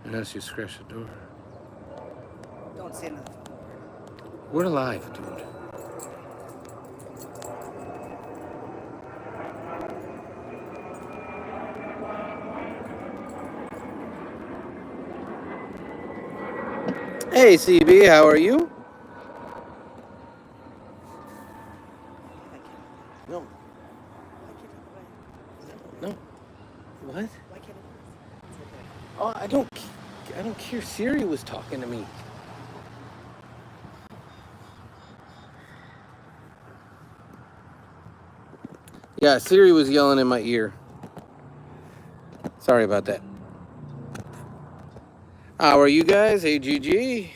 Unless you scratch the door. Don't say another phone number. We're live, dude. Hey, CB, how are you? No. No. What? Why can't it? Oh, I don't care. Siri was talking to me. Yeah, Siri was yelling in my ear. Sorry about that. How are you guys? Hey, GG.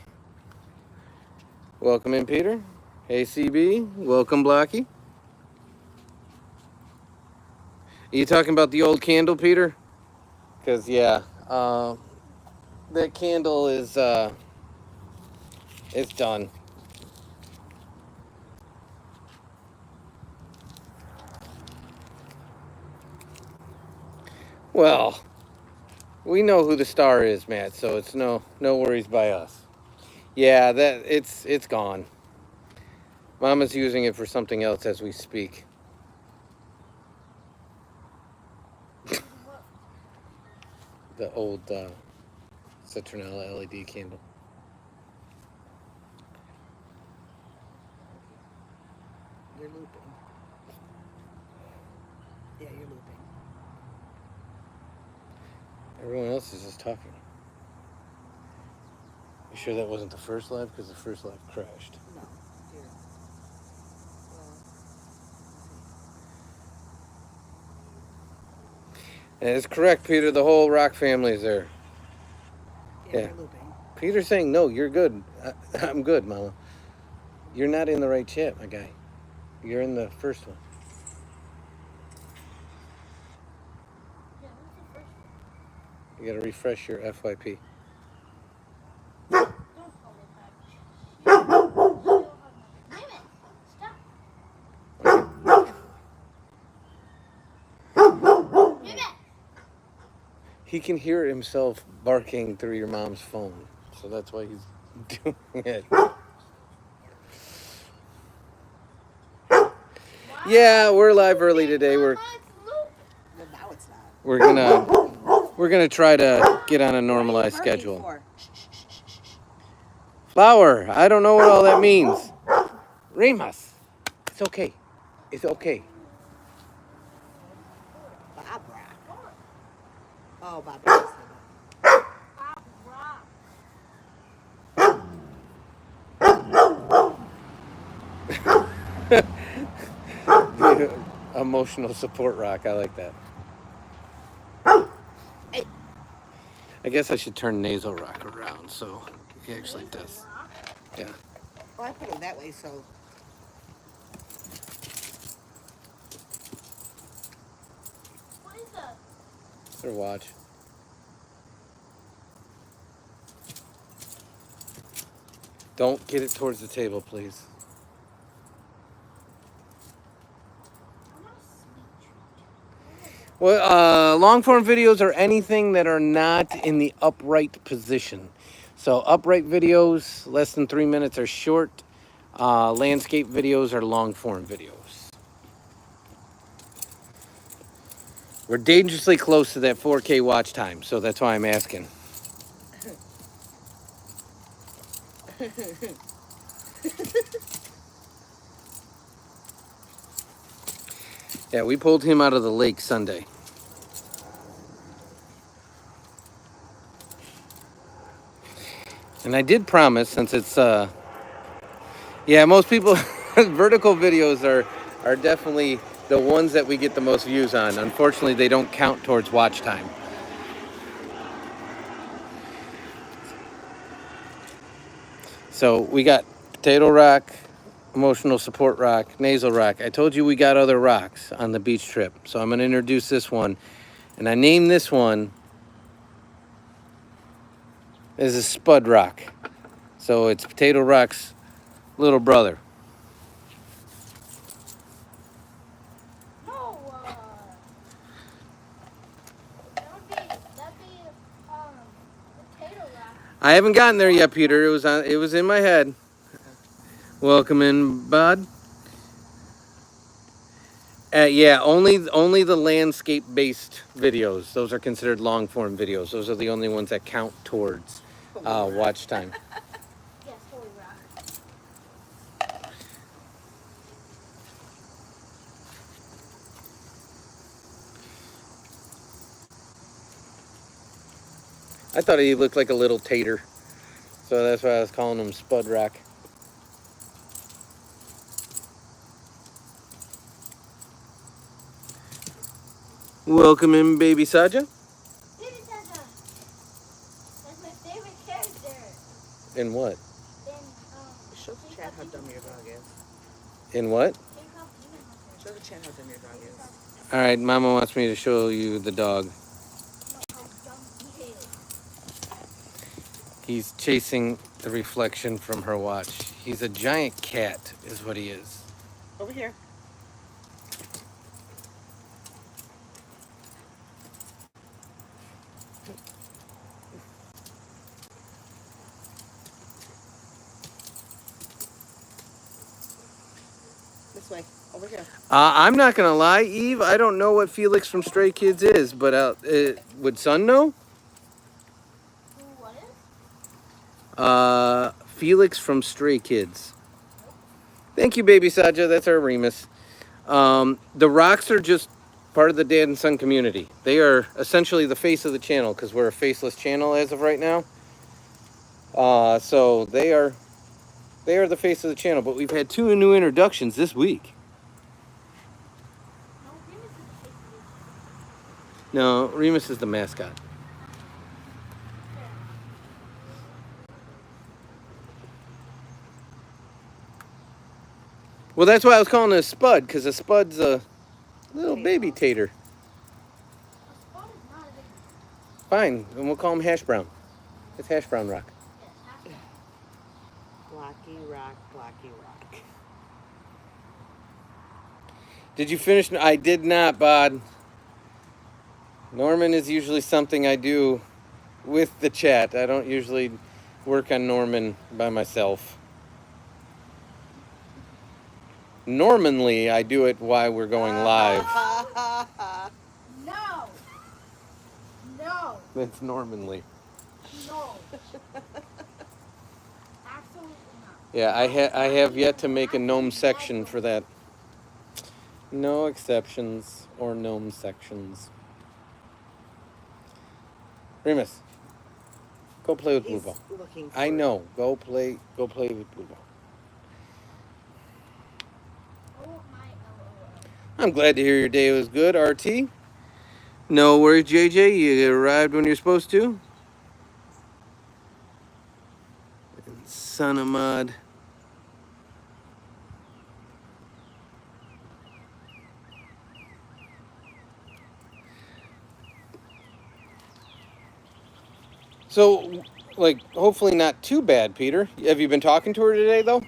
Welcome in, Peter. Hey, CB. Welcome, Blocky. Are you talking about the old candle, Peter? Because, yeah, that candle is, it's done. Well, we know who the star is, Matt, so it's no worries by us. Yeah, it's gone. Mama's using it for something else as we speak. The old citronella LED candle. You're looping. Yeah, you're looping. Everyone else is just talking. You sure that wasn't the first live? Because the first live crashed. No. Here. And it's correct, Peter. The whole Rock family is there. Yeah, you're looping. Peter's saying, no, you're good. I'm good, Mama. You're not in the right chat, my guy. You're in the first one. You gotta refresh your FYP. He can hear himself barking through your mom's phone, so that's why he's doing it. Yeah, we're live early today. We're gonna try to get on a normalized schedule. Flower, I don't know what all that means. Remus, it's okay. It's okay. Barbara. Oh, Barbara. Emotional support rock. I like that. I guess I should turn nasal rock around so he actually does. Yeah. Oh, I put it that way so. What is that? Their watch. Don't get it towards the table, please. Well, long form videos are anything that are not in the upright position. So upright videos, less than 3 minutes, are short. Landscape videos are long form videos. We're dangerously close to that 4K watch time, so that's why I'm asking. Yeah, we pulled him out of the lake Sunday. And I did promise, since it's, yeah, most people, vertical videos are definitely the ones that we get the most views on. Unfortunately, they don't count towards watch time. So we got potato rock, emotional support rock, nasal rock. I told you we got other rocks on the beach trip. So I'm going to introduce this one. And I named this one as a spud rock. So it's potato rock's little brother. No. That'd be I haven't gotten there yet, Peter. It was in my head. Welcome in, bud. Yeah, only the landscape-based videos. Those are considered long-form videos. Those are the only ones that count towards watch time. Yes, holy rock. I thought he looked like a little tater, so that's why I was calling him Spud Rock. Welcome in, baby Saja. Baby Santa. That's my favorite character. In what? Show the chat how dumb your dog is. In what? Show the chat how dumb your dog is. All right, Mama wants me to show you the dog. He's chasing the reflection from her watch. He's a giant cat, is what he is. Over here. This way. Over here. I'm not gonna lie, Eve. I don't know what Felix from Stray Kids is, but would Son know? What is? Felix from Stray Kids. Thank you, baby Saja. That's our Remus. The rocks are just part of the dad and son community. They are essentially the face of the channel because we're a faceless channel as of right now. So they are the face of the channel. But we've had 2 new introductions this week. No, Remus is the mascot. Well, that's why I was calling it a spud, because a spud's a little baby tater. Fine, and we'll call him Hash Brown. It's Hash Brown Rock. Blocky rock, blocky rock. Did you finish? I did not, Bod. Norman is usually something I do with the chat. I don't usually work on Norman by myself. Normally, I do it while we're going live. No. No. That's Normanly. No. Absolutely not. Yeah, I have yet to make a gnome section for that. No exceptions or gnome sections. Remus, go play with Blue Ball. I know. Go play with Blue Ball. Oh my LOL. I'm glad to hear your day was good, RT. No worries, JJ. You arrived when you're supposed to. And son of Mod. So, like, hopefully not too bad, Peter. Have you been talking to her today, though?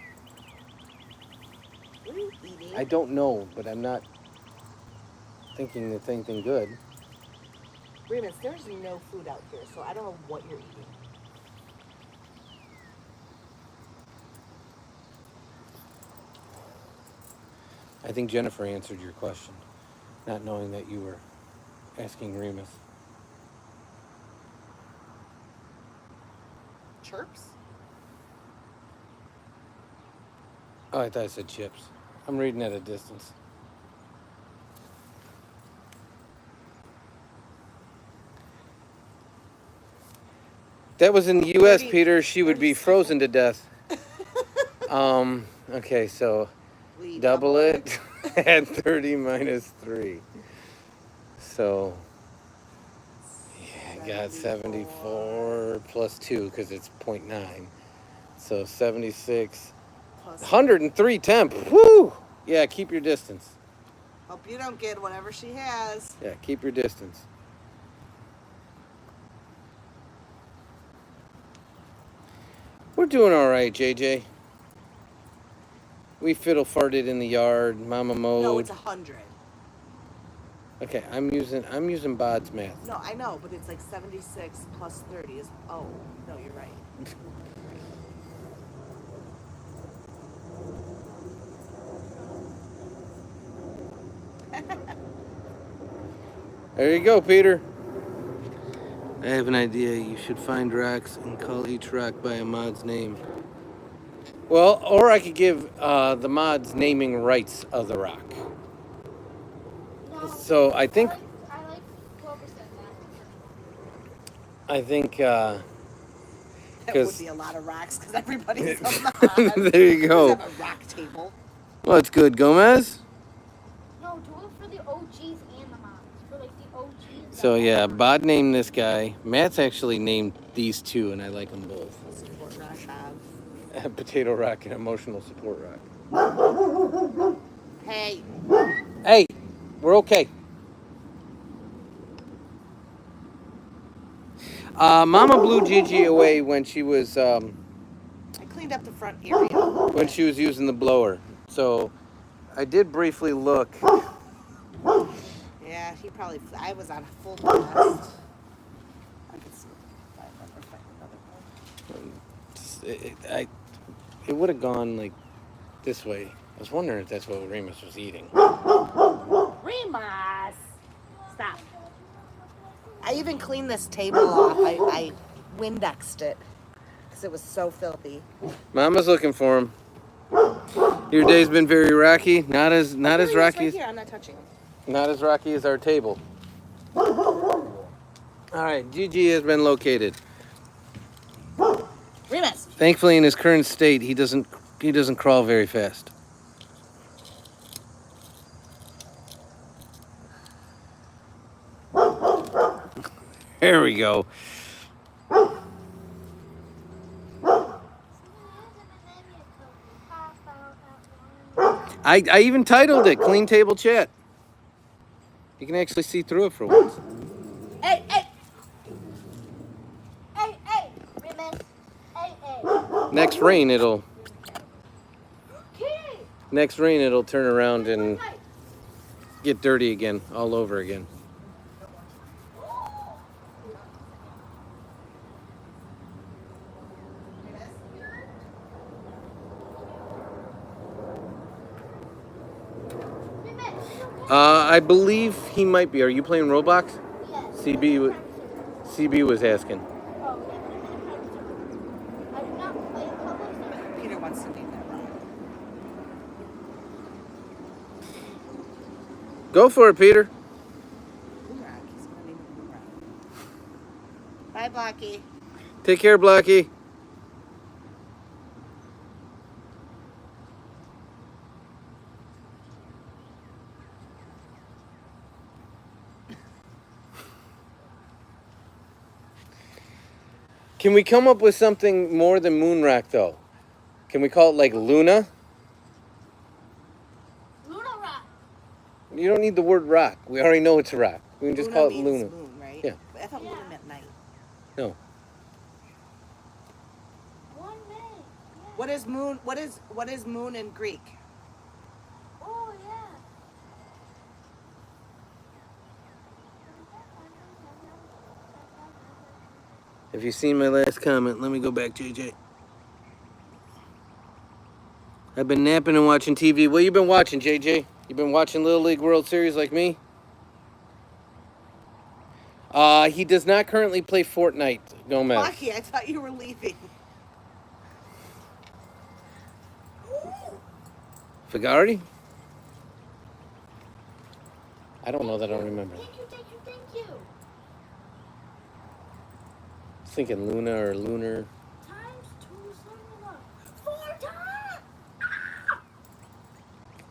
What are you eating? I don't know, but I'm not thinking it's anything good. Remus, there's no food out here, so I don't know what you're eating. I think Jennifer answered your question, not knowing that you were asking Remus. Chirps? Oh, I thought I said chips. I'm reading at a distance. That was in the U.S., Peter. She would be frozen to death. Okay, so We double it at 30 minus 3. So, yeah, I got 74 plus 2 because it's 0.9. So 76. Plus 103 temp. Woo! Yeah, keep your distance. Hope you don't get whatever she has. Yeah, keep your distance. We're doing all right, JJ. We fiddle farted in the yard, mama mowed. No, it's 100. Okay, I'm using Bod's math. No, I know, but it's like 76 plus 30 is. Oh, no, you're right. There you go, Peter. I have an idea. You should find rocks and call each rock by a mod's name. Well, or I could give the mods naming rights of the rock. No. So I think 12% now. That would 'cause- be a lot of rocks because everybody's a mod. there you go. Let's have a rock table. Well, it's good, Gomez. No, do it for the OGs and the moms. For like the OGs. So yeah, Bod named this guy. Matt's actually named these two, and I like them both. Support rock have. Potato rock and emotional support rock. Hey, Hey, we're okay. Mama blew Gigi away when she was I cleaned up the front area. when she was using the blower. So I did briefly look. Yeah, he probably. I was on full blast. I could see if I ever find another one. It would have gone like this way. I was wondering if that's what Remus was eating. Remus! Stop. I even cleaned this table off. I Windexed it because it was so filthy. Mama's looking for him. Your day's been very rocky. Not as Here he is, rocky right as here. I'm not touching him. not as rocky as our table. All right, Gigi has been located. Remus! Thankfully, in his current state, he doesn't crawl very fast. There we go. I even titled it "Clean Table Chat." You can actually see through it for once. Hey, hey! Hey, hey, Remus. Hey, hey. Next rain, it'll Kitty. turn around and get dirty again, all over again. I believe he might be. Are you playing Roblox? Yes. CB was asking. Oh, yeah, but I'm in a private server. I do not play public server. Peter wants to name that rock. Go for it, Peter. Moon rock. He's going to name it Moon rock. Bye, Blocky. Take care, Blackie. Can we come up with something more than Moonrock, though? Can we call it like Luna? Luna Rock. You don't need the word rock. We already know it's a rock. We can just call it means Luna. Moon, right? Yeah. But I thought Yeah. Luna meant night. No. 1 May. Yeah. What is moon in Greek? Oh, yeah. Have you seen my last comment? Let me go back, JJ. I've been napping and watching TV. What you been watching, JJ? You been watching Little League World Series like me? He does not currently play Fortnite, Gomez. Blocky, I thought you were leaving. Figari? I don't know that I don't remember. Thank you, thank you, thank you. I was thinking Luna or Lunar. Times 2 is not enough. 4 times!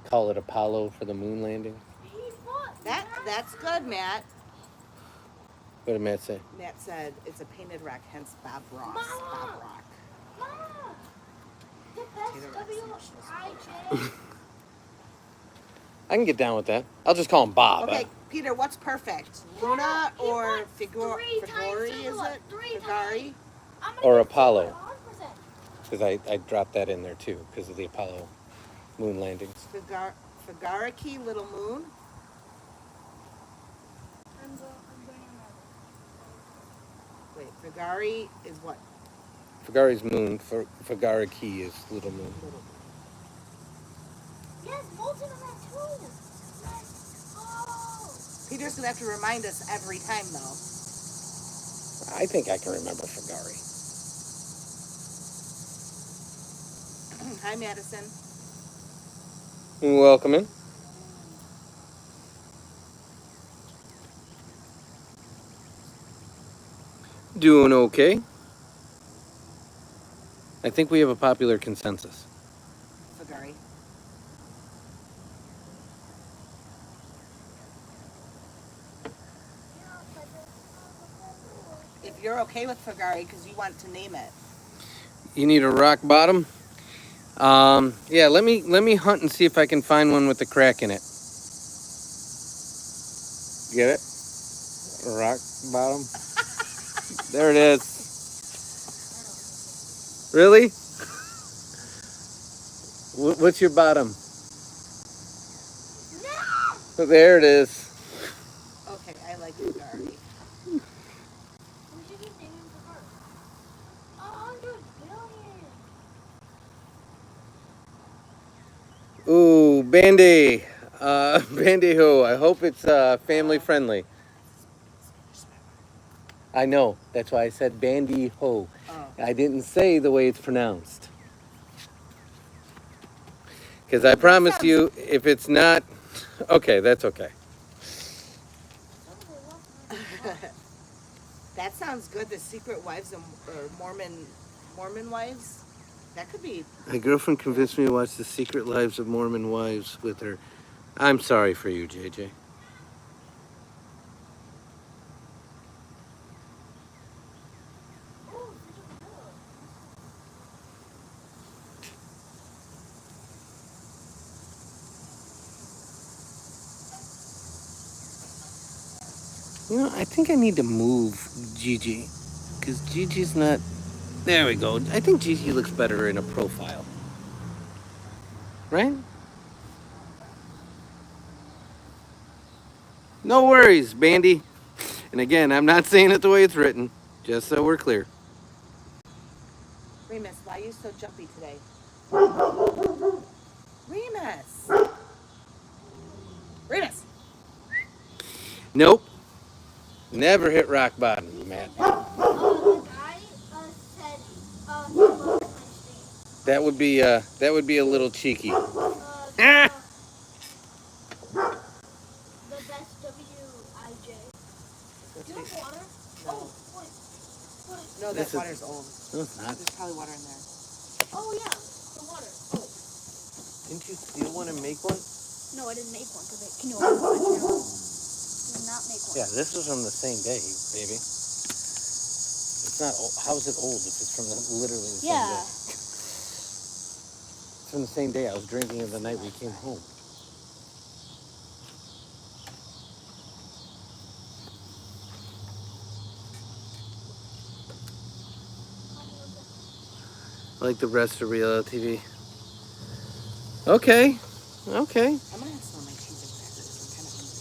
Call it Apollo for the moon landing. He fought. That's good, Matt. What did Matt say? Matt said it's a painted rock, hence Bob Ross. Mama! Bob Rock. Mama! The best W-I-J. I can get down with that. I'll just call him Bob. Okay, Peter, what's perfect? Luna He or won 3 Figuri, times is similar. it? 3 Figari? times. I'm gonna Or give Apollo. 100%. Because I dropped that in there too, because of the Apollo moon landings. Figariki, Little Moon. Wait, Figari is what? Figari's moon. Figari key is little moon. Little moon. Yes, Molten on that too. Let's go. Peter's gonna have to remind us every time, though. I think I can remember Figari. Hi, Madison. Welcome in. Doing okay. I think we have a popular consensus. Figari. If you're okay with Figari, because you want to name it. You need a rock bottom? Yeah, let me hunt and see if I can find one with a crack in it. Get it? A rock bottom? There it is. Really? What's your bottom? No. There it is. Okay, I like Figari. We should just name him for her. 100 billion. Ooh, Bandy. Bandy Ho. I hope it's family friendly. I know. That's why I said Bandy Ho. Oh. I didn't say the way it's pronounced. Because I promised you, if it's not... Okay, that's okay. That sounds good. The Secret Wives of Mormon Wives. That could be. My girlfriend convinced me to watch The Secret Lives of Mormon Wives with her. I'm sorry for you, JJ. You know, I think I need to move Gigi. Because Gigi's not... There we go. I think Gigi looks better in a profile. Right? No worries, Bandy. And again, I'm not saying it the way it's written. Just so we're clear. Remus, why are you so jumpy today? Remus! Remus! Nope. Never hit rock bottom, Matt. The guy said he loves my state. That would be a little cheeky. The Ah! best W-I-J. Do you have water? No. Oh, wait. No, that This is- water's old. No, it's not. There's probably water in there. Oh, yeah, the water. Oh. Didn't you steal one and make one? No, I didn't make one because can you open one? Did not make one. Yeah, this was from the same day, baby. It's not old. How is it old if it's from literally the same Yeah. day? It's from the same day. I was drinking it the night we came home. Like the rest of reality TV. Okay. Okay. I'm gonna have some of my cheese and crackers. I'm kind of hungry.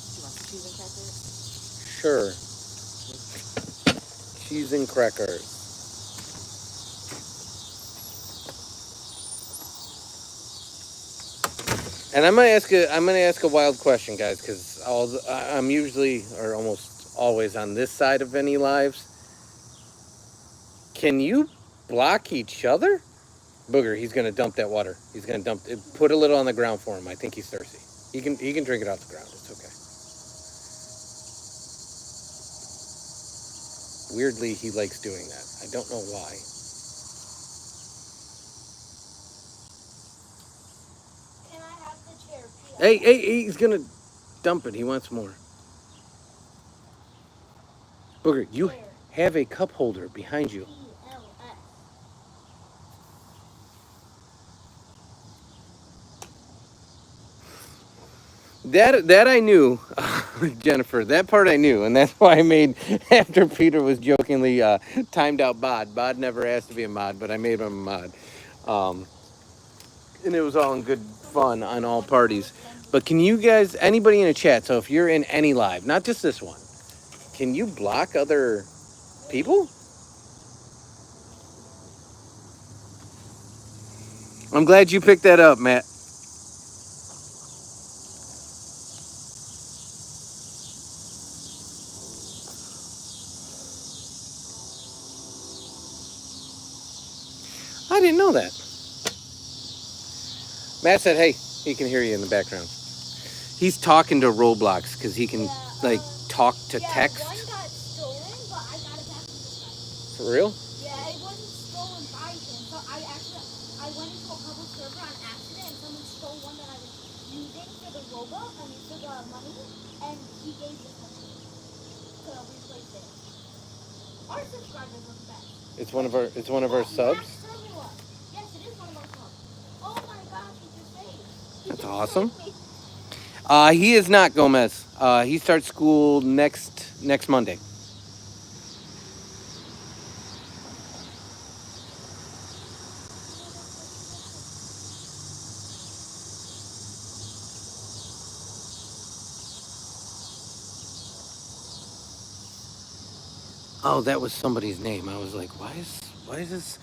Do you want some cheese and crackers? Sure. Cheese and crackers. And I'm gonna ask a wild question, guys, because I'm usually or almost always on this side of any lives. Can you block each other? Booger, he's gonna dump that water. He's gonna dump it. Put a little on the ground for him. I think he's thirsty. He can drink it off the ground. It's okay. Weirdly, he likes doing that. I don't know why. Can I have the chair? Hey, he's gonna dump it. He wants more. Booger, you Chair. have a cup holder behind you. P-L-S. That I knew, Jennifer. That part I knew, and that's why I made after Peter was jokingly timed out Bod. Bod never asked to be a mod, but I made him a mod, and it was all in good fun on all parties. But can you guys, anybody in the chat? So if you're in any live, not just this one, Can you block other people? I'm glad you picked that up, Matt. I didn't know that. Matt said, hey, he can hear you in the background. He's talking to Roblox because he can, like, talk to text. One got stolen, but I got it back from this guy. For real? Yeah, it wasn't stolen by him. So I went into a public server on accident and someone stole one that I was using for the robot, for the money, and he gave this one to me to replace it. Our subscribers look best. It's one of our subs. Yes, it is one of our subs. Oh my gosh, he just saved. That's awesome. He is not Gomez. He starts school next Monday. Oh, that was somebody's name. I was like, why does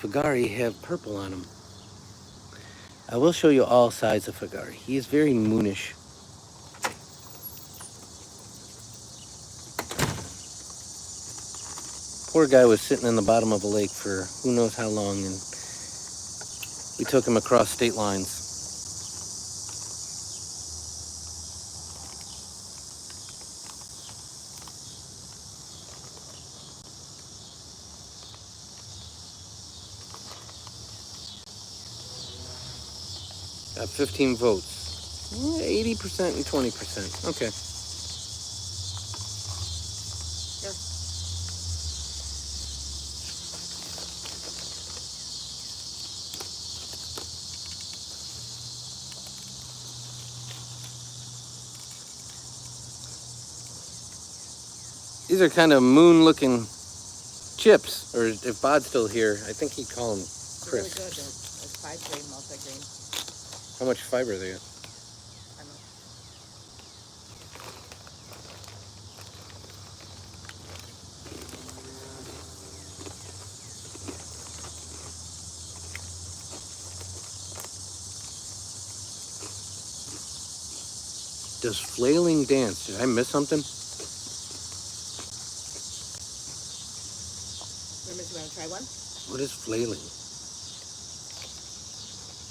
Fagari have purple on him? I will show you all sides of Fagari. He is very moonish. Poor guy was sitting in the bottom of a lake for who knows how long, and we took him across state lines. Got 15 votes. 80% and 20%. Okay. These are kind of moon-looking chips, or if Bod's still here, I think he'd call them crisps. Really good. It's 5-grain, multi-grain. How much fiber they got? I know. Does flailing dance? Did I miss something? You want to try one? What is flailing?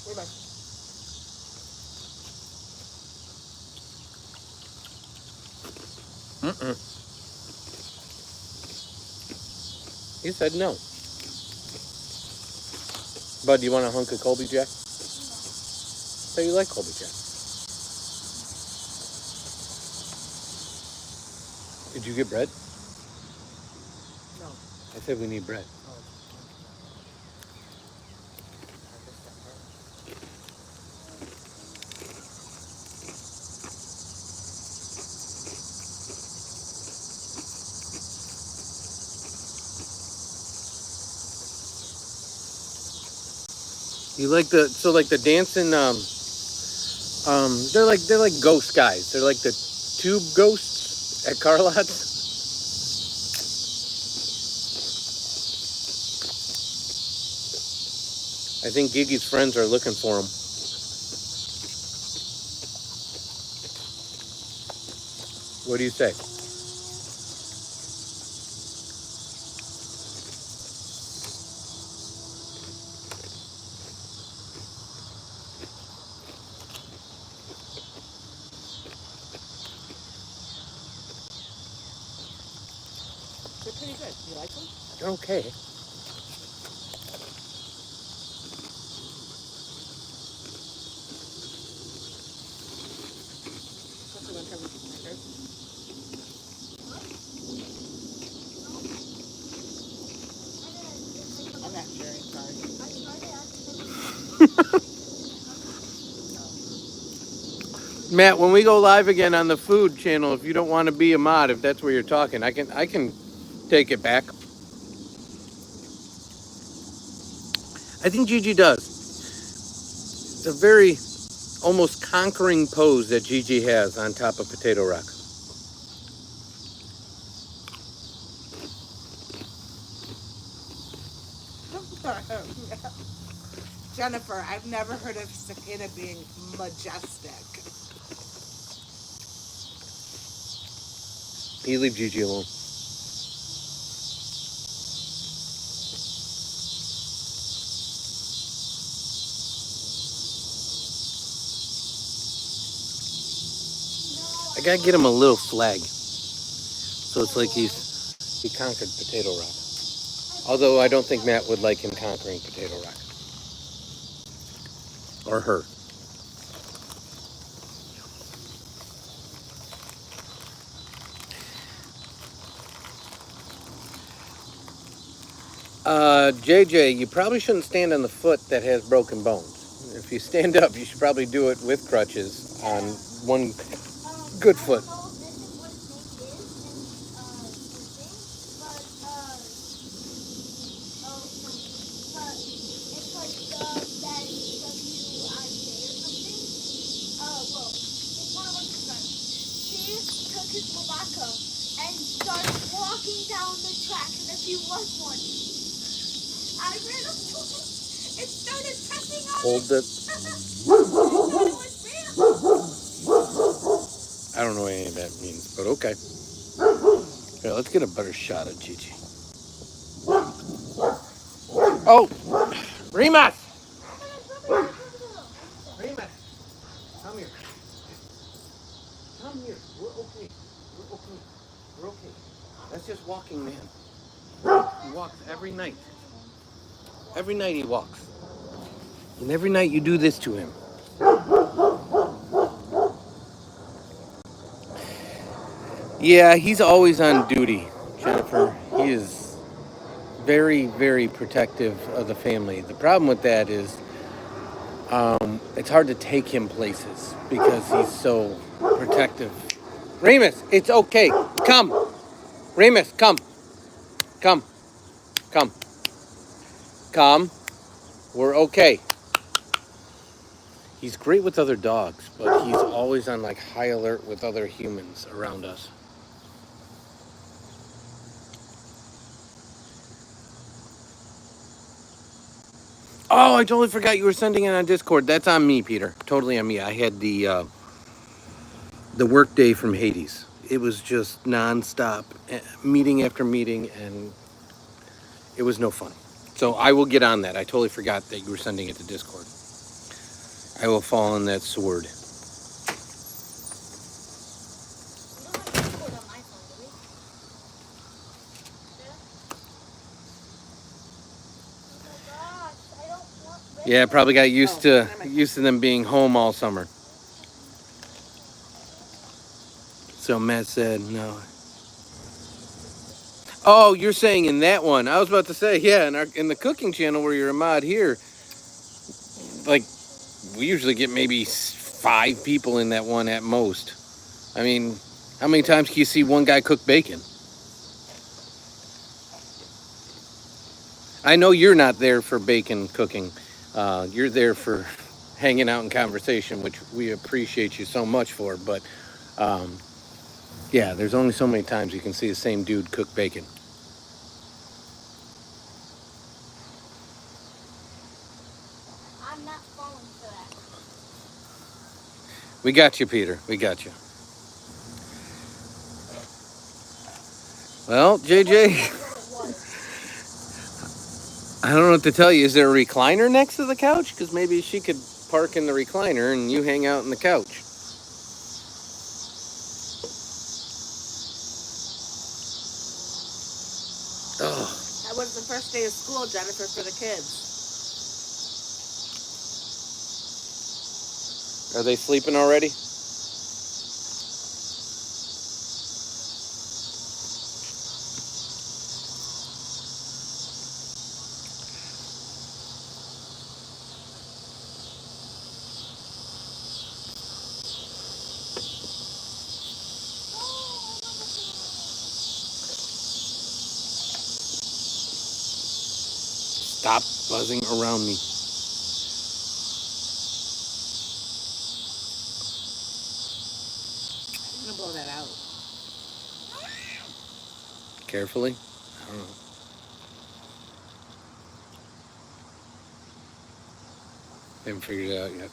Where am I? He said no. Bud, do you want a hunk of Colby Jack? So you like Colby Jack? Did you get bread? No. I said we need bread. You like the dancing they're like ghost guys. They're like the tube ghosts at car lots. I think Gigi's friends are looking for him. What do you say? They're pretty good. You like them? They're okay. What's the one time we keep crackers? I'm not sharing, sorry. Matt, when we go live again on the food channel, if you don't want to be a mod, if that's where you're talking, I can take it back. I think Gigi does. It's a very almost conquering pose that Gigi has on top of Potato Rock. Jennifer, I've never heard of cicada being majestic. You leave Gigi alone. I gotta get him a little flag. So it's like he conquered Potato Rock. Although I don't think Matt would like him conquering Potato Rock. Or her. JJ, you probably shouldn't stand on the foot that has broken bones. If you stand up, you should probably do it with crutches on one good foot. And started walking down the track as if he was one. I ran up to him and started pressing on Hold him. it. I don't know what any of that means, but okay. Here, let's get a better shot of Gigi. Oh! Remus! Remus! Come here. Come here. We're okay. We're okay. We're okay. That's just walking, man. He walks every night. Every night he walks. And every night you do this to him. Yeah, he's always on duty, Jennifer. He is very, very protective of the family. The problem with that is it's hard to take him places because he's so protective. Remus, it's okay. Come. Remus, come. Come. Come. Come. We're okay. He's great with other dogs, but he's always on like high alert with other humans around us. Oh, I totally forgot you were sending it on Discord. That's on me, Peter. Totally on me. I had the work day from Hades. It was just nonstop, meeting after meeting, and it was no fun. So I will get on that. I totally forgot that you were sending it to Discord. I will fall on that sword. Yeah, I probably got used to them being home all summer. So Matt said no. Oh, you're saying in that one? I was about to say, yeah, in the cooking channel where you're a mod here, like we usually get maybe 5 people in that one at most. I mean, how many times can you see one guy cook bacon? I know you're not there for bacon cooking. You're there for hanging out and conversation, which we appreciate you so much for. But yeah, there's only so many times you can see the same dude cook bacon. I'm not falling for that. We got you, Peter. We got you. Well, JJ, I don't know what to tell you. Is there a recliner next to the couch? Because maybe she could park in the recliner and you hang out on the couch. Oh. That was the first day of school, Jennifer, for the kids. Are they sleeping already? Stop buzzing around me. I'm gonna blow that out. Carefully. I don't know. Haven't figured it out yet.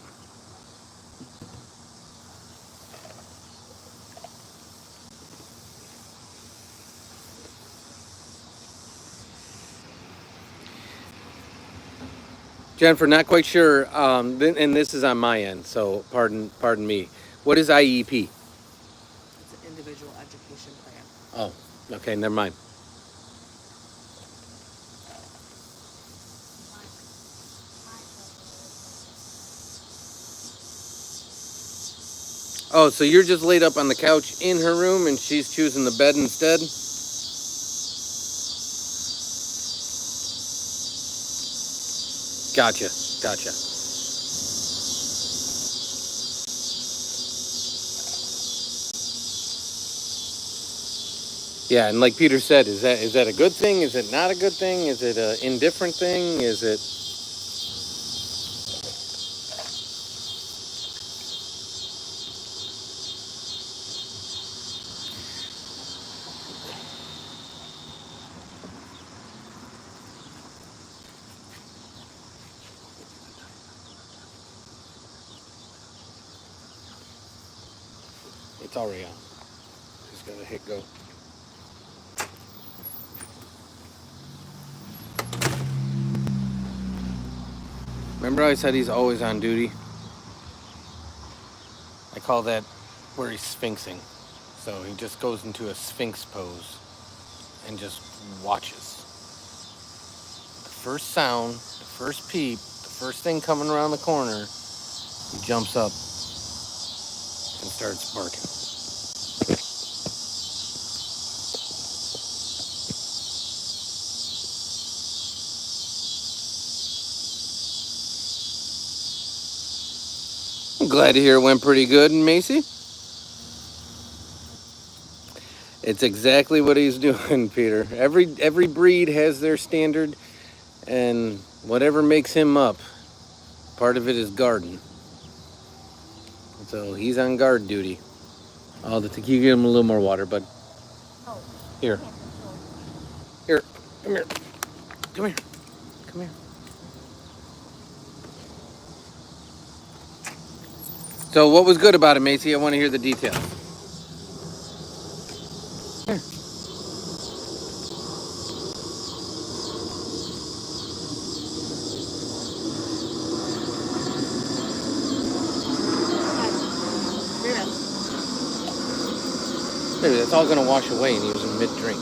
Jennifer, not quite sure, and this is on my end, so pardon me. What is IEP? It's an individual education plan. Oh, okay, never mind. Oh, so you're just laid up on the couch in her room and she's choosing the bed instead? Gotcha. Yeah, and like Peter said, is that a good thing? Is it not a good thing? Is it an indifferent thing? Is it? It's already on. Just gotta hit go. Remember I said he's always on duty? I call that where he's sphinxing. So he just goes into a sphinx pose and just watches. The first sound, the first peep, the first thing coming around the corner, he jumps up and starts barking. I'm glad to hear it went pretty good, Macy. It's exactly what he's doing, Peter. Every breed has their standard, and whatever makes him up, part of it is guarding. So he's on guard duty. Oh, you give him a little more water, bud. Oh, Here. Here. Come here. Come here. Come here. So what was good about it, Macy? I want to hear the details. Here. Maybe that's all going to wash away, and he was in mid-drink.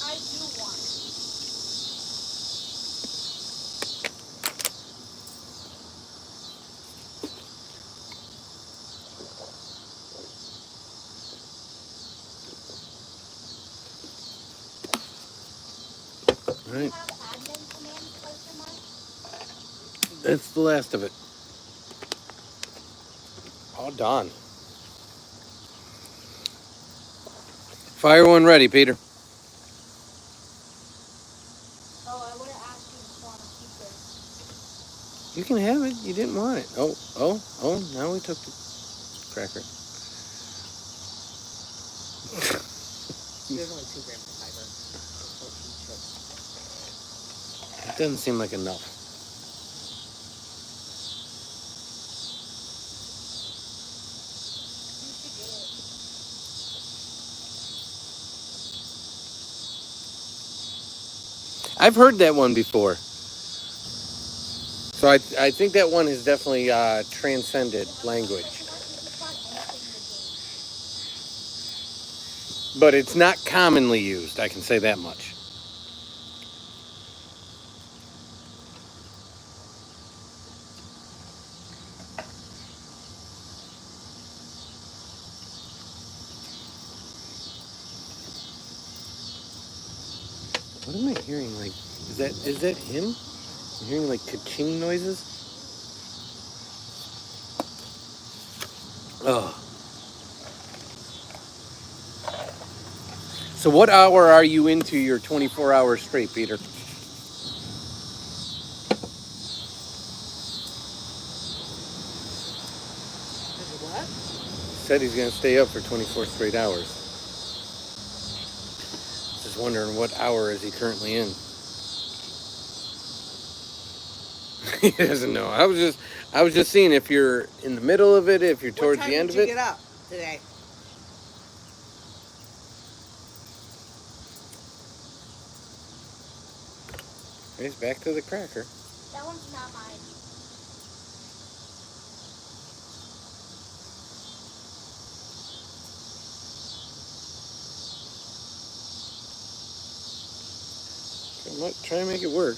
I do want. All right. Have admin commands question mark? That's the last of it. All done. Fire one ready, Peter. Oh, I would have asked you if you want to keep this. You can have it. You didn't want it. Oh. Now we took the cracker. There's only 2 grams of fiber. It doesn't seem like enough. You should get it. I've heard that one before. So I think that one has definitely transcended language. Question mark, you can find anything in the game. But it's not commonly used, I can say that much. What am I hearing? Like, is that him? I'm hearing like ka-ching noises. Oh. So what hour are you into your 24 hours straight, Peter? What? Said he's gonna stay up for 24 straight hours. wondering what hour is he currently in. He doesn't know. I was just seeing if you're in the middle of it, if you're towards the end of it. What time did you get up today? He's back to the cracker. That one's not mine. Try to make it work.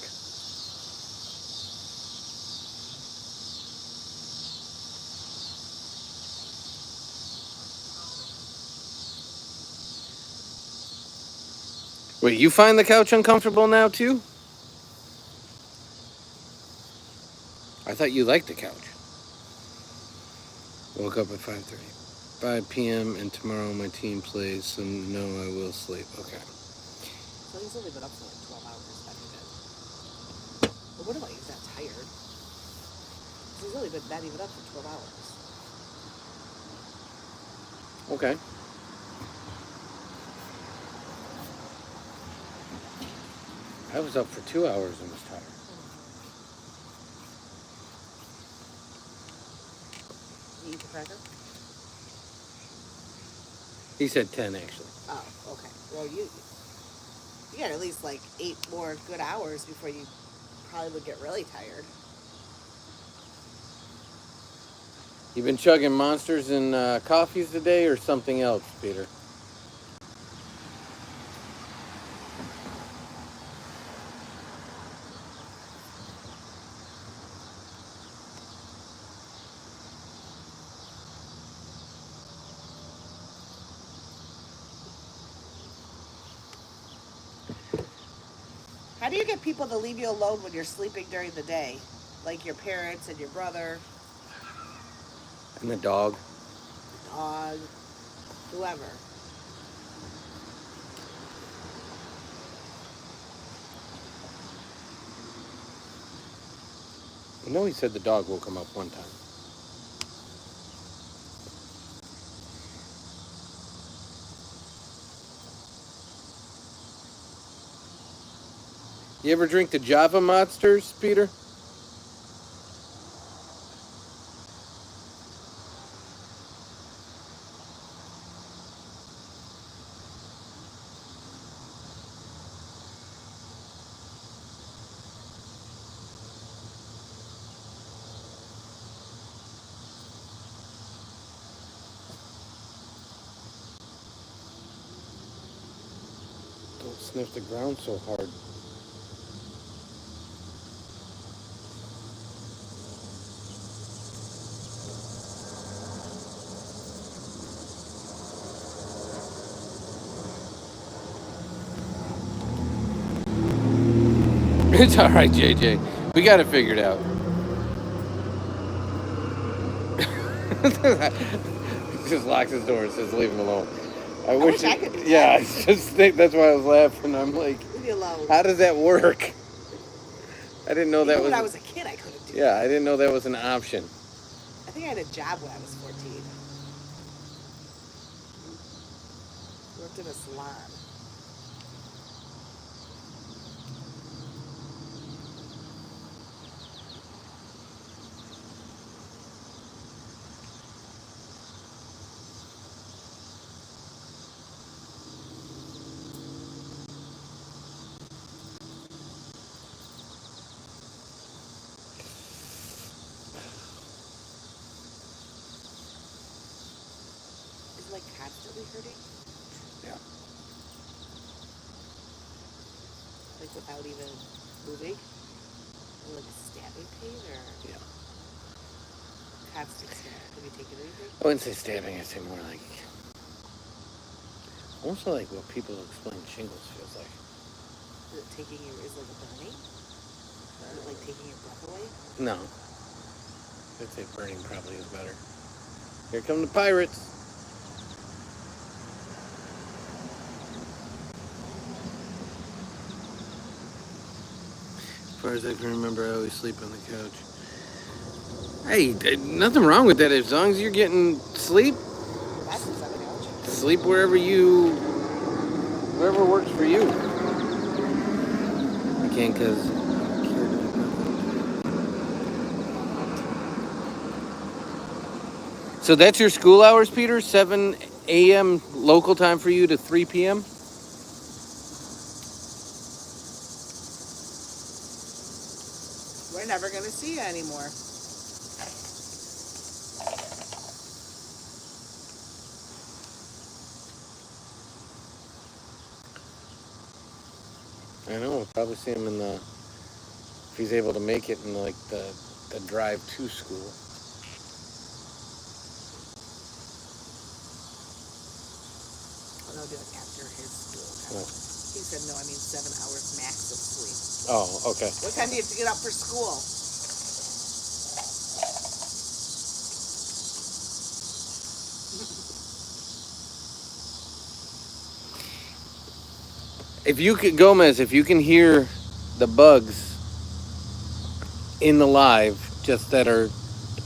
Wait, you find the couch uncomfortable now too? I thought you liked the couch. Woke up at 5:30. 5 p.m. and tomorrow my team plays, so no, I will sleep. Okay. So he's only been up for like 12 hours, that he did. But what about he's not tired? He's only been not even up for 12 hours. Okay. I was up for 2 hours and was tired. You eat the cracker? He said 10 actually. Oh, okay. Well, you got at least like 8 more good hours before you probably would get really tired. You been chugging Monsters and coffees today or something else, Peter? How do you get people to leave you alone when you're sleeping during the day? Like your parents and your brother, And the dog. dog, whoever. You know he said the dog woke him up one time. You ever drink the Java Monsters, Peter? Don't sniff the ground so hard. It's all right, JJ. We got it figured out. He just locks his door and says, "Leave him alone." I wish I could do that. Yeah, I just think that's why I was laughing. I'm like, Leave me alone. how does that work? I didn't know that Even was. when I was a kid, I couldn't do Yeah, I didn't know that was an option. I think I had a job when I was 14. Worked in a salon. Is it like constantly hurting? Yeah. Like without even moving? Or like a stabbing pain or Yeah. constant stabbing? Have you taken anything? I wouldn't say stabbing. I'd say more like, almost like what people explain shingles feels like. Is it taking your, is it like a burning? Is it like taking your breath away? No. I'd say burning probably is better. Here come the pirates. As far as I can remember, I always sleep on the couch. Hey, nothing wrong with that. As long as you're getting sleep, That's on the couch. sleep wherever you Whatever works for you. I can't because. So that's your school hours, Peter? 7 a.m. local time for you to 3 p.m.? We're never gonna see you anymore. I know. We'll probably see him in the. If he's able to make it in like the drive to school. Oh, no, do it after his school time. Oh. He said, no, I mean 7 hours max of sleep. Oh, okay. What time do you have to get up for school? If you could, Gomez, if you can hear the bugs in the live, just that are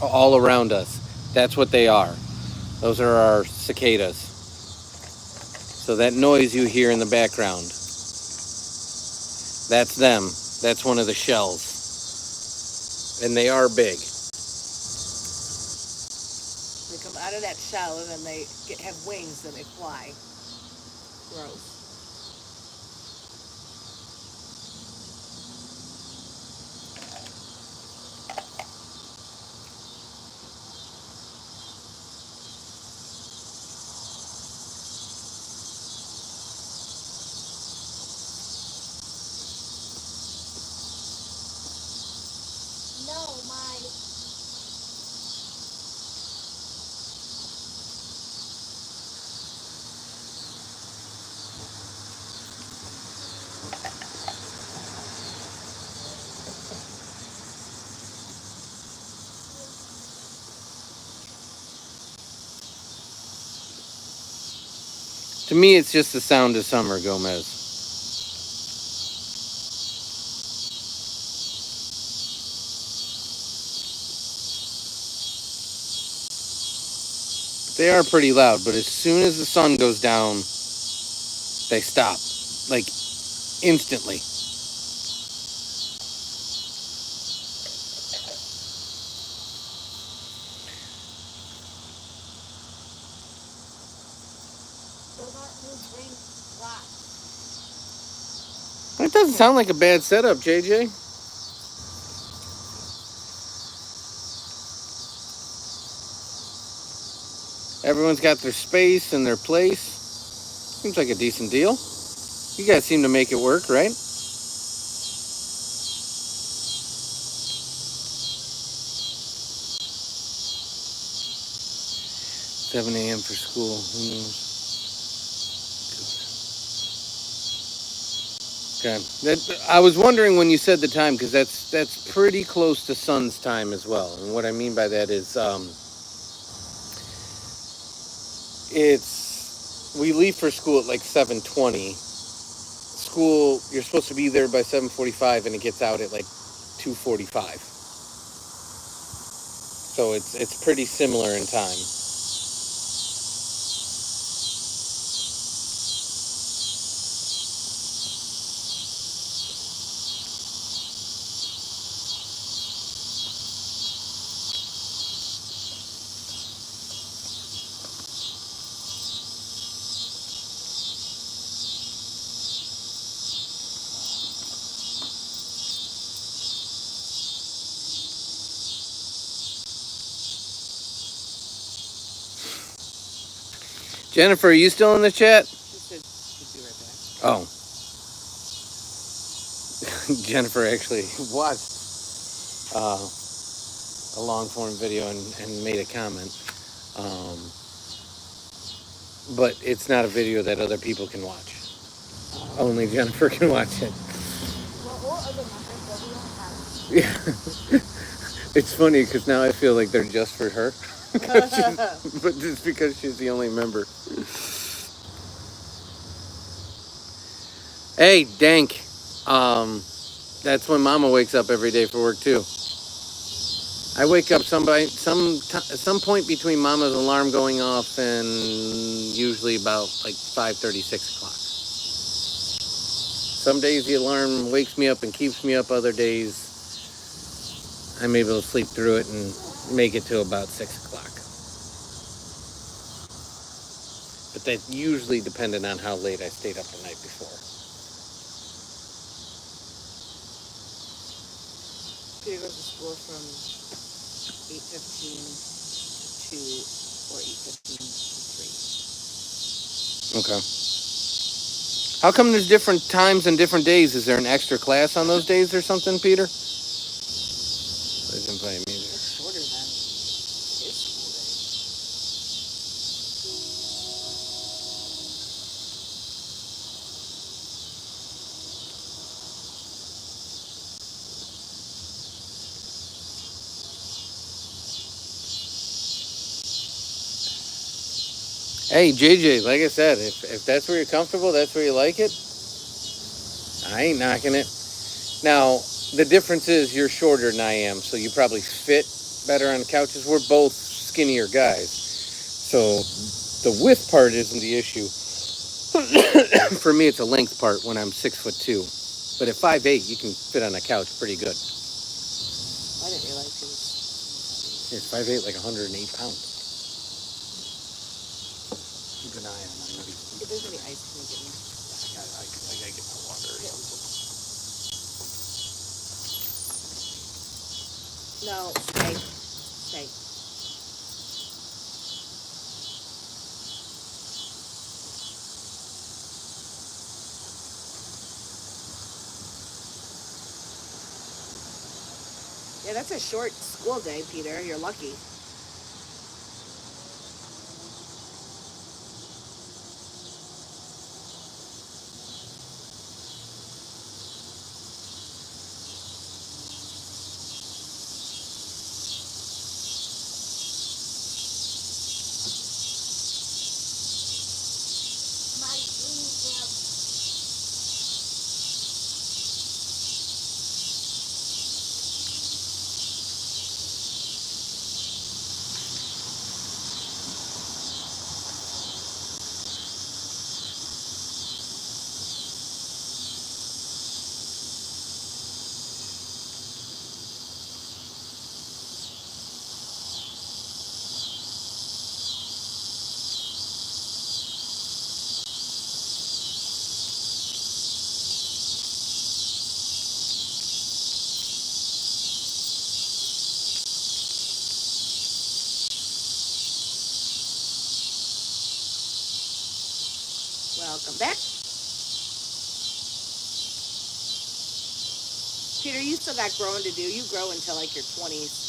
all around us, that's what they are. Those are our cicadas. So that noise you hear in the background, that's them. That's one of the shells. And they are big. They come out of that shell and then they have wings and they fly. Gross. No, my To me, it's just the sound of summer, Gomez. They are pretty loud, but as soon as the sun goes down, they stop. Like, instantly. those aren't new green rocks. That doesn't sound like a bad setup, JJ. Everyone's got their space and their place. Seems like a decent deal. You guys seem to make it work, right? 7 a.m. for school. Who knows? Okay. I was wondering when you said the time because that's pretty close to sun's time as well. And what I mean by that is, we leave for school at like 7:20. School, you're supposed to be there by 7:45, and it gets out at like 2:45. So it's pretty similar in time. Jennifer, are you still in the chat? She said she'd be right back. Oh. Jennifer actually watched a long form video and made a comment. But it's not a video that other people can watch. Only Jennifer can watch it. Well, or other members, but we don't have. Yeah. It's funny because now I feel like they're just for her. But it's because she's the only member. Hey, Dank. That's when Mama wakes up every day for work too. I wake up some point between Mama's alarm going off and usually about like 5:30, 6 o'clock. Some days the alarm wakes me up and keeps me up. Other days I'm able to sleep through it and make it to about 6 o'clock. But that's usually dependent on how late I stayed up the night before. Peter goes to school from 8:15 to 2 or 8:15 to 3. Okay. How come there's different times and different days? Is there an extra class on those days or something, Peter? I didn't play music. It's shorter than his school day. Hey, JJ, like I said, if that's where you're comfortable, that's where you like it, I ain't knocking it. Now, the difference is you're shorter than I am, so you probably fit better on couches. We're both skinnier guys. So the width part isn't the issue. For me, it's a length part when I'm 6'2". But at 5'8", you can fit on a couch pretty good. I didn't realize he was. It's 5'8", like 108 pounds. Keep an eye on him. If there's any ice, can you get me? I gotta get my water or something. No, stay. Yeah, that's a short school day, Peter. You're lucky. My dream club. Welcome back. Peter, you still got growing to do. You grow until like your 20s.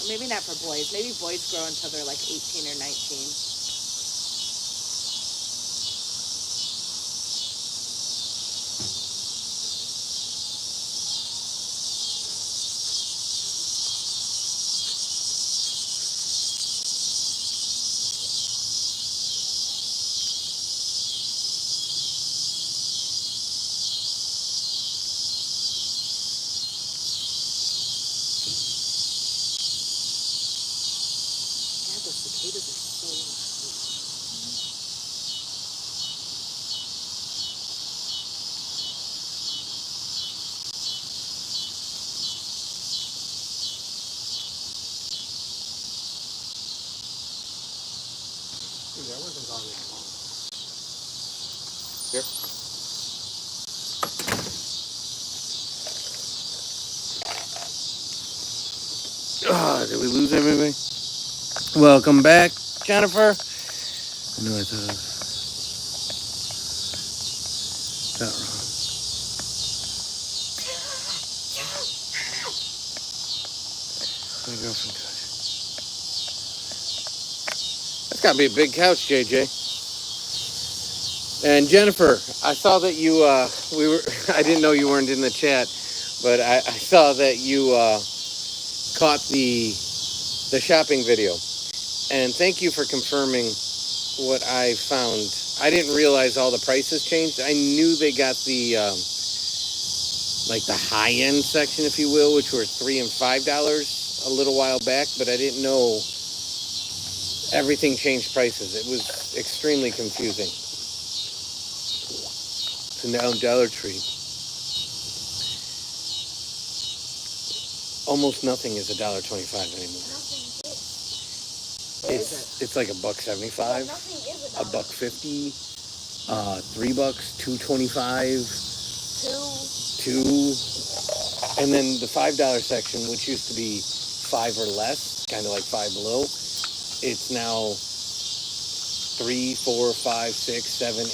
Or maybe not for boys. Maybe boys grow until they're like 18 or 19. God, those cicadas are so loud. Dude, that wasn't gone that long. Here. Did we lose everybody? Welcome back, Jennifer. I know I thought I was that wrong. My girlfriend couch. That's got to be a big couch, JJ. And Jennifer, I saw that you I didn't know you weren't in the chat, but I saw that you caught the shopping video. And thank you for confirming what I found. I didn't realize all the prices changed. I knew they got the like the high end section, if you will, which were $3 and $5 a little while back, but I didn't know everything changed prices. It was extremely confusing. So now Dollar Tree, almost nothing is $1.25 anymore. Nothing is. What is it? It's like $1.75, Nothing is a dollar. $1.50, $3, $2.25, Two. $2, and then the $5 section, which used to be 5 or less, kind of like Five Below. It's now 3, 4, 5, 6, 7, 8. 9,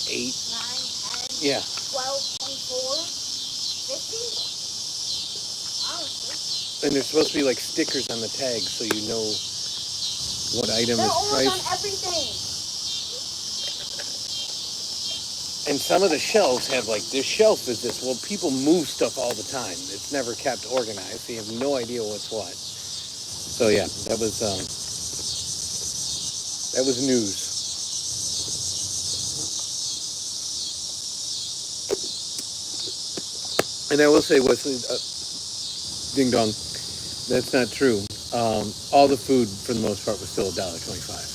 10. Yeah. 12, 24, 50. Honestly. And there's supposed to be like stickers on the tag so you know what item They're is almost priced. on everything. And some of the shelves have like, this shelf is this. Well, people move stuff all the time. It's never kept organized, so you have no idea what's what. So yeah, that was news. And I will say, Wesley, ding dong, that's not true. All the food, for the most part, was still $1.25.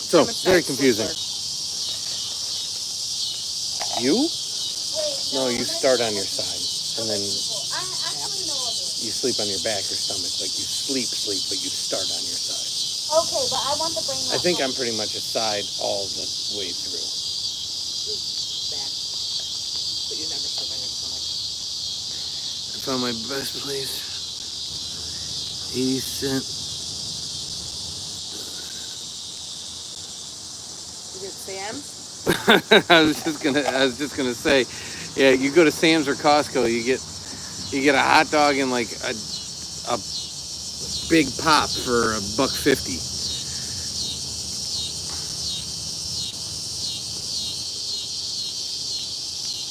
So I'm a very side confusing. sleeper. You? Wait, No, you I'm start gonna on do your side, and other then people. I actually know of it. you sleep on your back or stomach. Like you sleep, but you start on your side. Okay, but I want the brain I rot think I'm one. pretty much a side all the way through. Back. But you never sleep on your stomach. I found my best place. 80 cent. You get Sam's? I was just gonna say, yeah, you go to Sam's or Costco, you get a hot dog and like a big pop for $1.50.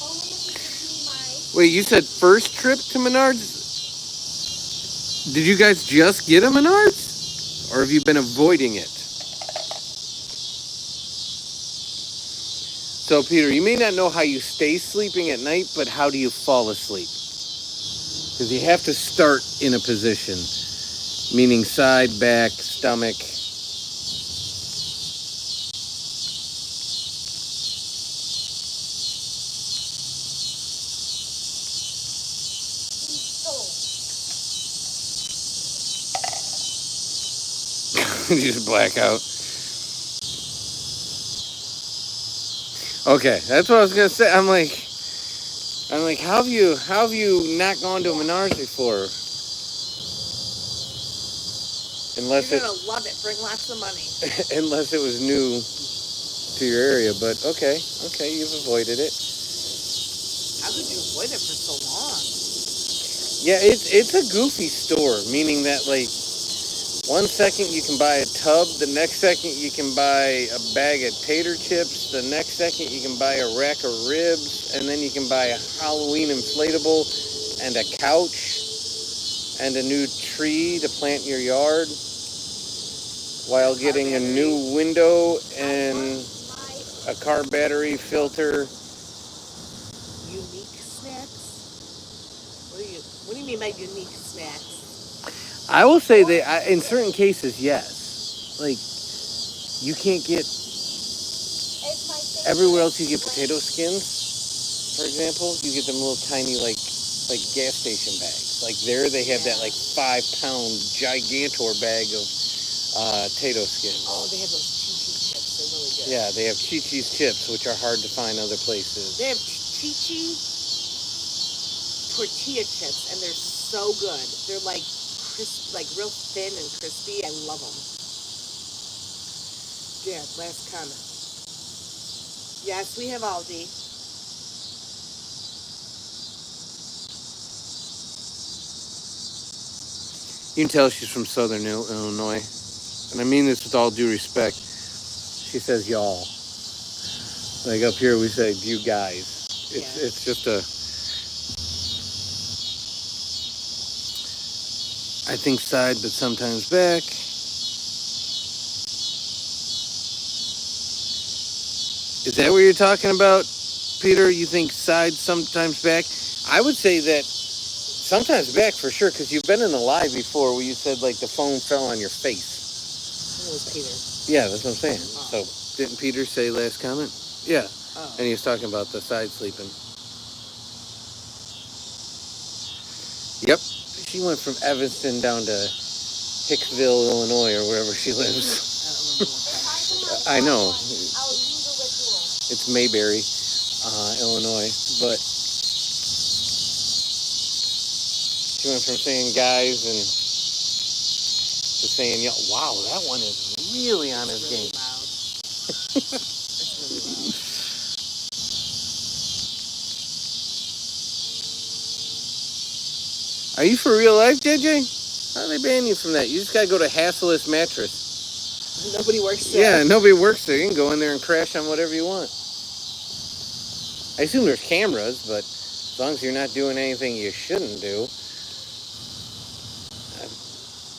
Only if you give me my. Wait, you said first trip to Menards? Did you guys just get a Menards? Or have you been avoiding it? So, Peter, you may not know how you stay sleeping at night, but how do you fall asleep? Because you have to start in a position, meaning side, back, stomach. You just black out. Okay, that's what I was gonna say. I'm like, how have you not gone to a Menards before? Unless You're gonna love it. Bring lots of money. unless it was new to your area. But okay, you've avoided it. How could you avoid it for so long? Yeah, it's a goofy store, meaning that like 1 second you can buy a tub, the next second you can buy a bag of tater chips, the next second you can buy a rack of ribs, and then you can buy a Halloween inflatable and a couch and a new tree to plant in your yard while getting a new window and a car battery filter. Unique snacks? What do you mean by unique snacks? I will say that in certain cases, yes. Like, you can't get everywhere else. You get potato skins, for example. You get them little tiny like gas station bags. Like there, they have that like 5-pound gigantor bag of potato skins. Oh, they have those Chi-Chi chips. They're really good. Yeah, they have Chi-Chi's chips, which are hard to find other places. They have Chi-Chi tortilla chips, and they're so good. They're like crisp, like real thin and crispy. I love them. Dad, last comment. Yes, we have Aldi. You can tell she's from Southern Illinois, and I mean this with all due respect. She says y'all. Like up here, we say you guys. It's just a. I think side, but sometimes back. Is that what you're talking about, Peter? You think side, sometimes back? I would say that sometimes back for sure, because you've been in the live before where you said like the phone fell on your face. It was Peter. Yeah, that's what I'm saying. Oh. So didn't Peter say last comment? Yeah, Oh. and he was talking about the side sleeping. Yep, she went from Evanston down to Hicksville, Illinois, or wherever she lives. I know. It's Mayberry, Illinois, but she went from saying guys and to saying, wow, that one is really on his game. Loud. It's really loud. Are you for real life, JJ? How do they ban you from that? You just gotta go to Hasselist Mattress. Nobody works there. Yeah, nobody works there. You can go in there and crash on whatever you want. I assume there's cameras, but as long as you're not doing anything you shouldn't do,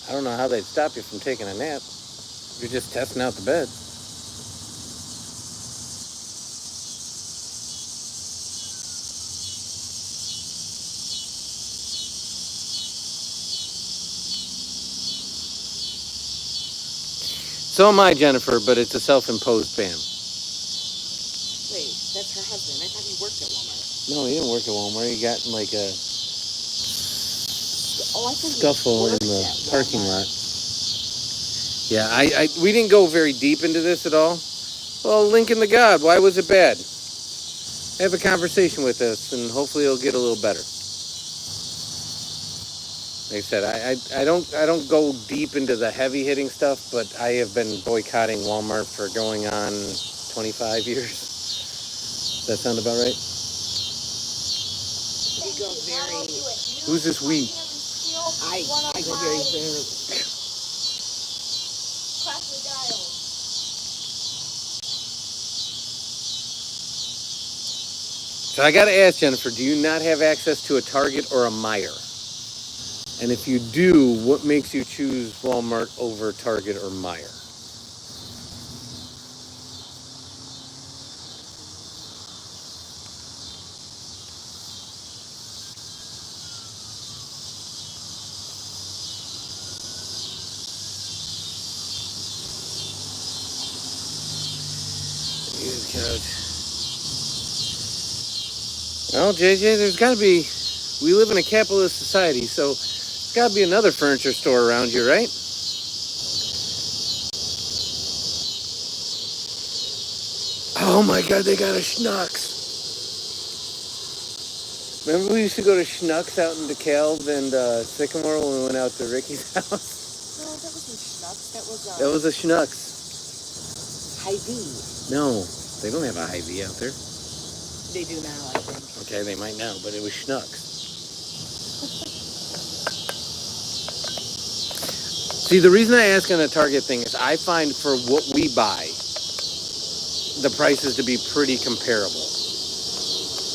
I don't know how they'd stop you from taking a nap. You're just testing out the bed. So am I, Jennifer, but it's a self-imposed ban. Wait, that's her husband. I thought he worked at Walmart. No, he didn't work at Walmart. He got in like a I thought scuffle in worked the at parking Walmart. lot. Yeah, we didn't go very deep into this at all. Well, Lincoln the God, why was it bad? Have a conversation with us, and hopefully it'll get a little better. Like I said, I don't go deep into the heavy hitting stuff, but I have been boycotting Walmart for going on 25 years. Does that sound about right? We go very. Who's this we? I go very. Crack the dial. So I got to ask Jennifer, do you not have access to a Target or a Meijer? And if you do, what makes you choose Walmart over Target or Meijer? Well, JJ, there's got to be. We live in a capitalist society, so there's got to be another furniture store around you, right? Oh my God, they got a Schnucks. Remember we used to go to Schnucks out in DeKalb and Sycamore when we went out to Ricky's house? No, that wasn't Schnucks. That was a Schnucks. Hy-Vee. No, they don't have a Hy-Vee out there. They do now, I think. Okay, they might now, but it was Schnucks. See, the reason I ask on the Target thing is I find for what we buy, the prices to be pretty comparable.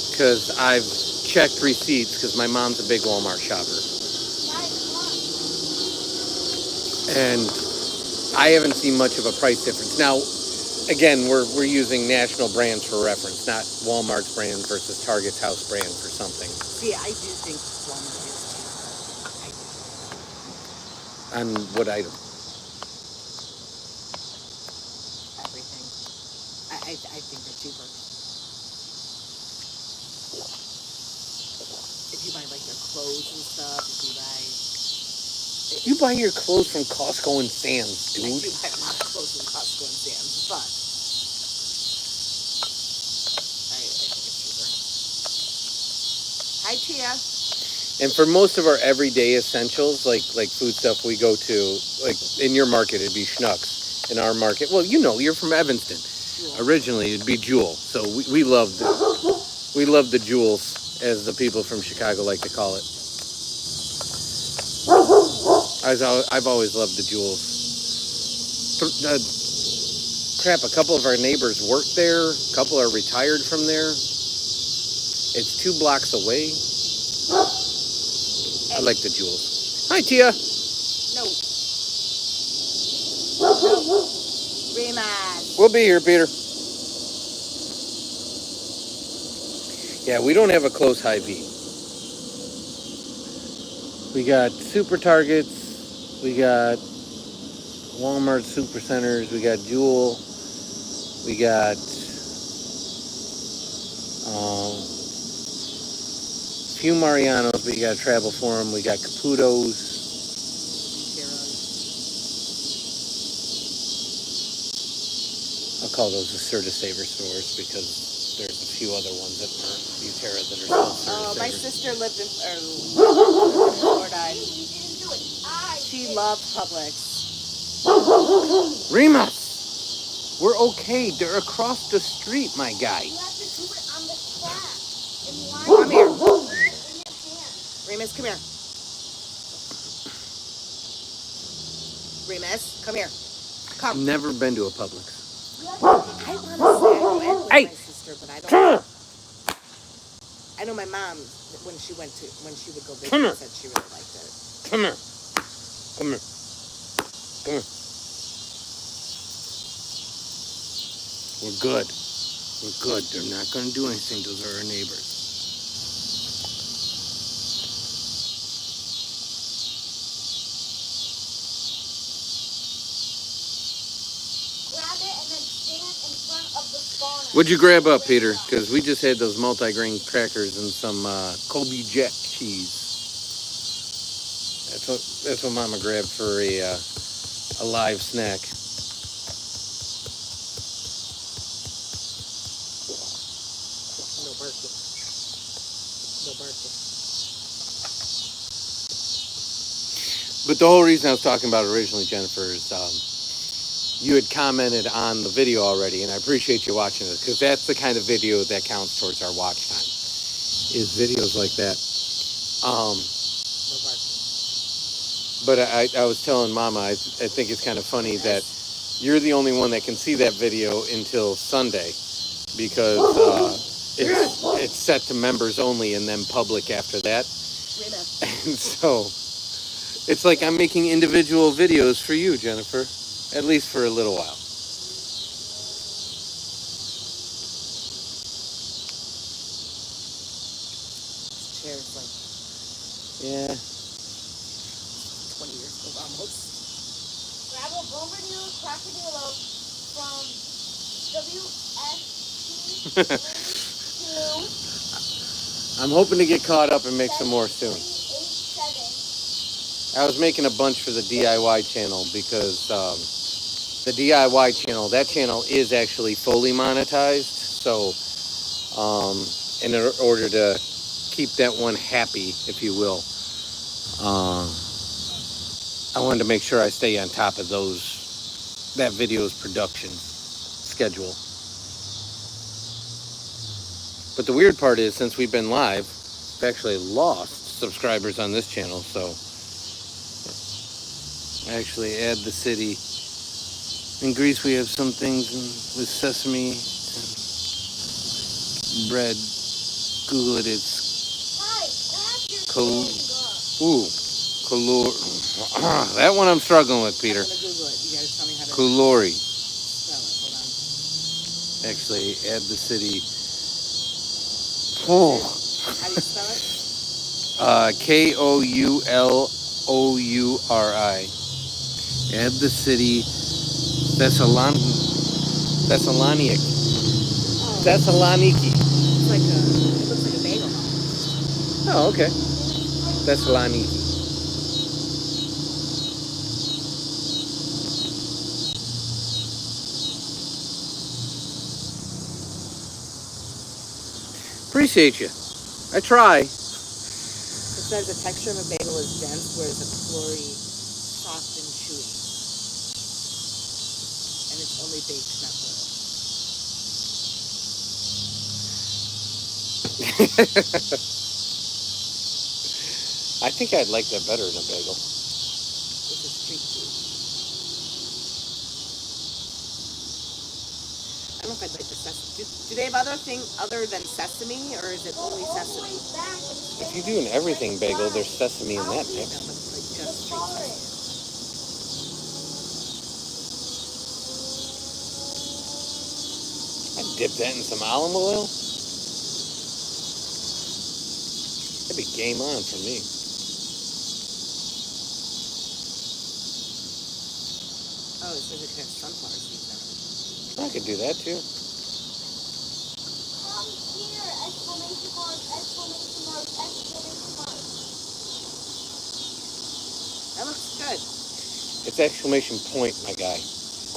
Because I've checked receipts because my mom's a big Walmart shopper. And I haven't seen much of a price difference. Now, again, we're using national brands for reference, not Walmart's brand versus Target's house brand for something. See, I do think Walmart is cheaper. On what item? Everything. I think they're cheaper. If you buy like their clothes and stuff, You buy your clothes from Costco and Sam's, I dude. do buy a lot of clothes from Costco and Sam's, but I think it's cheaper. Hi, Tia. And for most of our everyday essentials, like food stuff, we go to, like in your market, it'd be Schnucks. In our market, well, you're from Evanston. Jewel. Originally, it'd be Jewel. So we love the Jewels, as the people from Chicago like to call it. I've always loved the Jewels. Crap, a couple of our neighbors work there. A couple are retired from there. It's 2 blocks away. I like the Jewels. Hi, Tia. No. Remus. We'll be here, Peter. Yeah, we don't have a close Hy-Vee. We got Super Targets. We got Walmart Super Centers. We got Jewel. We got few Marianos, but you got to travel for them. We got Caputos. I'll call those the Serta Saver stores because there's a few other ones that are Butera that are still Serta My Savers. sister lived in Florida. And she loved Publix. Remus! We're okay. They're across the street, my guy. You have to do it on the crack. Come here. In your hand. Remus, come here. Remus, come here. I've never been to a Publix. I want to say I went with my sister, but I don't know. I know my mom, when she would go visit, said she really liked it. Come here. Come here. Come here. We're good. We're good. They're not going to do anything. Those are our neighbors. Grab it and then stand in front of the spawner. What'd you grab up, Peter? Because we just had those multi-grain crackers and some Colby Jet cheese. That's what Mama grabbed for a live snack. No barking. No barking. But the whole reason I was talking about it originally, Jennifer, is you had commented on the video already, and I appreciate you watching it because that's the kind of video that counts towards our watch time. Is videos like that. No barking. But I was telling Mama, I think it's kind of funny that you're the only one that can see that video until Sunday because it's set to members only and then public after that. And so it's like I'm making individual videos for you, Jennifer, at least for a little while. This chair is like Yeah. 20 years old almost. Grab a Bombadil Crocodilo from WST I'm hoping to get caught up and make some more soon. 387. I was making a bunch for the DIY channel because the DIY channel, that channel is actually fully monetized. So in order to keep that one happy, if you will, I wanted to make sure I stay on top of that video's production schedule. But the weird part is, since we've been live, we've actually lost subscribers on this channel. So I actually add the city. In Greece, we have some things with sesame and bread. Google it. It's Color. That one I'm struggling with, Peter. I'm gonna Google it. You guys tell me how to Colori. spell it. Hold on. Actually, add the city. How do you spell it? Koulori. Add the city. Thessaloniki. Thessaloniki. It looks like a bagel. Oh, okay. Thessaloniki. Appreciate you. I try. It says the texture of a bagel is dense, whereas a Colori soft and chewy. And it's only baked, not boiled. I think I'd like that better than a bagel. This is street food. I don't know if I'd like the sesame. Do they have other thing other than sesame, or is it only sesame? If you do an everything bagel, there's sesame in that No, mix. but like just street sesame. I'd dip that in some olive oil. That'd be game on for me. Oh, it says it can have sunflower seeds in it. I could do that too. Come here! Exclamation mark! Exclamation mark! Exclamation mark! That looks good. It's exclamation point, my guy.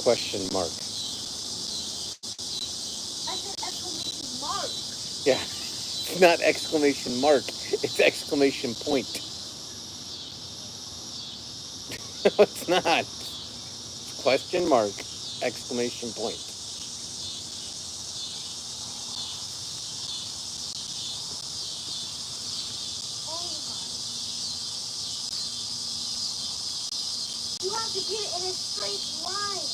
Question mark. I said exclamation mark. Yeah, it's not exclamation mark. It's exclamation point. No, it's not. It's question mark, exclamation point. Oh my. You have to get it in a straight line.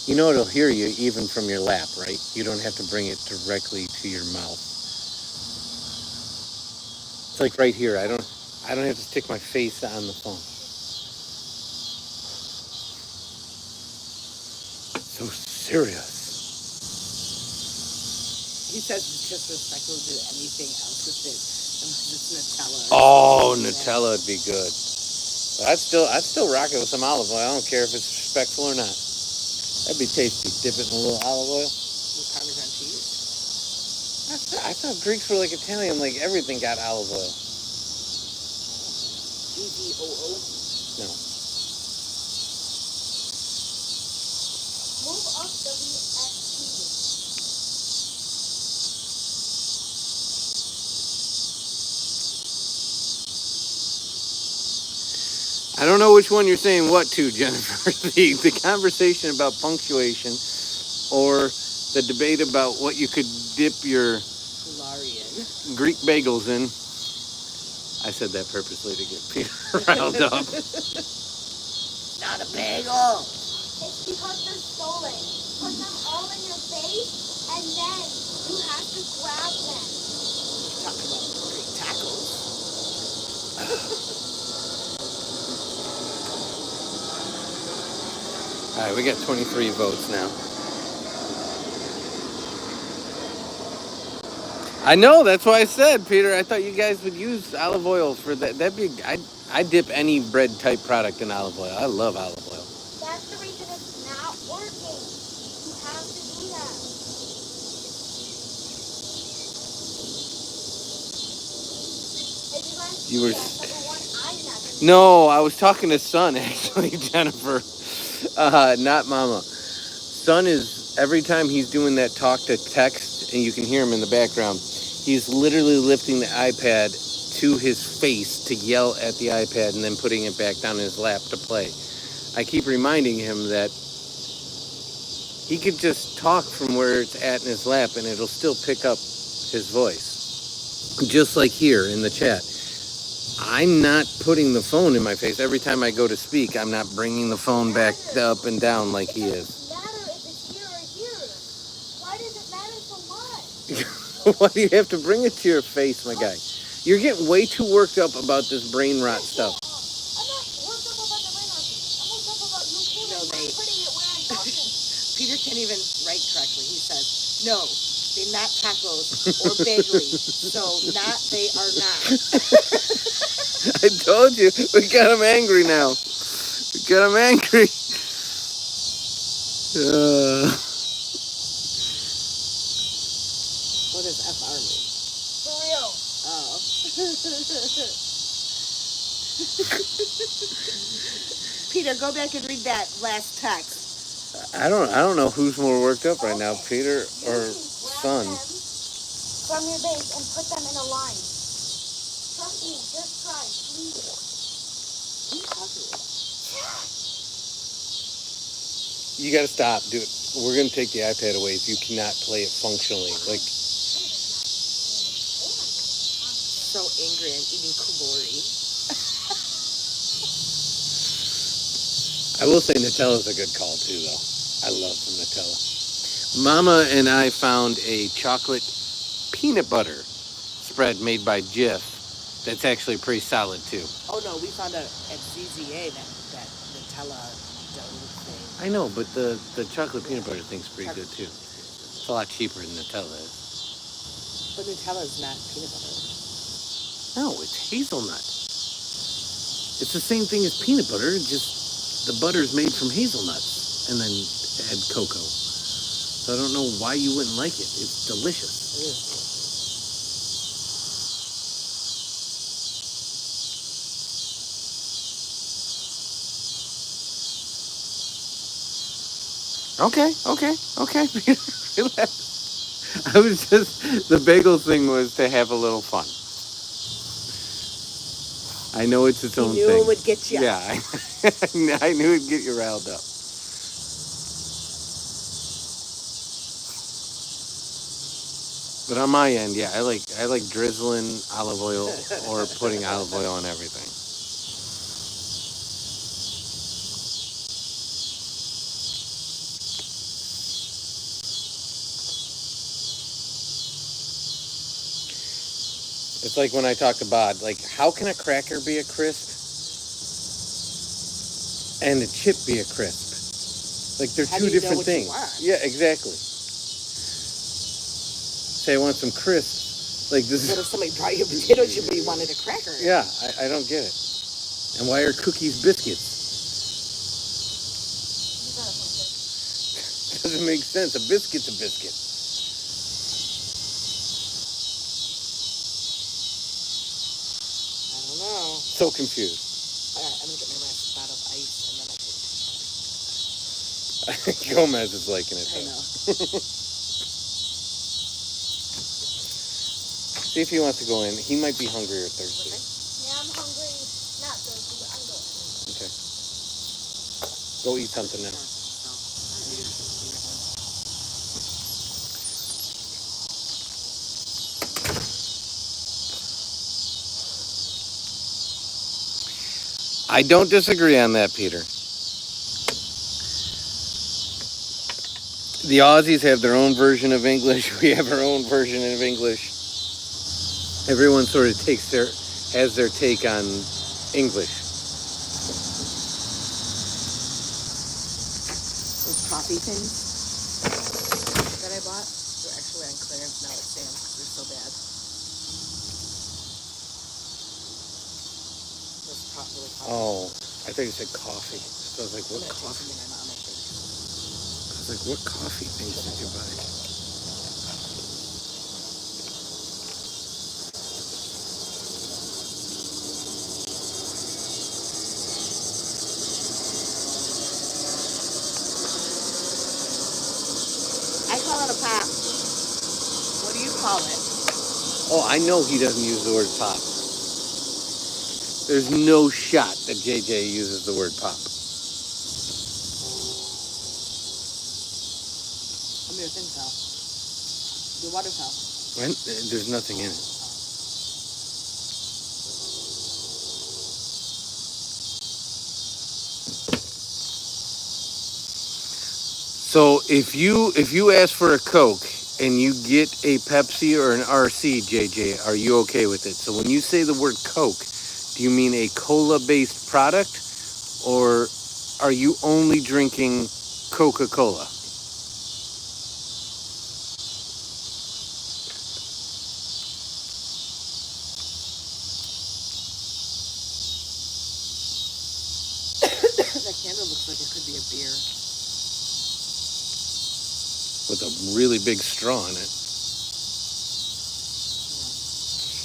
You know it'll hear you even from your lap, right? You don't have to bring it directly to your mouth. It's like right here. I don't have to stick my face on the phone. So serious. He says it's disrespectful to do anything else with it unless it's Nutella. Oh, Nutella would be good. But I'd still rock it with some olive oil. I don't care if it's respectful or not. That'd be tasty. Dip it in a little olive oil. With Parmesan cheese. I thought Greeks were like Italian, like everything got olive oil. EVOO. No. Move up WXT. I don't know which one you're saying what to, Jennifer. The conversation about punctuation or the debate about what you could dip your Solarian. Greek bagels in. I said that purposely to get Peter riled up. Not a bagel. It's because they're stolen. Put them all in your face, and then you have to grab them. Talk about Greek tacos. All right, we got 23 votes now. I know, that's why I said, Peter, I thought you guys would use olive oil for that. I dip any bread type product in olive oil. I love olive oil. That's the reason it's not working. You have to do that. If you guys You do were- that, number one, I'm not gonna No, I was talking to Son, actually, Jennifer. Not Mama. Son is, every time he's doing that talk to text, and you can hear him in the background, he's literally lifting the iPad to his face to yell at the iPad and then putting it back down in his lap to play. I keep reminding him that he could just talk from where it's at in his lap and it'll still pick up his voice. Just like here in the chat. I'm not putting the phone in my face. Every time I go to speak, I'm not bringing the phone back up and down like he is. It doesn't matter if it's here or here. Why does it matter so much? Why do you have to bring it to your face, my guy? You're getting way too worked up about this brain rot stuff. I'm not worked up about the brain rot. I'm worked up about you No, not they- putting it where I'm talking. Peter can't even write correctly. He says, no, they're not tacos or bagely. So they are not. I told you, we got him angry now. We got him angry. What does FR mean? For real. Oh. Peter, go back and read that last text. I don't know who's more worked up right now, Peter You or can grab Son. them from your base and put them in a line. Trust me, just try, please. You got to stop, dude. We're gonna take the iPad away if you cannot play it functionally. Like, So angry, I'm eating kalori. I will say Nutella's a good call too, though. I love some Nutella. Mama and I found a chocolate peanut butter spread made by Jif. That's actually pretty solid too. Oh no, we found out at ZZA that Nutella dough thing. I know, but the chocolate peanut butter thing's pretty good too. It's a lot cheaper than Nutella is. But Nutella is not peanut butter. No, it's hazelnut. It's the same thing as peanut butter, just the butter's made from hazelnuts and then add cocoa. So I don't know why you wouldn't like it. It's delicious. Okay. Relax. I was just, the bagel thing was to have a little fun. I know it's its own knew thing. it would get you. Yeah, I knew it'd get you riled up. But on my end, yeah, I like drizzling olive oil or putting olive oil on everything. It's like when I talk to Bod, like, how can a cracker be a crisp and a chip be a crisp? Like, they're How two do you know different what you things. want? Yeah, exactly. Say I want some crisps. Like, this What if is, somebody brought you a potato chip but you wanted a cracker? yeah, I don't get it. And why are cookies biscuits? Doesn't make sense. A biscuit's a biscuit. I don't know. So confused. All right, I'm gonna get my last spot of ice and then I can. Gomez is liking it. I Though. know. See if he wants to go in. He might be hungry or thirsty. Yeah, I'm hungry. Not thirsty, but I'm going. Okay. Go eat something now. I don't disagree on that, Peter. The Aussies have their own version of English. We have our own version of English. Everyone sort of has their take on English. Those coffee things that I bought were actually on clearance now at Sam's because they're so bad. Those really coffee. Oh, I thought you said coffee. So I was like, what I'm gonna take coffee? something my mom I think. I was like, what coffee things did you buy? I call it a pop. What do you call it? Oh, I know he doesn't use the word pop. There's no shot that JJ uses the word pop. How many things now? The water fountain. And there's nothing in it. So if you ask for a Coke and you get a Pepsi or an RC, JJ, are you okay with it? So when you say the word Coke, do you mean a cola-based product, or are you only drinking Coca-Cola? That candle looks like it could be a beer. With a really big straw in it.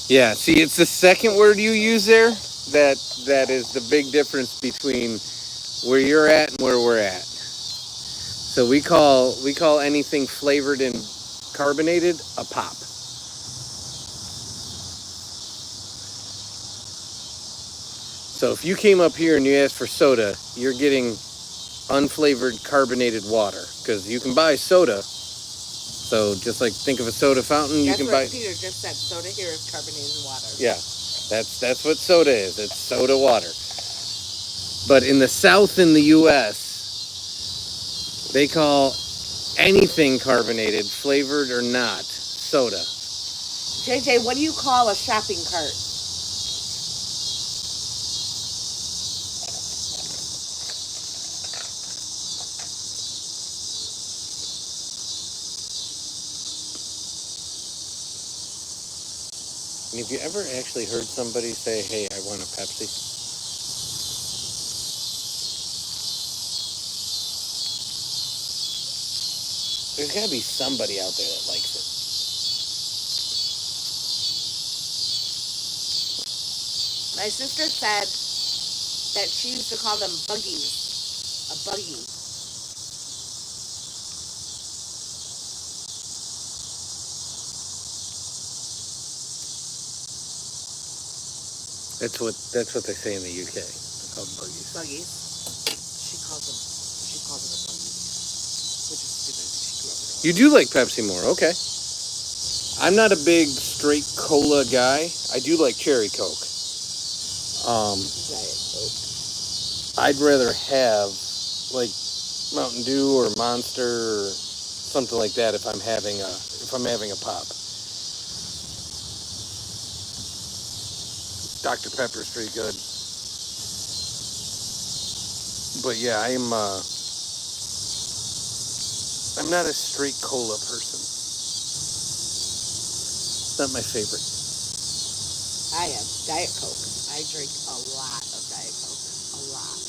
Yeah, see, it's the second word you use there that is the big difference between where you're at and where we're at. So we call anything flavored and carbonated a pop. So if you came up here and you asked for soda, you're getting unflavored carbonated water, because you can buy soda. So just like think of a soda fountain, you That's can what buy. Peter just said. Soda here is carbonated water. Yeah, that's what soda is. It's soda water. But in the South in the U.S., they call anything carbonated, flavored or not, soda. JJ, what do you call a shopping cart? And have you ever actually heard somebody say, hey, I want a Pepsi? There's got to be somebody out there that likes it. My sister said that she used to call them buggies. A buggy. That's what they say in the UK. They're called buggies. Buggies. She calls them a buggy. Which is stupid. She grew up with You do like Pepsi more, okay. I'm not a big straight cola guy. I do like cherry Coke. Diet Coke. I'd rather have like Mountain Dew or Monster or something like that if I'm having a pop. Dr. Pepper's pretty good. But yeah, I'm not a straight cola person. It's not my favorite. I am. Diet Coke. I drink a lot of Diet Coke. A lot.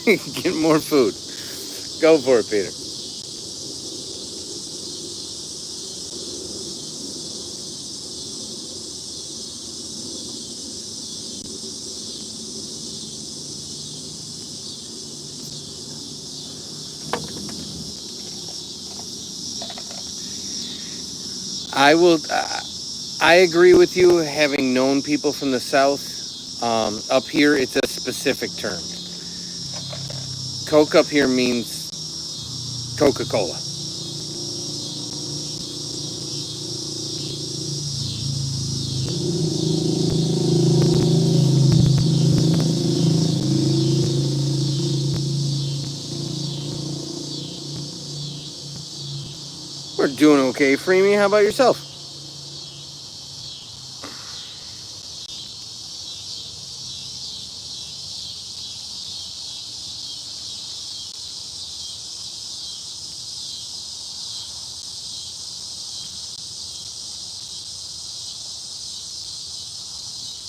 Get more food. Go for it, Peter. I will. I agree with you. Having known people from the South, up here it's a specific term. Coke up here means Coca-Cola. We're doing okay, Freemy. How about yourself?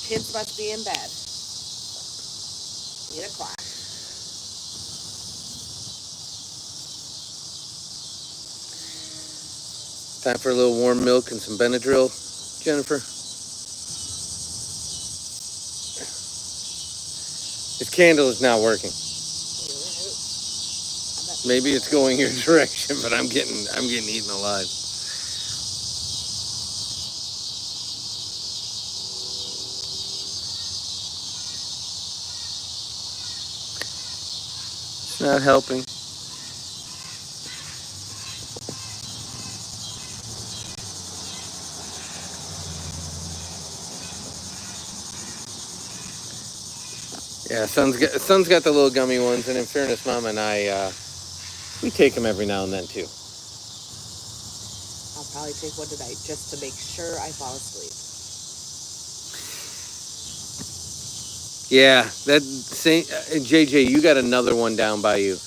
Kids must be in bed. 8 o'clock. Time for a little warm milk and some Benadryl, Jennifer. This candle is not working. Maybe it's going your direction, but I'm getting eaten alive. It's not helping. Yeah, son's got the little gummy ones, and in fairness, Mom and I, we take them every now and then too. I'll probably take one tonight just to make sure I fall asleep. Yeah, that same JJ, you got another one down by you.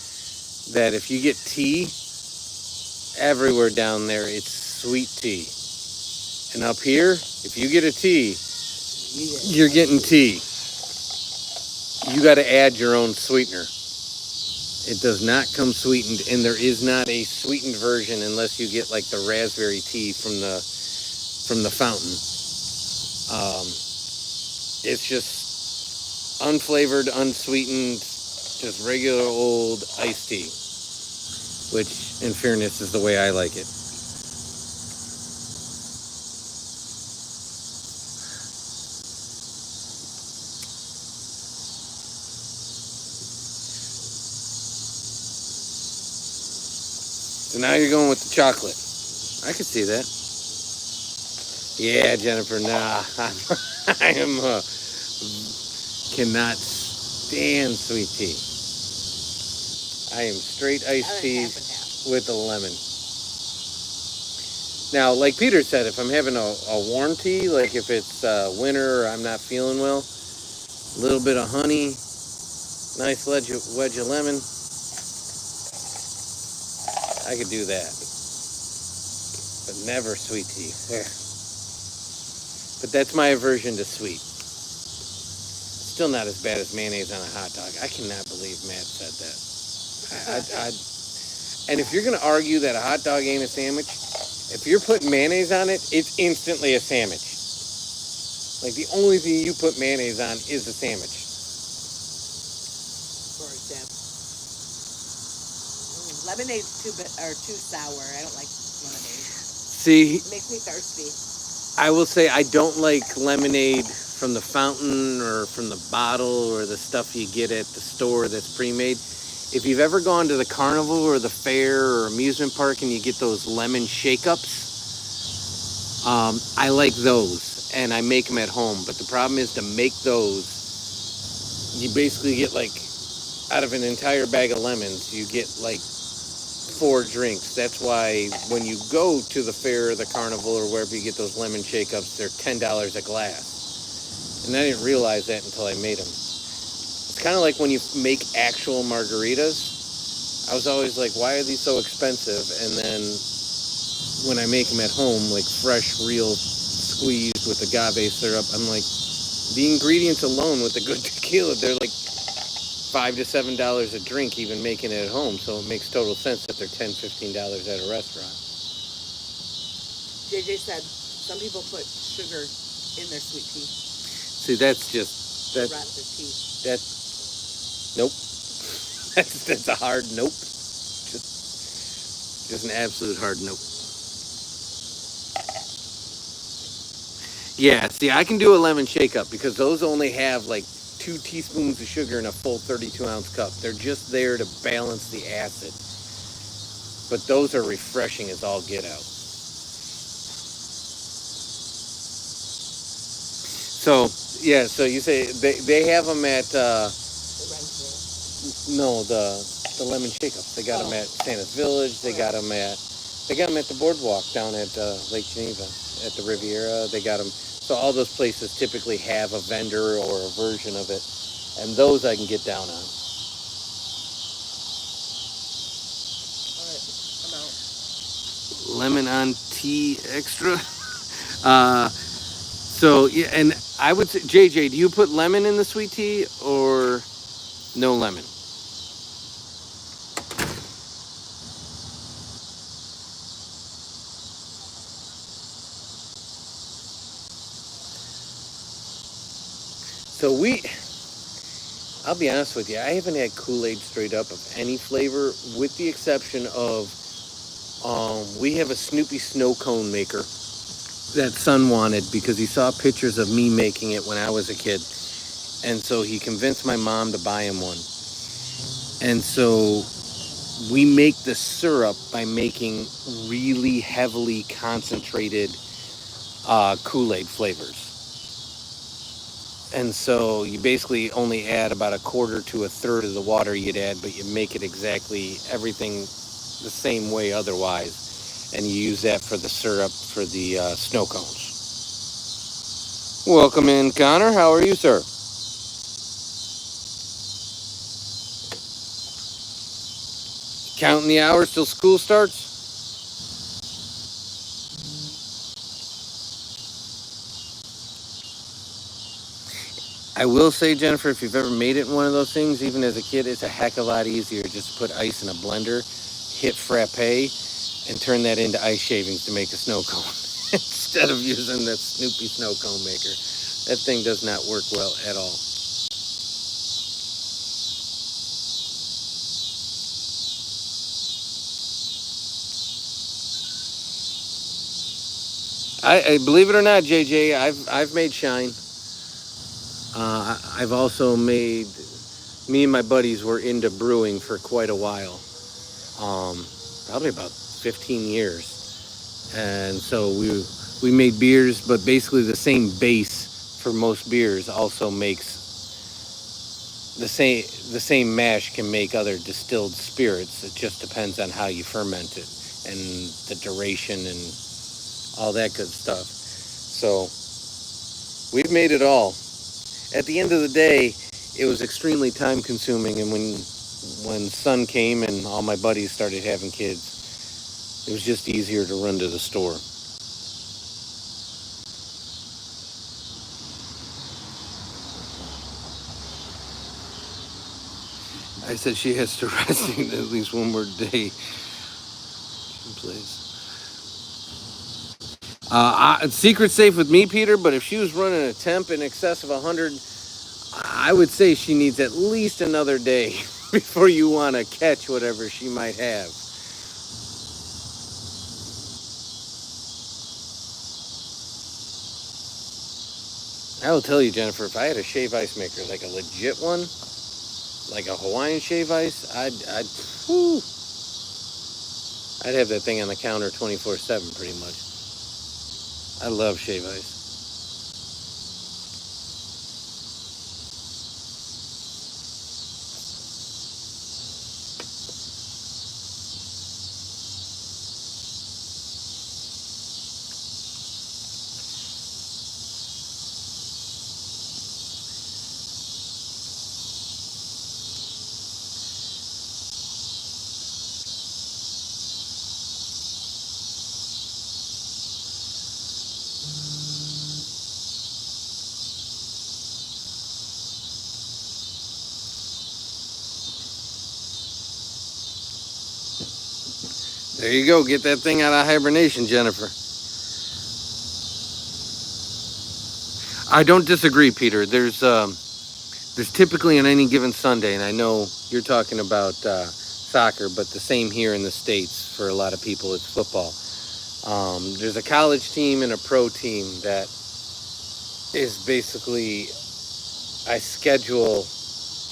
That if you get tea, everywhere down there it's sweet tea, and up here, if you get a tea, you're getting tea. You got to add your own sweetener. It does not come sweetened, and there is not a sweetened version unless you get like the raspberry tea from the fountain. It's just unflavored, unsweetened, just regular old iced tea, which, in fairness, is the way I like it. So now you're going with the chocolate. I can see that. Yeah, Jennifer, nah. I am cannot stand sweet tea. I am straight iced tea with a lemon. Now, like Peter said, if I'm having a warm tea, like if it's winter or I'm not feeling well, a little bit of honey, nice wedge of lemon, I could do that. But never sweet tea. Ugh. But that's my aversion to sweet. Still not as bad as mayonnaise on a hot dog. I cannot believe Matt said that. And if you're going to argue that a hot dog ain't a sandwich, if you're putting mayonnaise on it, it's instantly a sandwich. Like the only thing you put mayonnaise on is a sandwich. For example, lemonade's too sour. I don't like lemonade. See, It makes me thirsty. I will say I don't like lemonade from the fountain or from the bottle or the stuff you get at the store that's pre-made. If you've ever gone to the carnival or the fair or amusement park and you get those lemon shake-ups, I like those and I make them at home. But the problem is to make those, you basically get like, out of an entire bag of lemons, you get like 4 drinks. That's why when you go to the fair or the carnival or wherever you get those lemon shake-ups, they're $10 a glass. And I didn't realize that until I made them. It's kind of like when you make actual margaritas. I was always like, why are these so expensive? And then when I make them at home, like fresh, real squeezed with agave syrup, I'm like, the ingredients alone with the good tequila, they're like $5 to $7 a drink, even making it at home. So it makes total sense that they're $10, $15 at a restaurant. JJ said some people put sugar in their sweet tea. See, that's just Wrap their tea. nope. That's a hard nope. Just an absolute hard nope. Yeah, see, I can do a lemon shake up because those only have like 2 teaspoons of sugar in a full 32-ounce cup. They're just there to balance the acid. But those are refreshing as all get out. So, yeah, so you say they have them at, the lemon shake-ups. They got them at Santa's Village. They got them at the boardwalk down at Lake Geneva, at the Riviera. They got them. So all those places typically have a vendor or a version of it. And those I can get down on. All right, I'm out. Lemon on tea extra. So, yeah, and I would say, JJ, do you put lemon in the sweet tea or no lemon? So I'll be honest with you, I haven't had Kool-Aid straight up of any flavor, with the exception of, we have a Snoopy snow cone maker that son wanted because he saw pictures of me making it when I was a kid. And so he convinced my mom to buy him one. And so we make the syrup by making really heavily concentrated Kool-Aid flavors. And so you basically only add about 1/4 to 1/3 of the water you'd add, but you make it exactly everything the same way otherwise. And you use that for the syrup for the snow cones. Welcome in, Connor. How are you, sir? Counting the hours till school starts? I will say, Jennifer, if you've ever made it in one of those things, even as a kid, it's a heck of a lot easier just to put ice in a blender, hit frappe, and turn that into ice shavings to make a snow cone instead of using that Snoopy snow cone maker. That thing does not work well at all. I believe it or not, JJ, I've made shine. I've also made. Me and my buddies were into brewing for quite a while, probably about 15 years, and so we made beers, but basically the same base for most beers also makes the same mash can make other distilled spirits. It just depends on how you ferment it and the duration and all that good stuff. So we've made it all. At the end of the day, it was extremely time consuming, and when son came and all my buddies started having kids, it was just easier to run to the store. I said she has to rest at least one more day. Please. Secret safe with me, Peter, but if she was running a temp in excess of 100, I would say she needs at least another day before you want to catch whatever she might have. I will tell you, Jennifer, if I had a shave ice maker, like a legit one, like a Hawaiian shave ice, I'd have that thing on the counter 24/7 pretty much. I love shave ice. There you go. Get that thing out of hibernation, Jennifer. I don't disagree, Peter. There's typically on any given Sunday, and I know you're talking about soccer, but the same here in the States for a lot of people, it's football. There's a college team and a pro team that is basically, I schedule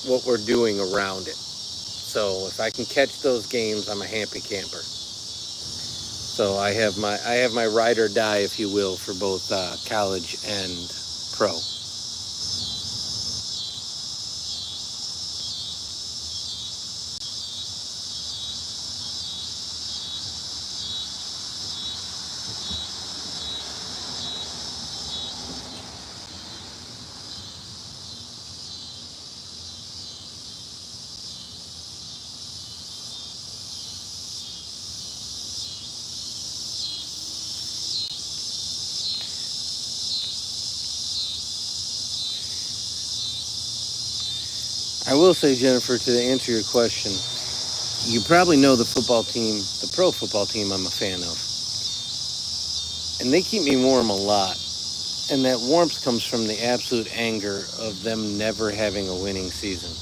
what we're doing around it. So if I can catch those games, I'm a happy camper. So I have my ride or die, if you will, for both college and pro. I will say, Jennifer, to answer your question, you probably know the football team, the pro football team I'm a fan of. And they keep me warm a lot. And that warmth comes from the absolute anger of them never having a winning season.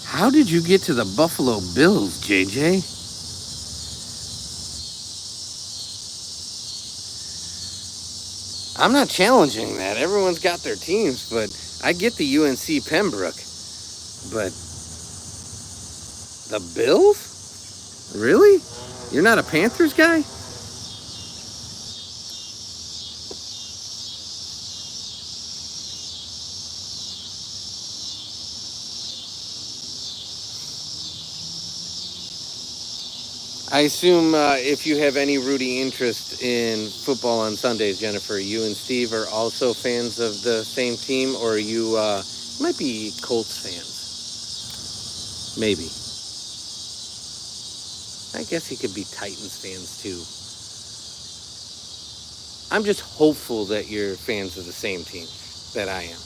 How did you get to the Buffalo Bills, JJ? I'm not challenging that. Everyone's got their teams, but I get the UNC Pembroke. But the Bills? Really? You're not a Panthers guy? I assume if you have any rooting interest in football on Sundays, Jennifer, you and Steve are also fans of the same team, or you might be Colts fans. Maybe. I guess he could be Titans fans too. I'm just hopeful that you're fans of the same team that I am.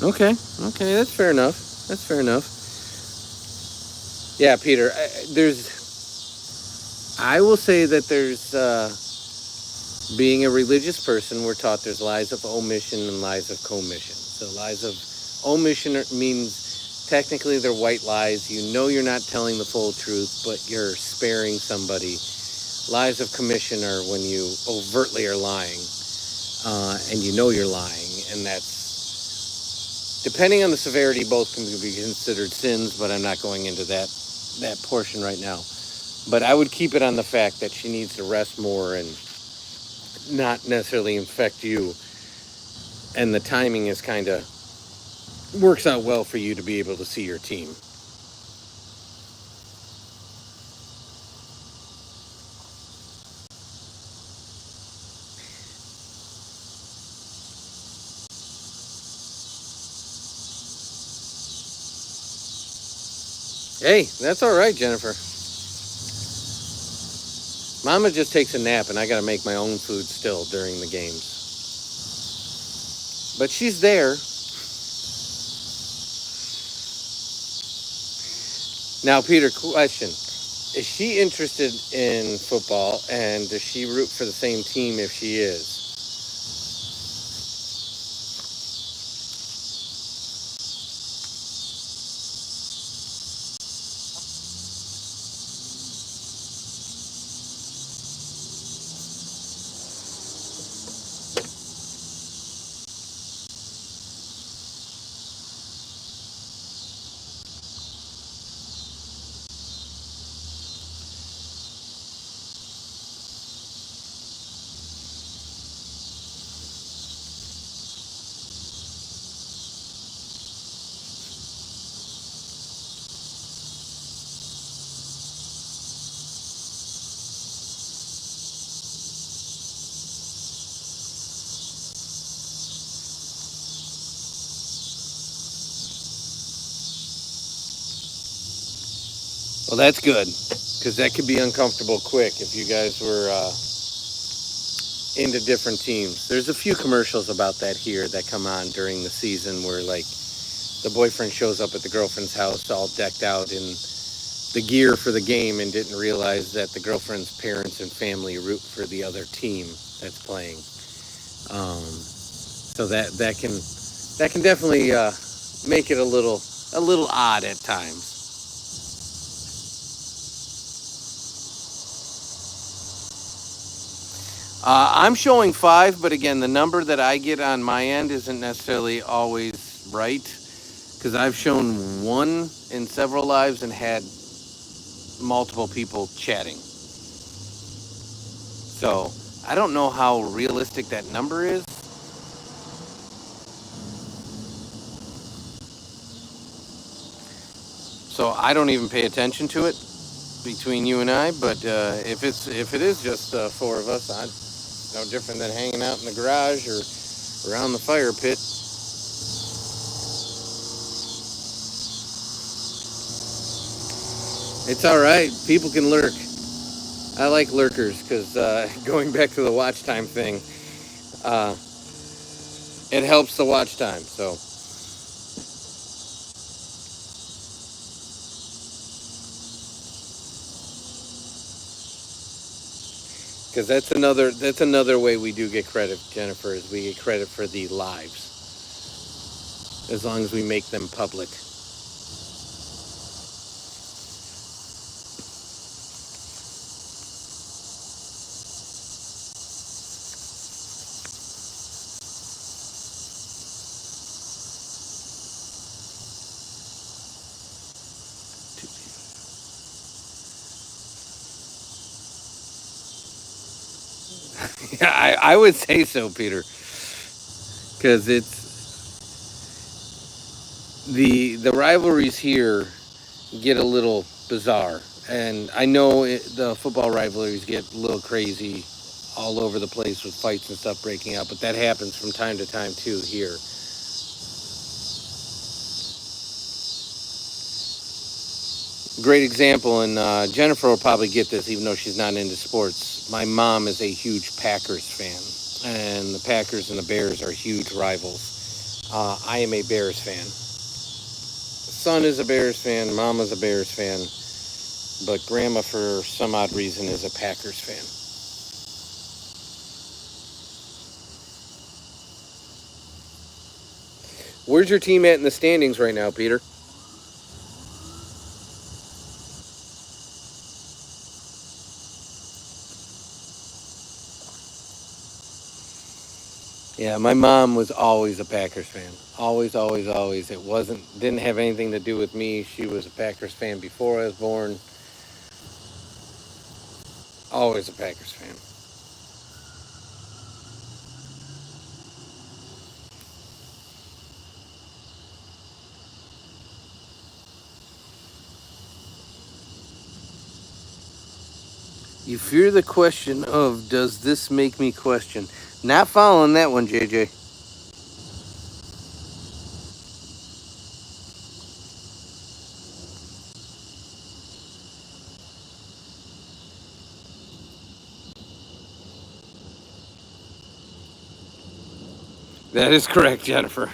Okay, that's fair enough. That's fair enough. Yeah, Peter, I will say that there's, being a religious person, we're taught there's lies of omission and lies of commission. So lies of omission means technically they're white lies. You know you're not telling the full truth, but you're sparing somebody. Lies of commission are when you overtly are lying, and you know you're lying, and that's Depending on the severity, both can be considered sins, but I'm not going into that portion right now. But I would keep it on the fact that she needs to rest more and not necessarily infect you. And the timing is kind of works out well for you to be able to see your team. Hey, that's all right, Jennifer. Mama just takes a nap, and I got to make my own food still during the games. But she's there. Now, Peter, question. Is she interested in football, and does she root for the same team if she is? Well, that's good, because that could be uncomfortable quick if you guys were into different teams. There's a few commercials about that here that come on during the season where, like, the boyfriend shows up at the girlfriend's house all decked out in the gear for the game and didn't realize that the girlfriend's parents and family root for the other team that's playing. So that can definitely make it a little odd at times. I'm showing 5, but again, the number that I get on my end isn't necessarily always right, because I've shown 1 in several lives and had multiple people chatting. So I don't know how realistic that number is. So I don't even pay attention to it between you and I. But if it is just 4 of us, no different than hanging out in the garage or around the fire pit. It's all right. People can lurk. I like lurkers because going back to the watch time thing, uh, it helps the watch time. So because that's another way we do get credit, Jennifer, is we get credit for the lives as long as we make them public. Yeah, I would say so, Peter, because it's the rivalries here get a little bizarre, and I know the football rivalries get a little crazy all over the place with fights and stuff breaking out, but that happens from time to time too here. Great example, and Jennifer will probably get this even though she's not into sports. My mom is a huge Packers fan, and the Packers and the Bears are huge rivals. I am a Bears fan. Son is a Bears fan, Mama's a Bears fan, but Grandma, for some odd reason, is a Packers fan. Where's your team at in the standings right now, Peter? Yeah, my mom was always a Packers fan. Always, always, always. Didn't have anything to do with me. She was a Packers fan before I was born. Always a Packers fan. You fear the question of, does this make me question? Not following that one, JJ. That is correct, Jennifer.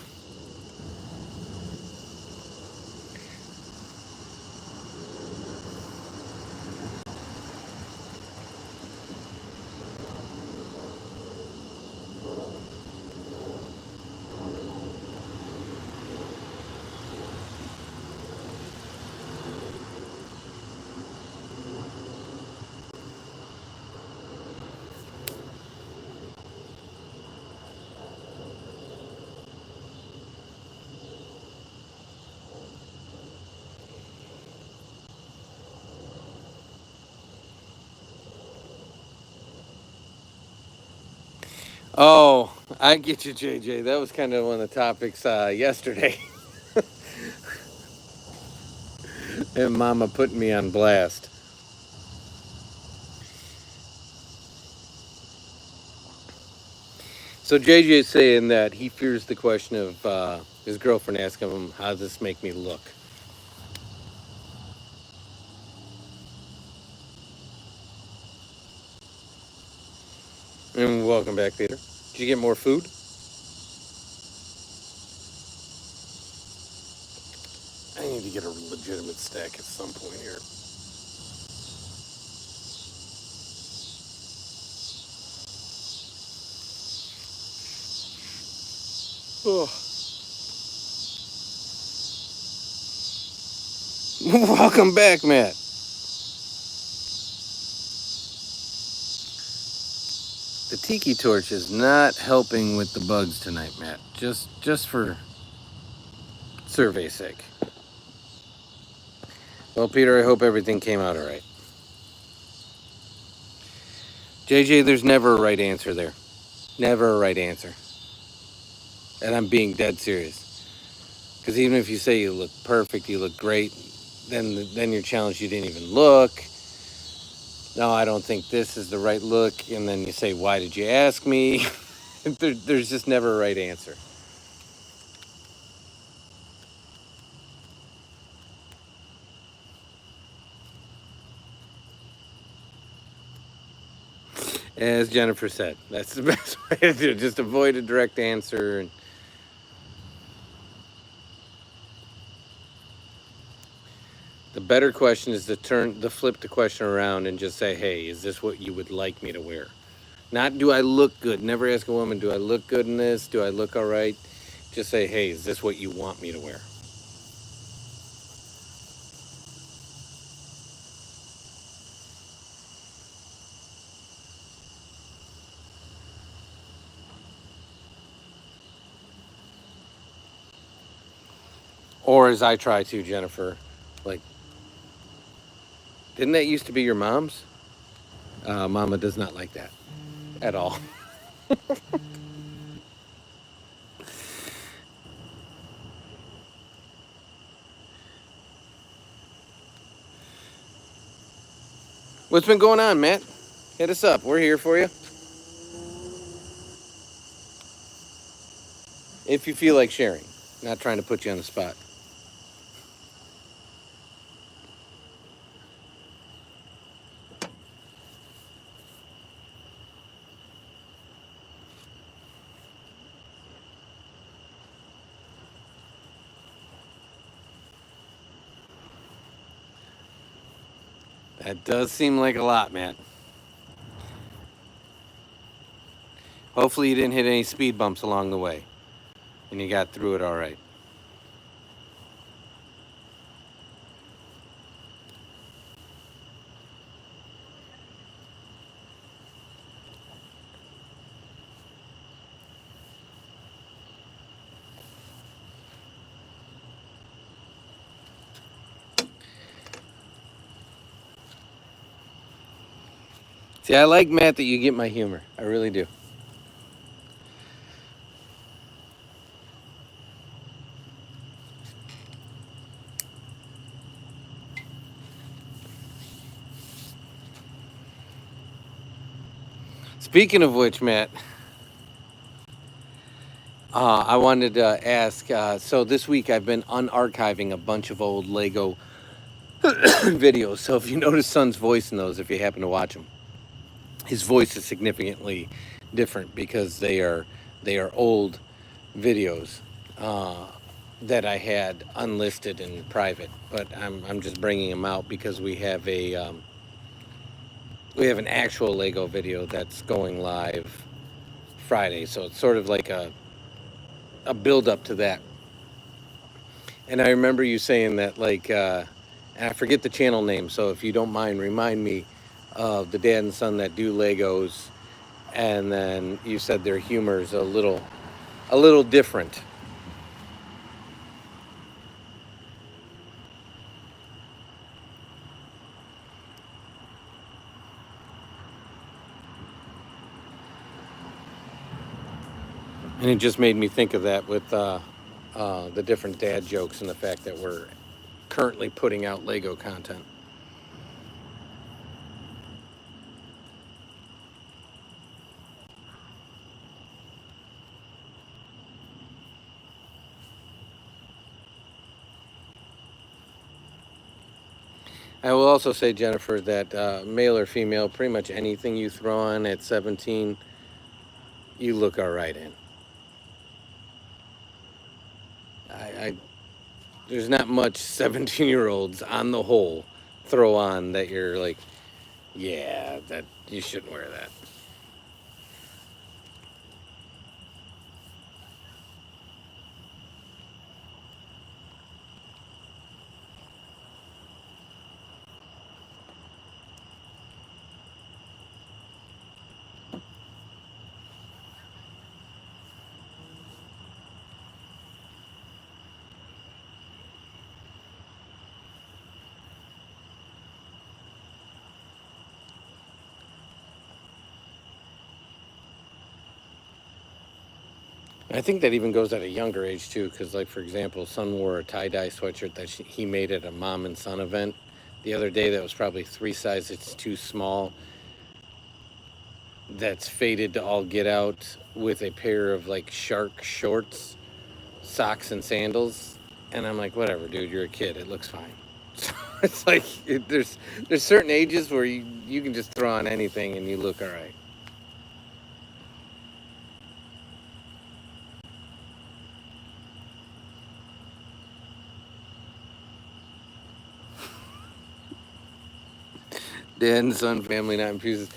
Oh, I get you, JJ. That was kind of one of the topics yesterday. And Mama put me on blast. So JJ is saying that he fears the question of his girlfriend asking him, "How does this make me look?" And welcome back, Peter. Did you get more food? I need to get a legitimate stack at some point here. Oh. Welcome back, Matt. The tiki torch is not helping with the bugs tonight, Matt. Just for survey's sake. Well, Peter, I hope everything came out all right. JJ, there's never a right answer there. Never a right answer. And I'm being dead serious. Because even if you say you look perfect, you look great, then you're challenged you didn't even look. No, I don't think this is the right look. And then you say, why did you ask me? There's just never a right answer. As Jennifer said, that's the best way to do it. Just avoid a direct answer. And the better question is to flip the question around and just say, hey, is this what you would like me to wear? Not, do I look good? Never ask a woman, do I look good in this? Do I look all right? Just say, hey, is this what you want me to wear? Or as I try to, Jennifer, like, didn't that used to be your mom's? Mama does not like that at all. What's been going on, Matt? Hit us up. We're here for you. If you feel like sharing, not trying to put you on the spot. That does seem like a lot, Matt. Hopefully you didn't hit any speed bumps along the way and you got through it all right. See, I like, Matt, that you get my humor. I really do. Speaking of which, Matt, I wanted to ask. So this week I've been unarchiving a bunch of old Lego videos. So if you notice Son's voice in those, if you happen to watch them, his voice is significantly different because they are old videos that I had unlisted and private. But I'm just bringing them out because we have an actual Lego video that's going live Friday. So it's sort of like a build up to that. And I remember you saying that, like, and I forget the channel name. So if you don't mind, remind me of the dad and son that do Legos. And then you said their humor is a little different. And it just made me think of that with the different dad jokes and the fact that we're currently putting out Lego content. I will also say, Jennifer, that male or female, pretty much anything you throw on at 17, you look all right in. I there's not much 17-year-olds on the whole throw on that you're like, yeah, that you shouldn't wear that. I think that even goes at a younger age too, because, like, for example, son wore a tie-dye sweatshirt that he made at a mom and son event the other day that was probably 3 sizes too small, that's faded to all get out, with a pair of like shark shorts, socks, and sandals. And I'm like, whatever, dude, you're a kid, it looks fine. So it's like there's certain ages where you can just throw on anything and you look all right. Dad and son family not infused.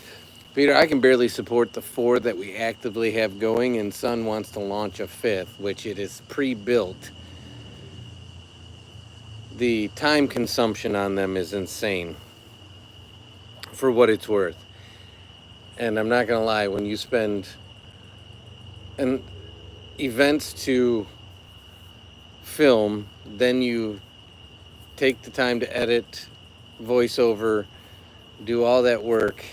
Peter, I can barely support the 4 that we actively have going, and son wants to launch a 5th, which it is pre-built. The time consumption on them is insane, for what it's worth. And I'm not gonna lie, when you spend an events to film, then you take the time to edit, voiceover, do all that work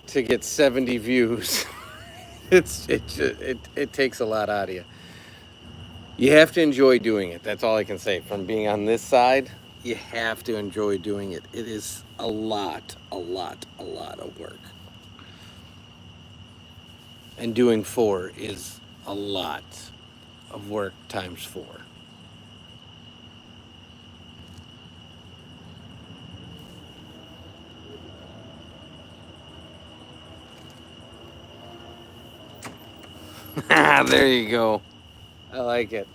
to get 70 views. It takes a lot out of you. You have to enjoy doing it. That's all I can say. From being on this side, you have to enjoy doing it. It is a lot of work. And doing 4 is a lot of work times 4. There you go. I like it.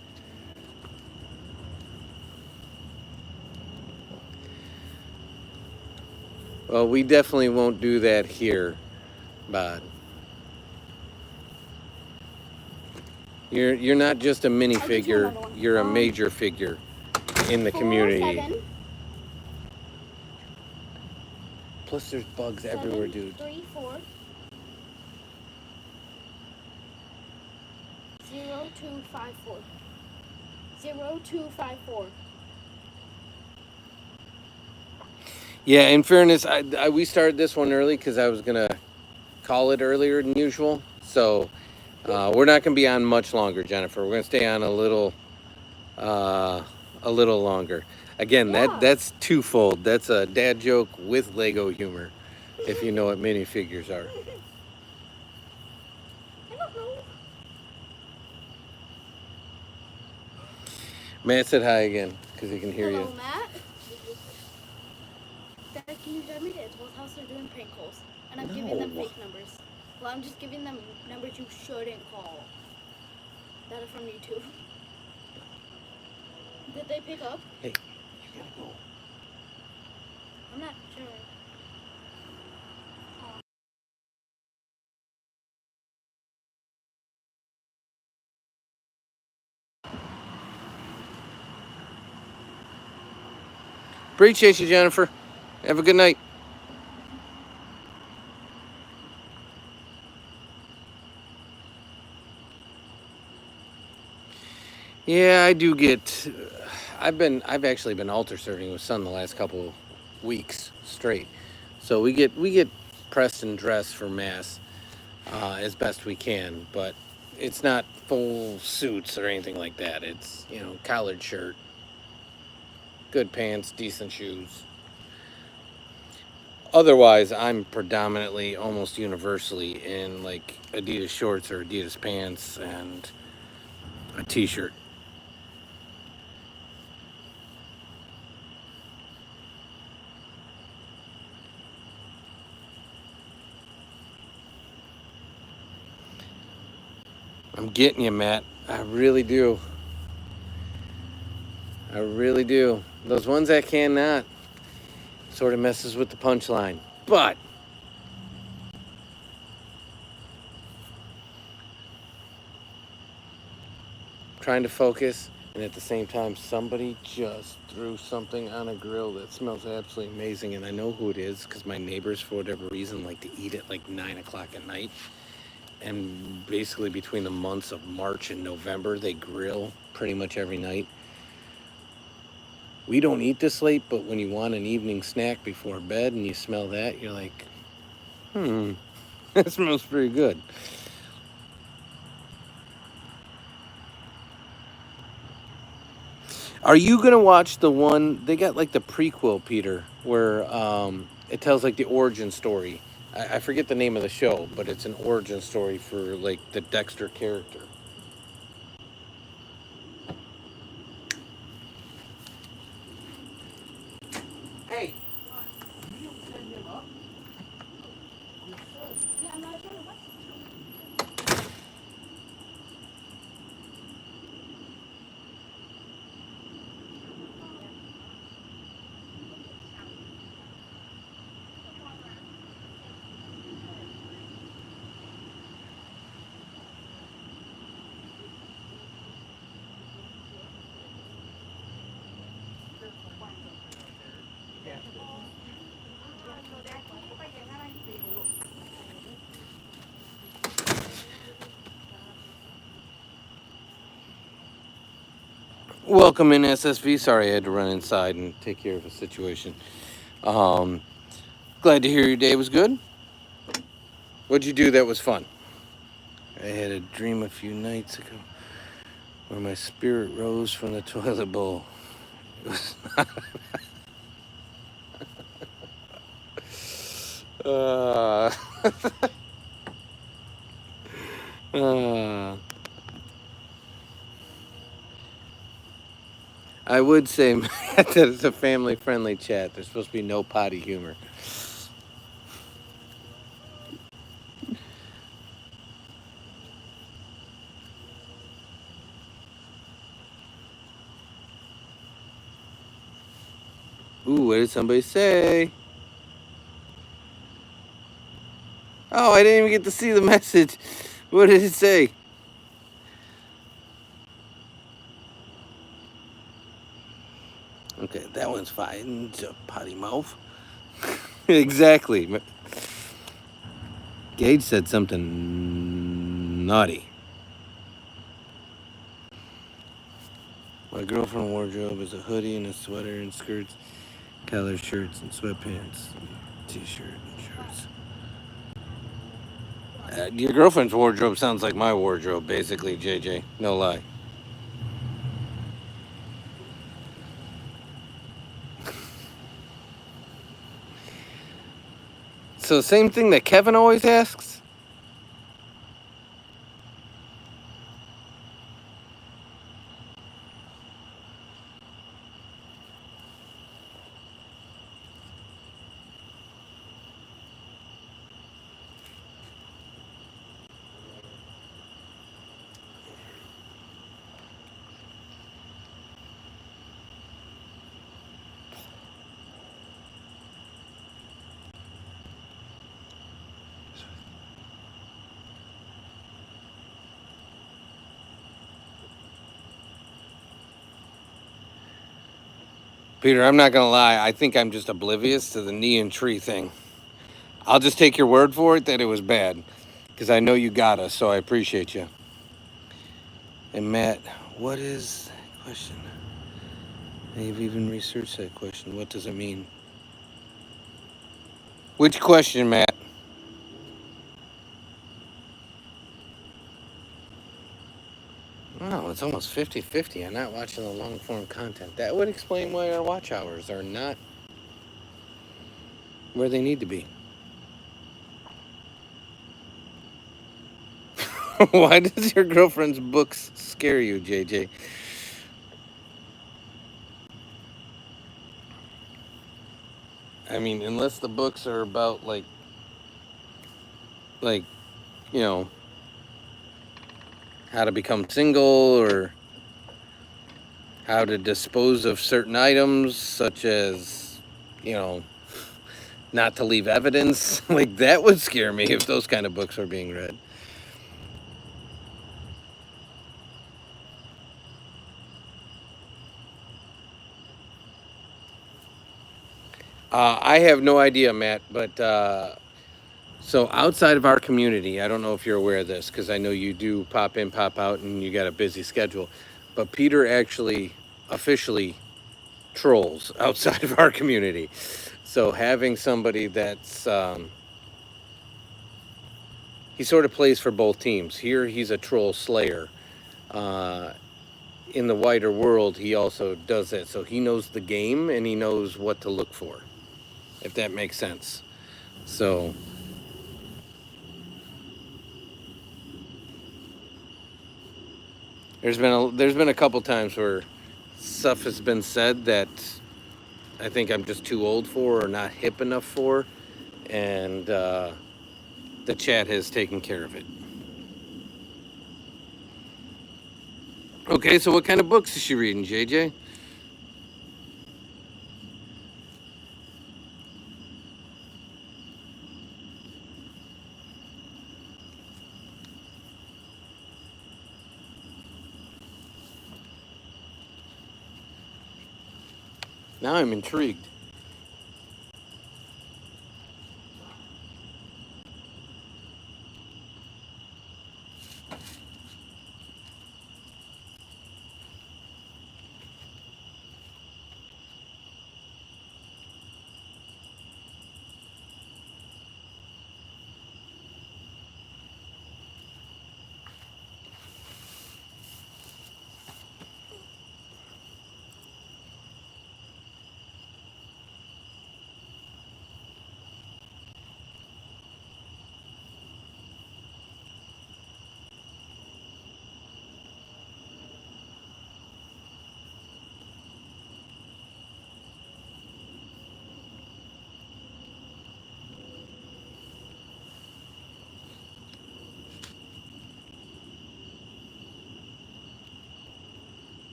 Well, we definitely won't do that here, Bod. You're not just a minifigure. You're a major figure in the community. 7, Plus, there's bugs everywhere, dude. 3, 4, 0, 2, 5, 4. 0, 2, 5, 4. Yeah, in fairness, we started this one early because I was gonna call it earlier than usual. So we're not gonna be on much longer, Jennifer. We're gonna stay on uh, a little longer. Again, Yeah. that's twofold. That's a dad joke with Lego humor, if you know what minifigures are. I don't know. Matt said hi again because he can hear Hello, you. Matt. Dad, can you tell me that both houses are doing prank calls, and I'm giving them No. fake numbers. Well, I'm just giving them numbers you shouldn't call. That are from YouTube. Did they pick up? Hey, you gotta go. I'm not sure. Appreciate you, Jennifer. Have a good night. Yeah, I do get. I've actually been altar serving with Son the last couple weeks straight. So we get pressed and dressed for mass as best we can, but it's not full suits or anything like that. It's collared shirt, good pants, decent shoes. Otherwise, I'm predominantly, almost universally, in like Adidas shorts or Adidas pants and a t-shirt. I'm getting you, Matt. I really do. I really do. Those ones that cannot sort of messes with the punchline. But trying to focus, and at the same time, somebody just threw something on a grill that smells absolutely amazing, and I know who it is because my neighbors, for whatever reason, like to eat at like 9 o'clock at night. And basically, between the months of March and November, they grill pretty much every night. We don't eat this late, but when you want an evening snack before bed and you smell that, you're like, that smells pretty good. Are you gonna watch the one they got like the prequel, Peter, where it tells like the origin story? I forget the name of the show, but it's an origin story for like the Dexter character. Hey, you send him up. Yeah, I'm not sure what. Welcome in SSV. Sorry, I had to run inside and take care of a situation. Um, Glad to hear your day was good. What'd you do that was fun? I had a dream a few nights ago where my spirit rose from the toilet bowl. It was uh, uh, I would say Matt, that it's a family-friendly chat. There's supposed to be no potty humor. Ooh, what did somebody say? Oh, I didn't even get to see the message. What did it say? Okay, that one's fine. It's a potty mouth. Exactly. Gage said something naughty. My girlfriend wardrobe is a hoodie and a sweater and skirts. collar shirts and sweatpants, t-shirt and shirts. Your girlfriend's wardrobe sounds like my wardrobe, basically, JJ. No lie. So same thing that Kevin always asks. Peter, I'm not gonna lie. I think I'm just oblivious to the knee and tree thing. I'll just take your word for it that it was bad, because I know you got us. So I appreciate you. And Matt, what is that question? I've even researched that question. What does it mean? Which question, Matt? Oh, it's almost 50-50. I'm not watching the long form content. That would explain why our watch hours are not where they need to be. Why does your girlfriend's books scare you, JJ? I mean, unless the books are about like you know, how to become single or how to dispose of certain items, such as, you know, not to leave evidence. Like that would scare me if those kind of books were being read. I have no idea, Matt, but so outside of our community, I don't know if you're aware of this because I know you do pop in, pop out, and you got a busy schedule. But Peter actually officially trolls outside of our community. So having somebody that's he sort of plays for both teams. Here, he's a troll slayer. Uh, in the wider world, he also does that. So he knows the game and he knows what to look for, if that makes sense. So there's been a couple times where stuff has been said that I think I'm just too old for or not hip enough for, and the chat has taken care of it. Okay, so what kind of books is she reading, JJ? Now I'm intrigued.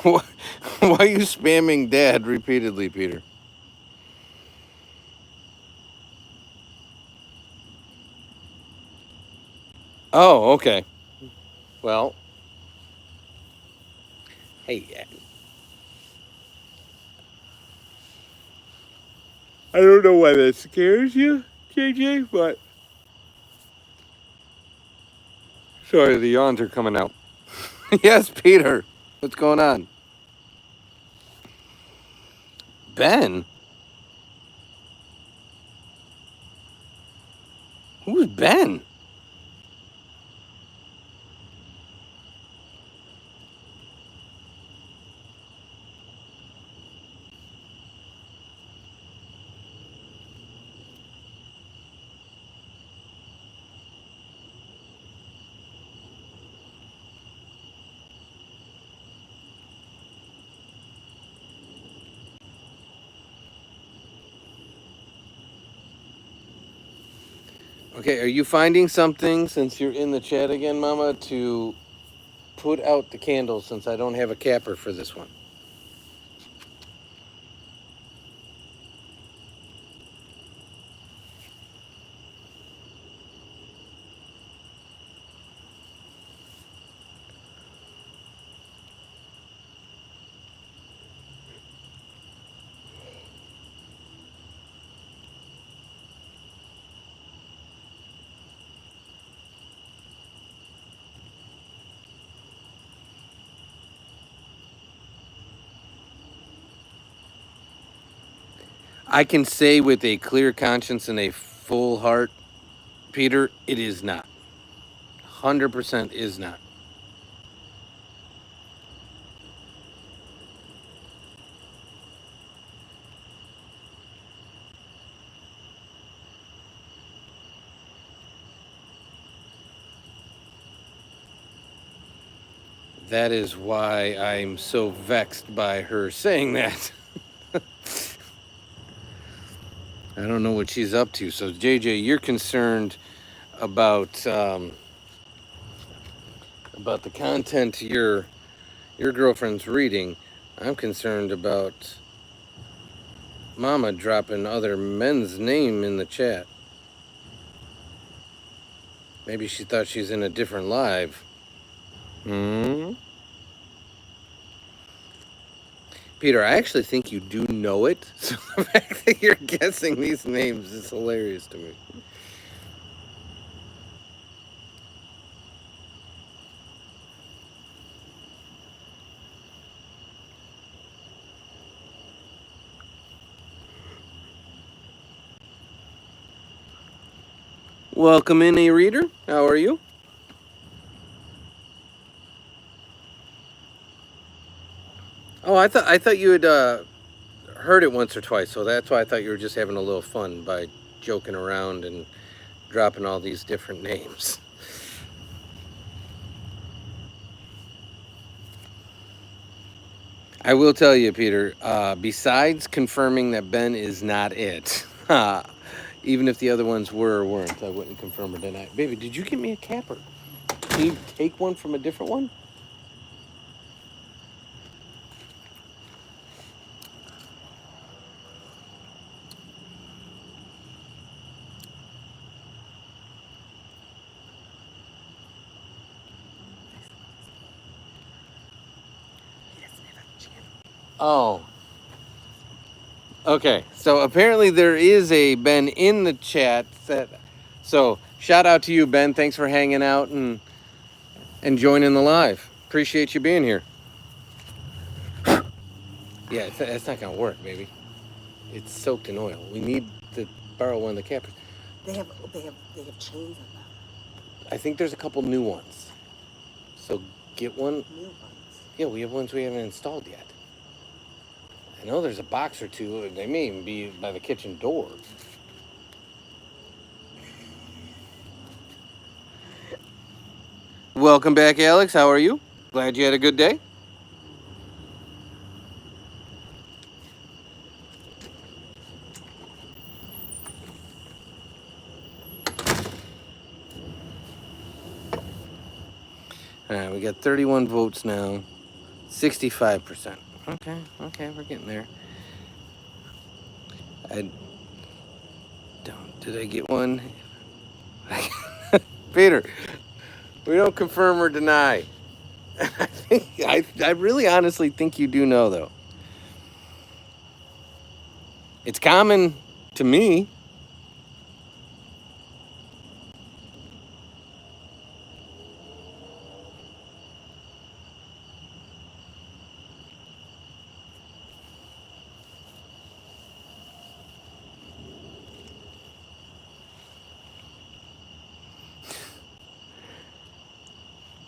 Why are you spamming dad repeatedly, Peter? Oh, okay. Well, hey, I don't know why that scares you, JJ, but sorry, the yawns are coming out. Yes, Peter. What's going on? Ben? Who's Ben? Okay, are you finding something since you're in the chat again, Mama, to put out the candles since I don't have a capper for this one? I can say with a clear conscience and a full heart, Peter, it is not. 100% is not. That is why I'm so vexed by her saying that. I don't know what she's up to. So, JJ, you're concerned about the content your girlfriend's reading. I'm concerned about Mama dropping other men's name in the chat. Maybe she thought she's in a different live. Peter, I actually think you do know it. So the fact that you're guessing these names is hilarious to me. Welcome in, a reader. How are you? Oh, I thought you had heard it once or twice, so that's why I thought you were just having a little fun by joking around and dropping all these different names. I will tell you, Peter, besides confirming that Ben is not it, even if the other ones were or weren't, I wouldn't confirm or deny. Baby, did you get me a capper? Can you take one from a different one? Oh. Okay, so apparently there is a Ben in the chat. So shout out to you, Ben. Thanks for hanging out and joining the live. Appreciate you being here. Yeah, it's not gonna work, baby. It's soaked in oil. We need to borrow one of the cappers. They have chains on them. I think there's a couple new ones. So get one. New ones. Yeah, we have ones we haven't installed yet. I know there's a box or two. They may even be by the kitchen door. Welcome back, Alex. How are you? Glad you had a good day. All right, we got 31 votes now. 65%. Okay, we're getting there. Did I get one? Peter, we don't confirm or deny. I really honestly think you do know, though. It's common To me.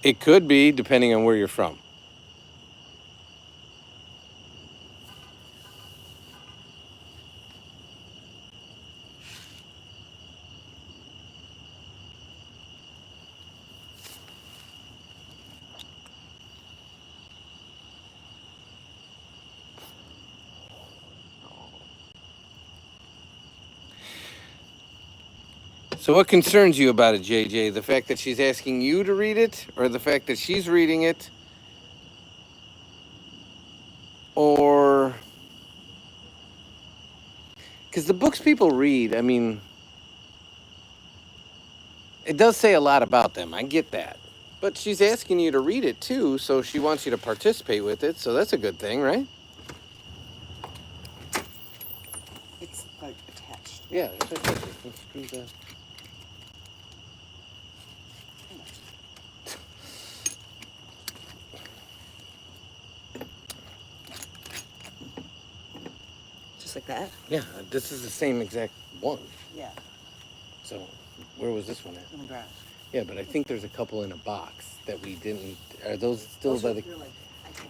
It could be, depending on where you're from. So what concerns you about it, JJ? The fact that she's asking you to read it, or the fact that she's reading it, or because the books people read, I mean, it does say a lot about them. I get that. But she's asking you to read it too, so she wants you to participate with it, so that's a good thing, right? It's like attached. Yeah, that's what let's screw the... Just like that? Yeah, this is the same exact one. Yeah, So, where was this one at? in the garage. Yeah, but I think there's a couple in a box that we didn't... Are those still Those by are- the... they're like, I can't.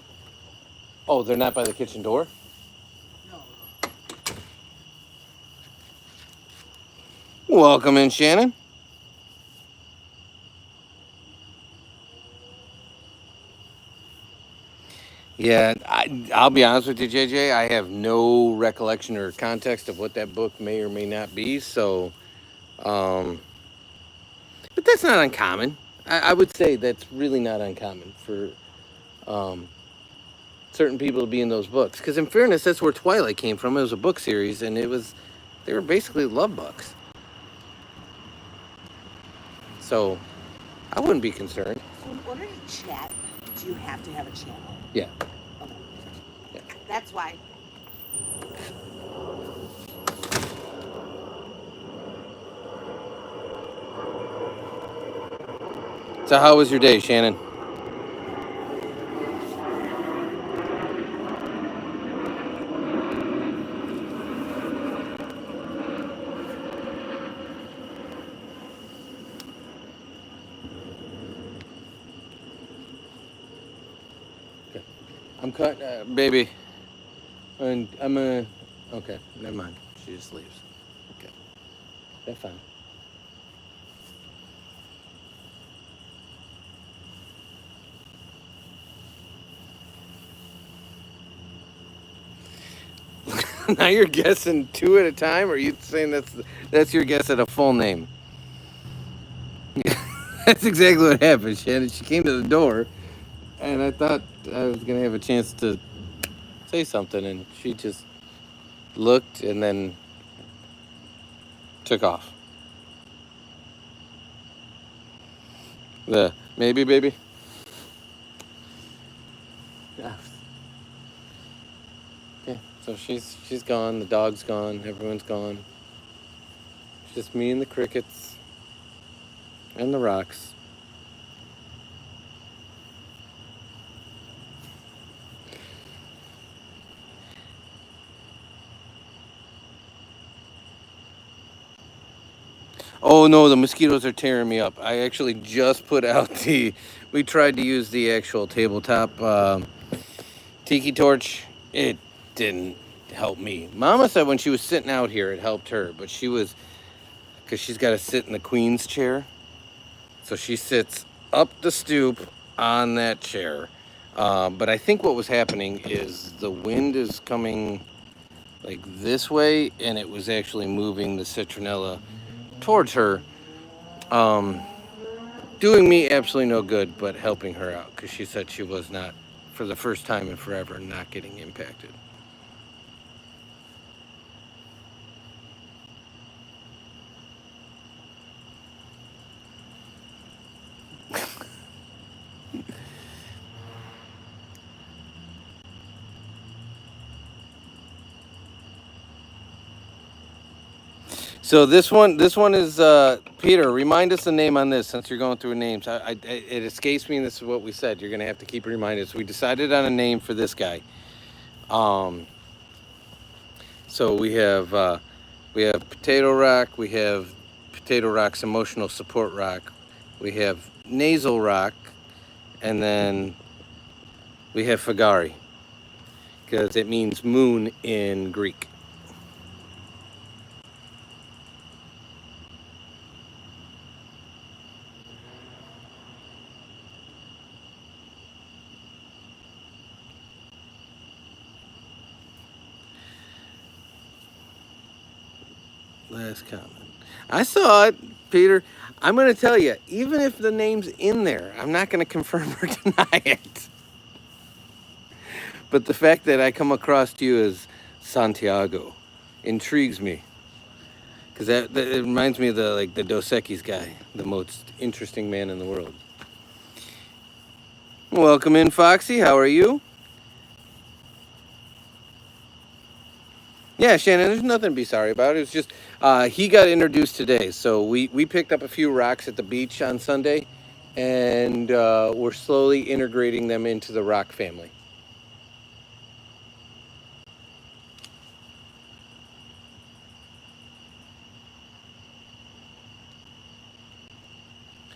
Oh, they're not by the kitchen door? No. Welcome in, Shannon. Yeah, I'll be honest with you, JJ. I have no recollection or context of what that book may or may not be. So, but that's not uncommon. I would say that's really not uncommon for certain people to be in those books. Because in fairness, that's where Twilight came from. It was a book series, and they were basically love books. So, I wouldn't be concerned. So in order to chat, do you have to have a channel? Yeah. Okay. Yeah. That's why. So, how was your day, Shannon? I'm cut, baby. And I'm gonna. Okay, never mind. She just leaves. Okay, that's fine. Now you're guessing two at a time, or are you saying that's your guess at a full name? That's exactly what happened, Shannon. She came to the door, and I thought I was gonna have a chance to say something, and she just looked and then took off. The maybe baby. Yeah. Yeah. So she's gone. The dog's gone. Everyone's gone. It's just me and the crickets and the rocks. Oh no, the mosquitoes are tearing me up. I actually just put out we tried to use the actual tabletop tiki torch. It didn't help me. Mama said when she was sitting out here, it helped her, but because she's got to sit in the queen's chair. So she sits up the stoop on that chair. But I think what was happening is the wind is coming like this way, and it was actually moving the citronella towards her. Doing me absolutely no good, but helping her out because she said she was not, for the first time in forever, not getting impacted. So this one is Peter. Remind us the name on this since you're going through names. It escapes me, and this is what we said. You're gonna have to keep reminding us. We decided on a name for this guy. Um, so we have Potato Rock. We have Potato Rock's emotional support rock. We have Nasal Rock, and then we have Fagari because it means moon in Greek. Last comment. I saw it, Peter. I'm going to tell you, even if the name's in there, I'm not going to confirm or deny it. But the fact that I come across you as Santiago intrigues me. Because that it reminds me of the Dos Equis guy, the most interesting man in the world. Welcome in, Foxy. How are you? Yeah, Shannon, there's nothing to be sorry about. It was just he got introduced today. So we picked up a few rocks at the beach on Sunday, and we're slowly integrating them into the rock family.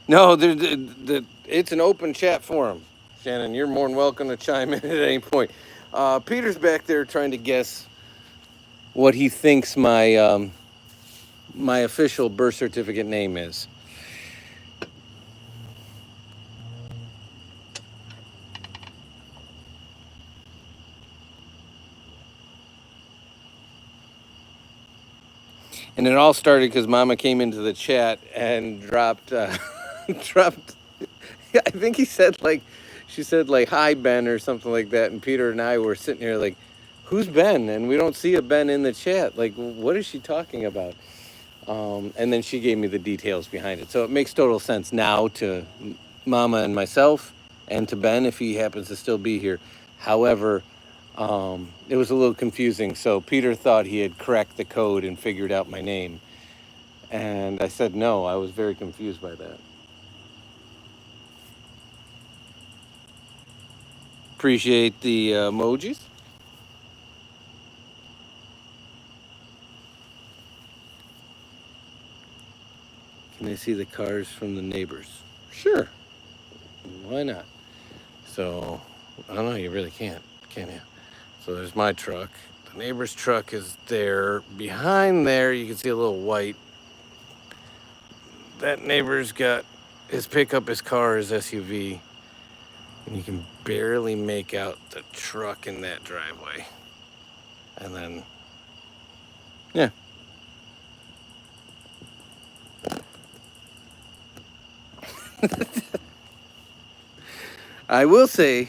No, it's an open chat forum. Shannon, you're more than welcome to chime in at any point. Peter's back there trying to guess what he thinks my official birth certificate name is. And it all started because Mama came into the chat and dropped, dropped. I think she said like hi Ben or something like that, and Peter and I were sitting here like, who's Ben? And we don't see a Ben in the chat. Like, what is she talking about? And then she gave me the details behind it, so it makes total sense now to Mama and myself, and to Ben if he happens to still be here. However, it was a little confusing. So Peter thought he had cracked the code and figured out my name. And I said, no, I was very confused by that. Appreciate the emojis. Can I see the cars from the neighbors? Sure. Why not? So, I don't know, you really can't you? So there's my truck. The neighbor's truck is there. Behind there, you can see a little white. That neighbor's got his pickup, his car, his SUV. And you can barely make out the truck in that driveway. And then, yeah. I will say,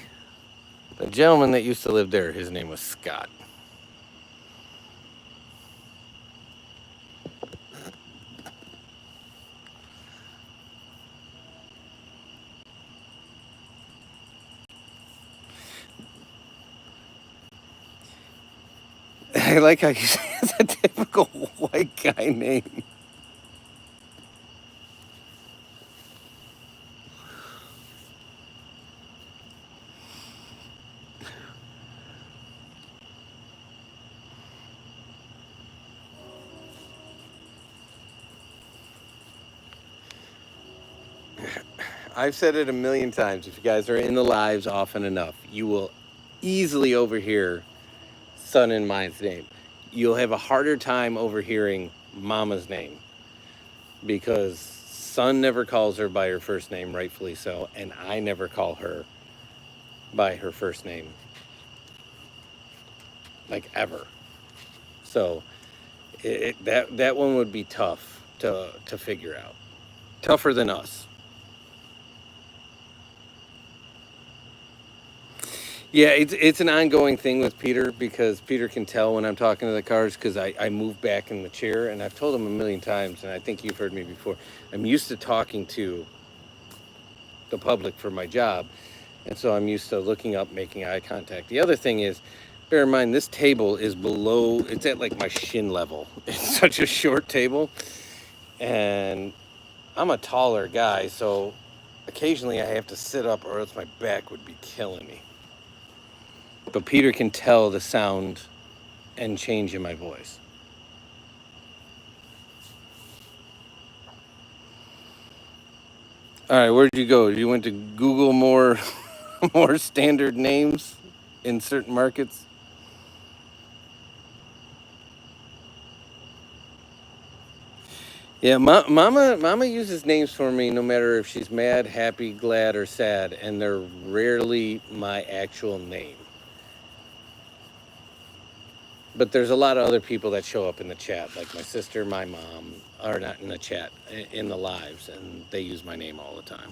the gentleman that used to live there, his name was Scott. I like how you say it's a typical white guy name. I've said it a million times. If you guys are in the lives often enough, you will easily overhear son and mine's name. You'll have a harder time overhearing Mama's name because son never calls her by her first name, rightfully so, and I never call her by her first name, like ever. So that one would be tough to figure out, tougher than us. Yeah, it's an ongoing thing with Peter because Peter can tell when I'm talking to the cars because I move back in the chair, and I've told him a million times, and I think you've heard me before. I'm used to talking to the public for my job, and so I'm used to looking up, making eye contact. The other thing is Bear in mind, this table is below, it's at like my shin level. It's such a short table. And I'm a taller guy, so occasionally I have to sit up or else my back would be killing me. But Peter can tell the sound and change in my voice. All right, where'd you go? You went to Google more more standard names in certain markets? Yeah, Mama uses names for me no matter if she's mad, happy, glad, or sad, and they're rarely my actual name. But there's a lot of other people that show up in the chat, like my sister, my mom, or not in the chat, in the lives, and they use my name all the time.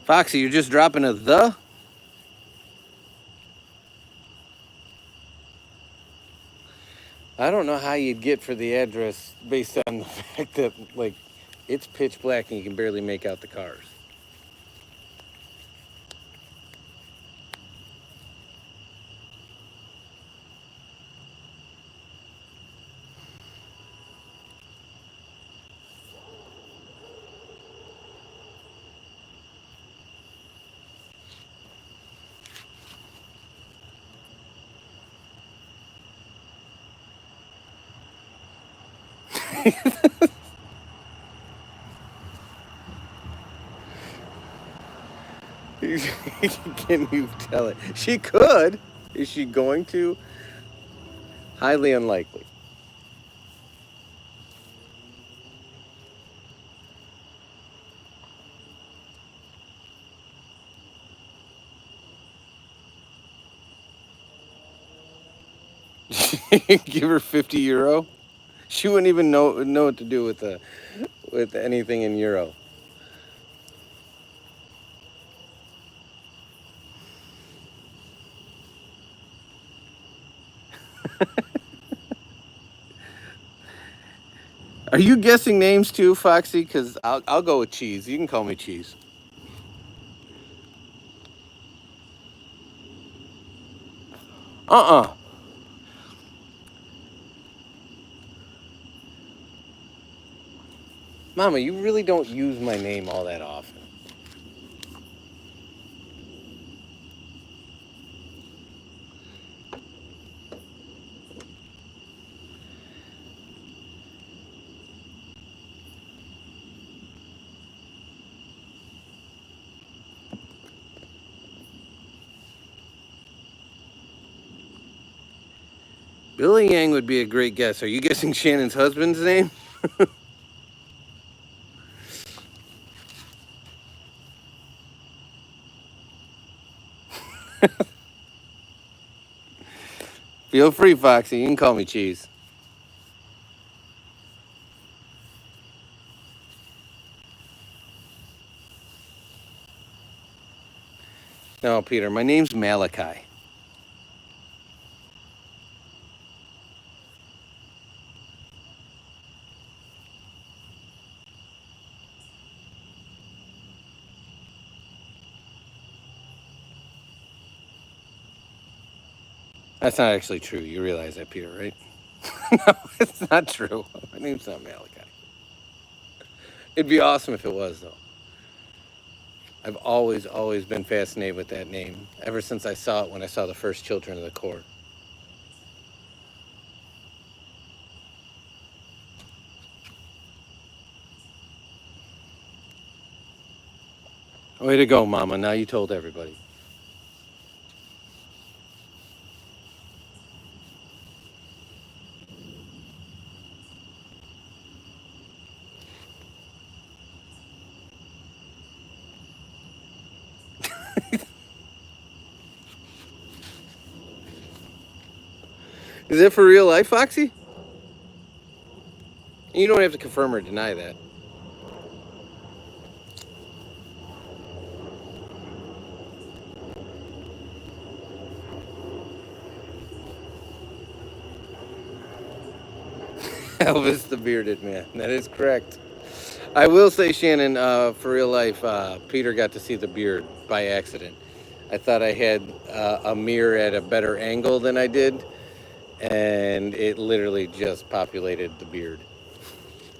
Foxy, you're just dropping a the? I don't know how you'd get for the address based on the fact that, like, it's pitch black and you can barely make out the cars. Can you tell it? She could. Is she going to? Highly unlikely. Give her 50 euro. She wouldn't even know what to do with anything in euro. Are you guessing names too, Foxy? Because I'll go with Cheese. You can call me Cheese. Uh-uh. Mama, you really don't use my name all that often. Billy Yang would be a great guess. Are you guessing Shannon's husband's name? Feel free, Foxy. You can call me Cheese. No, Peter, my name's Malachi. That's not actually true. You realize that, Peter, right? No, it's not true. My name's not Malachi. It'd be awesome if it was, though. I've always been fascinated with that name, ever since I saw it when I saw the first Children of the Corn. Way to go, Mama. Now you told everybody. Is it for real life, Foxy? You don't have to confirm or deny that. Elvis the Bearded Man. That is correct. I will say, Shannon, for real life, Peter got to see the beard by accident. I thought I had a mirror at a better angle than I did, and it literally just populated the beard.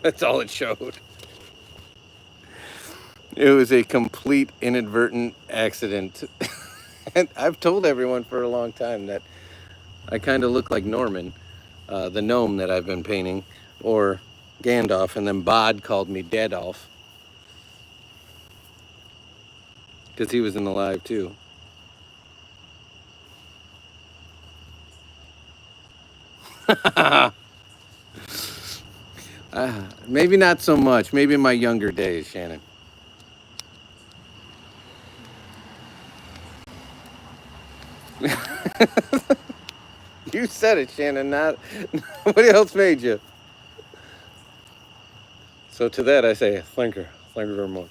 That's all it showed. It was a complete inadvertent accident. And I've told everyone for a long time that I kind of look like Norman, the gnome that I've been painting, or Gandalf, and then Bod called me Dadolf because he was in the live too. Maybe not so much. Maybe in my younger days, Shannon. You said it, Shannon. Not nobody else made you. So to that I say, thank you very much.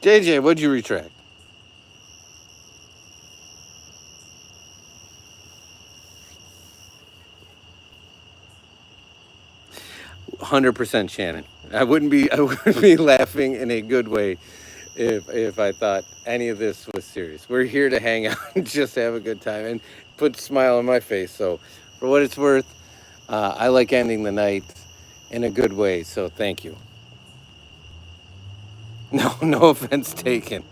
JJ, what'd you retract? 100% Shannon. I wouldn't be laughing in a good way if I thought any of this was serious. We're here to hang out and just have a good time and put a smile on my face. So for what it's worth, I like ending the night in a good way. So thank you. No offense taken.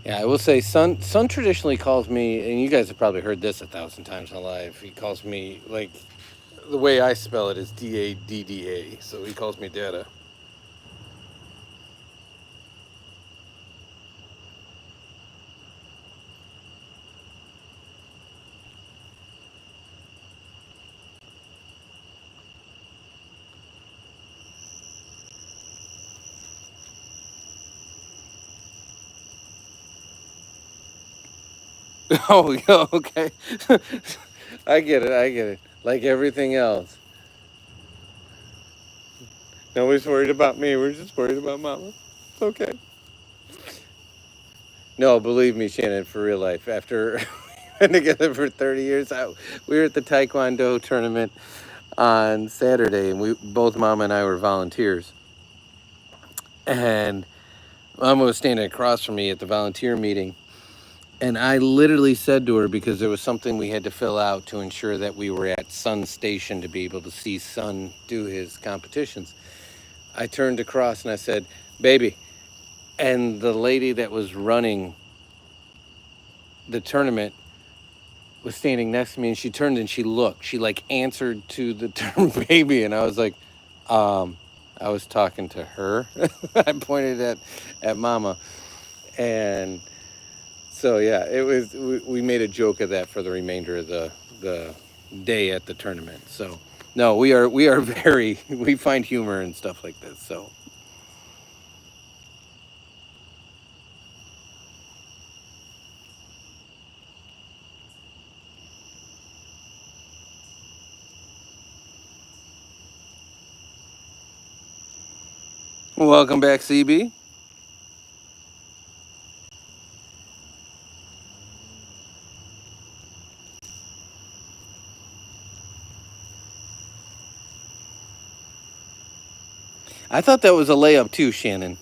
Yeah, I will say, Son traditionally calls me, and you guys have probably heard this 1,000 times in live. He calls me like the way I spell it is Dadda. So he calls me Dada. Oh, yeah, okay. I get it. I get it. Like everything else. Nobody's worried about me. We're just worried about Mama. It's okay. No, believe me, Shannon, for real life. After been together for 30 years, we were at the Taekwondo tournament on Saturday, and we both Mama and I were volunteers. And Mama was standing across from me at the volunteer meeting. And I literally said to her, because there was something we had to fill out to ensure that we were at Sun Station to be able to see Sun do his competitions. I turned across and I said, baby. And the lady that was running the tournament was standing next to me, and she turned and she looked. She like answered to the term baby. And I was like, I was talking to her. I pointed at Mama. And so yeah, it was. We made a joke of that for the remainder of the day at the tournament. So no, we are very we find humor and stuff like this. So welcome back, CB. I thought that was a layup too, Shannon.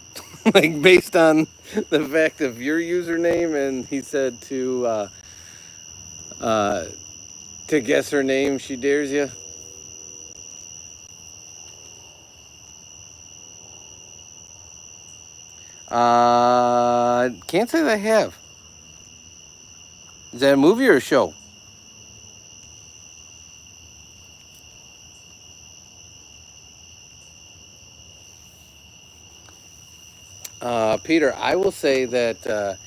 Like based on the fact of your username, and he said uh, to guess her name, she dares you. Can't say that I have. Is that a movie or a show? Peter, I will say that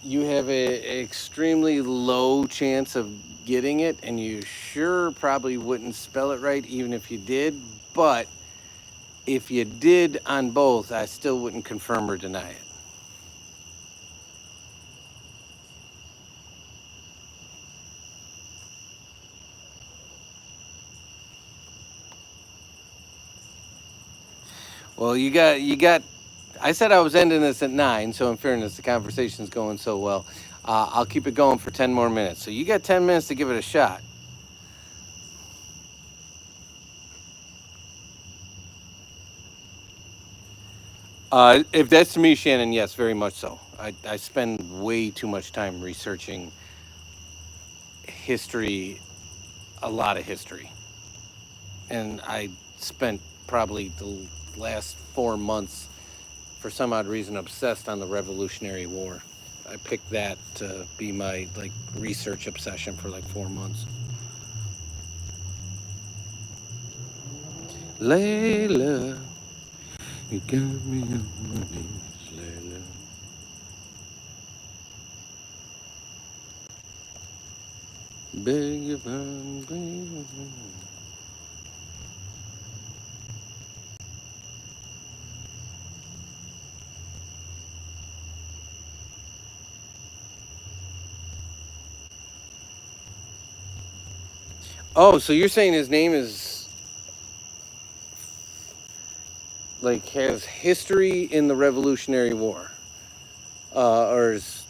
you have a extremely low chance of getting it, and you sure probably wouldn't spell it right even if you did. But if you did on both, I still wouldn't confirm or deny it. Well, you got. I said I was ending this at 9, so in fairness, the conversation's going so well. I'll keep it going for 10 more minutes. So you got 10 minutes to give it a shot. If that's to me, Shannon, yes, very much so. I spend way too much time researching history, a lot of history. And I spent probably the last 4 months, for some odd reason, obsessed on the Revolutionary War. I picked that to be my like research obsession for like 4 months. Layla, you got me on my knees, Layla. Beg your pardon, baby. Oh, so you're saying his name is like has history in the Revolutionary War, or is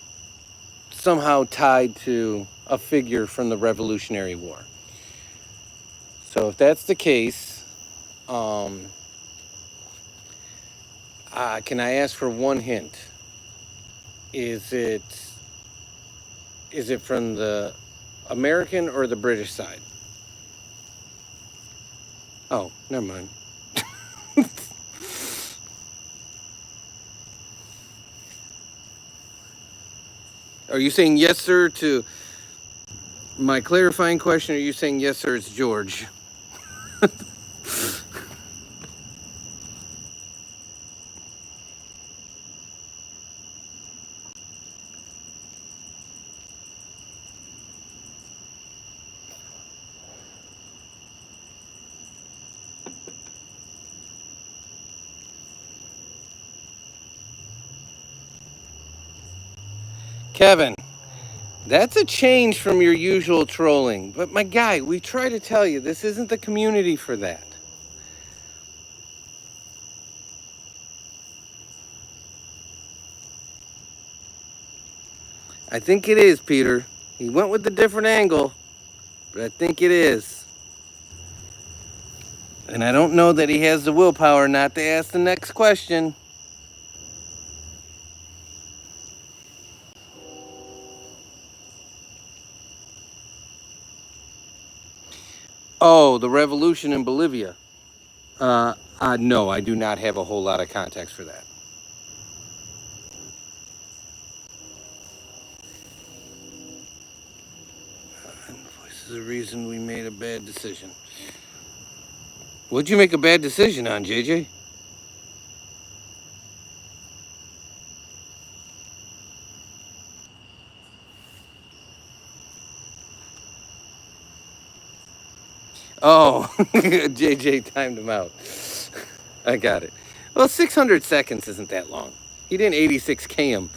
somehow tied to a figure from the Revolutionary War? So if that's the case, um, can I ask for one hint? Is it is it from the American or the British side? Oh, never mind. Are you saying yes, sir, to my clarifying question? Or are you saying yes, sir, it's George? Kevin, that's a change from your usual trolling. But my guy, we try to tell you this isn't the community for that. I think it is, Peter. He went with a different angle, but I think it is. And I don't know that he has the willpower not to ask the next question. Oh, the revolution in Bolivia. No, I do not have a whole lot of context for that. This is the reason we made a bad decision. What'd you make a bad decision on, JJ? Oh, JJ timed him out. I got it. Well, 600 seconds isn't that long. He didn't 86K him.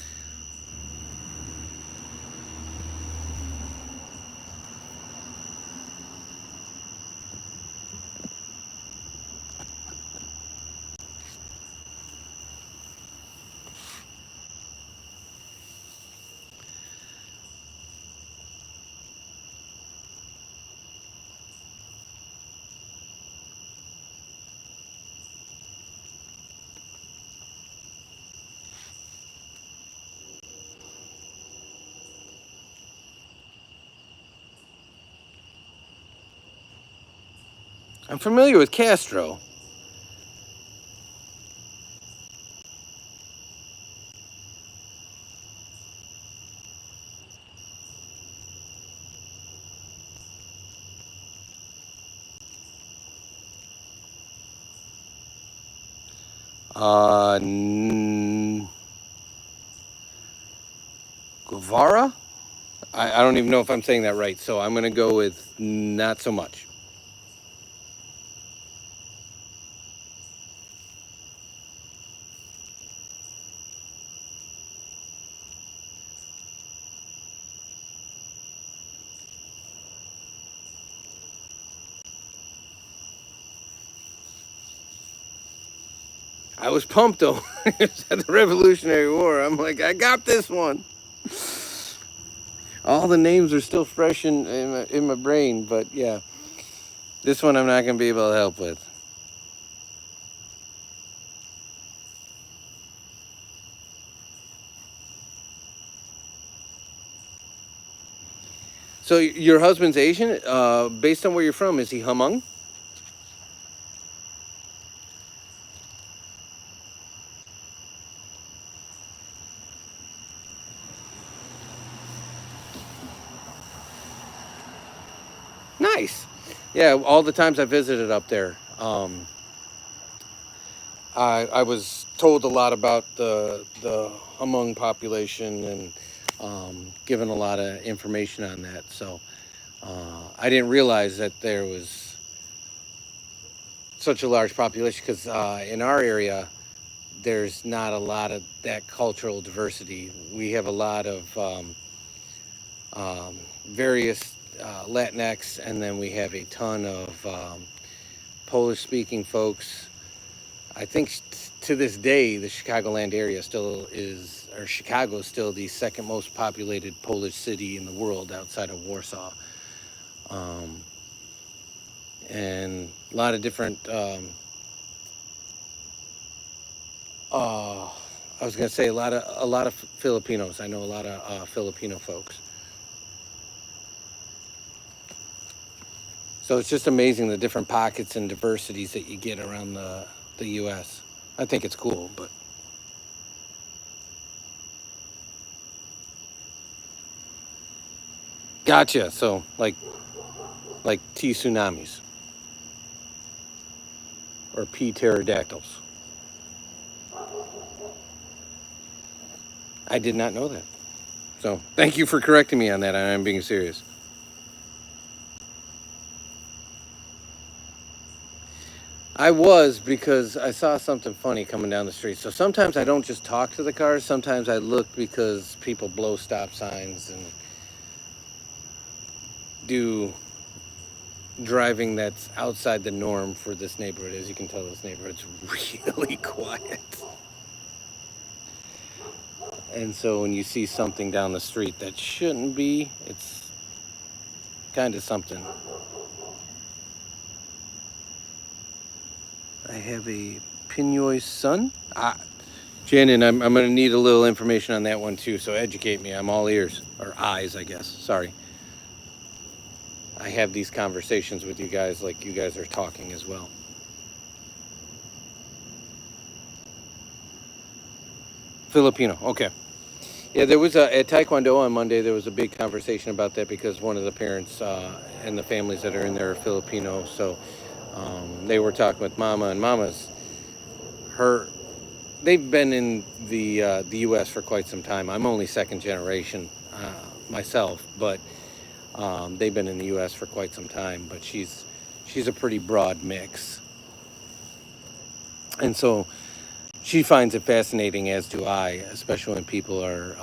I'm familiar with Castro. Guevara? I don't even know if I'm saying that right, so I'm going to go with not so much. I was pumped though. It was at the Revolutionary War. I'm like, I got this one. All the names are still fresh in my brain, but yeah, this one I'm not gonna be able to help with. So your husband's Asian. Based on where you're from, is he Hmong? Nice. Yeah, all the times I visited up there, I was told a lot about the Hmong population and given a lot of information on that. So I didn't realize that there was such a large population because in our area there's not a lot of that cultural diversity. We have a lot of various Latinx, and then we have a ton of Polish-speaking folks. I think to this day, the Chicagoland area still is, or Chicago is still the second most populated Polish city in the world outside of Warsaw. And a lot of different, I was gonna say a lot of Filipinos. I know a lot of Filipino folks. So it's just amazing the different pockets and diversities that you get around the U.S. I think it's cool, but gotcha. So like T tsunamis or P pterodactyls. I did not know that. So thank you for correcting me on that. I'm being serious. I was because I saw something funny coming down the street. So sometimes I don't just talk to the cars. Sometimes I look because people blow stop signs and do driving that's outside the norm for this neighborhood. As you can tell, this neighborhood's really quiet. And so when you see something down the street that shouldn't be, it's kind of something. I have a Pinoy son. Shannon, I'm going to need a little information on that one too, so educate me. I'm all ears, or eyes, I guess. Sorry. I have these conversations with you guys like you guys are talking as well. Filipino, okay. Yeah, there was at Taekwondo on Monday, there was a big conversation about that because one of the parents and the families that are in there are Filipino. So they were talking with Mama, and Mama's, they've been in the U.S. for quite some time. I'm only second generation myself, but they've been in the U.S. for quite some time. But she's a pretty broad mix, and so she finds it fascinating, as do I, especially when people are,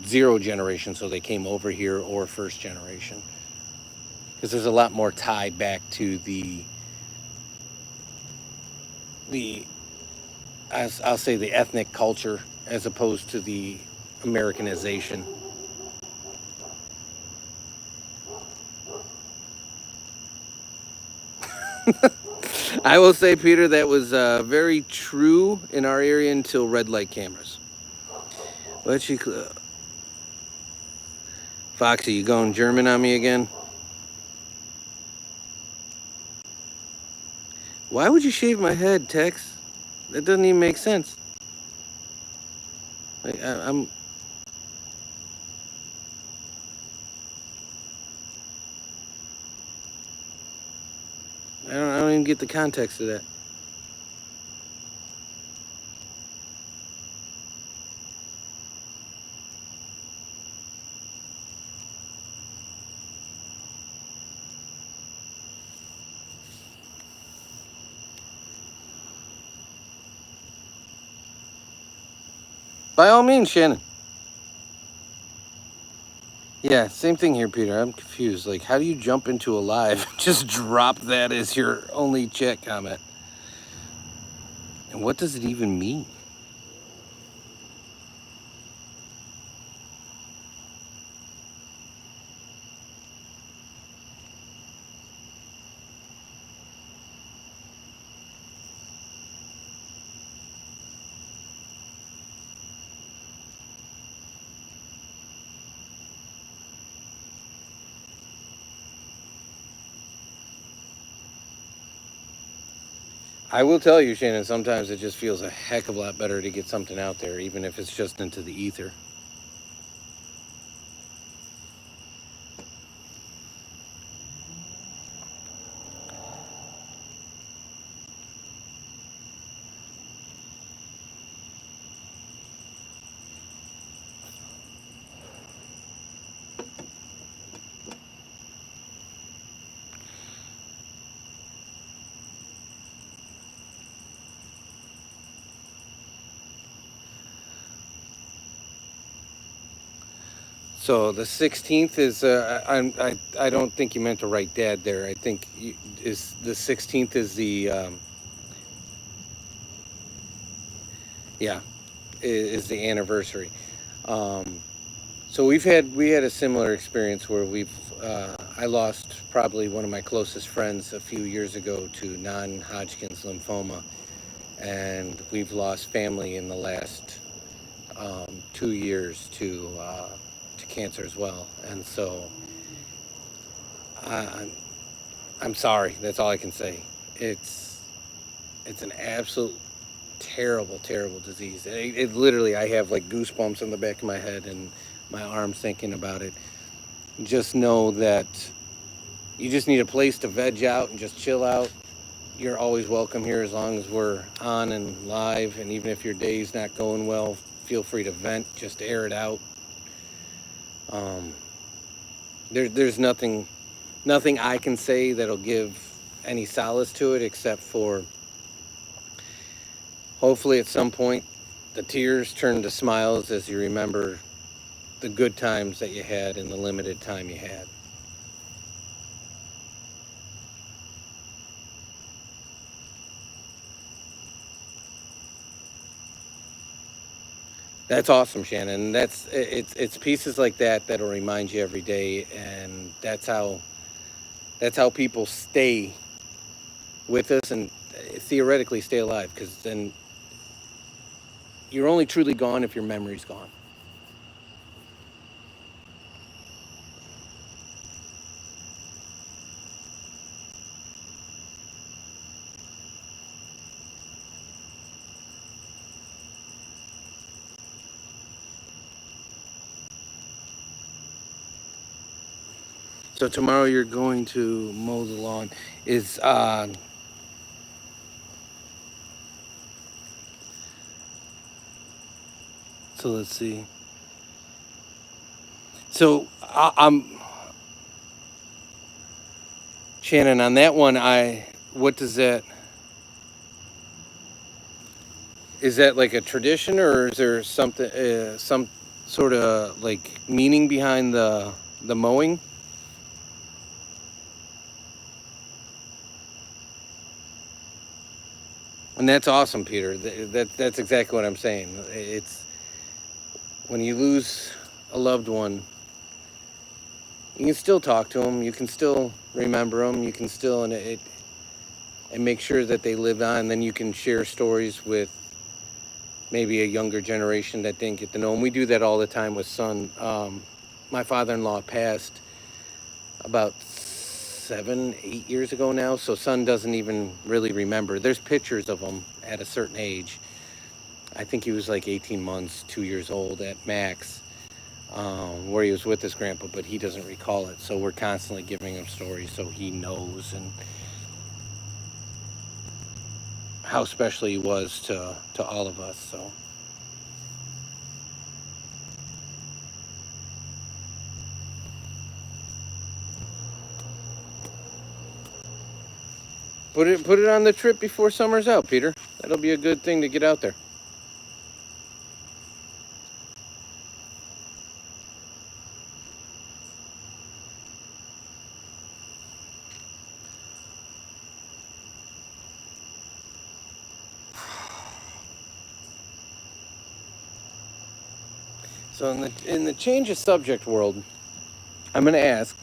zero generation, so they came over here, or first generation, because there's a lot more tied back to I'll say the ethnic culture as opposed to the Americanization. I will say, Peter, that was very true in our area until red light cameras. But Foxy, you going German on me again? Why would you shave my head, Tex? That doesn't even make sense. Like, I'm. I don't even get the context of that. By all means, Shannon. Yeah, same thing here, Peter. I'm confused. Like, how do you jump into a live and just drop that as your only chat comment? And what does it even mean? I will tell you, Shannon, sometimes it just feels a heck of a lot better to get something out there, even if it's just into the ether. So the 16th is, I don't think you meant to write Dad there. I think is the 16th is the, yeah, is the anniversary. Um, so we had a similar experience where I lost probably one of my closest friends a few years ago to non-Hodgkin's lymphoma, and we've lost family in the last 2 years to cancer as well. And so I, I'm sorry. That's all I can say. It's it's an absolute terrible, terrible disease. It literally, I have like goosebumps on the back of my head and my arms thinking about it. Just know that you just need a place to veg out and just chill out. You're always welcome here as long as we're on and live. And even if your day's not going well, feel free to vent, just air it out. Um, there's nothing I can say that'll give any solace to it except for hopefully at some point the tears turn to smiles as you remember the good times that you had in the limited time you had. That's awesome, Shannon. It's pieces like that that'll remind you every day, and that's how people stay with us and theoretically stay alive. Because then you're only truly gone if your memory's gone. So tomorrow you're going to mow the lawn. Is so let's see. So I'm Shannon on that one. What does that is that like a tradition or is there something some sort of like meaning behind the mowing? And that's awesome, Peter. That's exactly what I'm saying. It's when you lose a loved one, you can still talk to them, you can still remember them, you can still and make sure that they live on. Then you can share stories with maybe a younger generation that didn't get to know them. We do that all the time with Son. My father-in-law passed about 7, 8 years ago now, so Son doesn't even really remember. There's pictures of him at a certain age. I think he was like 18 months, 2 years old at max, where he was with his grandpa, but he doesn't recall it. So we're constantly giving him stories so he knows and how special he was to all of us. So put it on the trip before summer's out, Peter. That'll be a good thing to get out there. So in the change of subject world, I'm going to ask.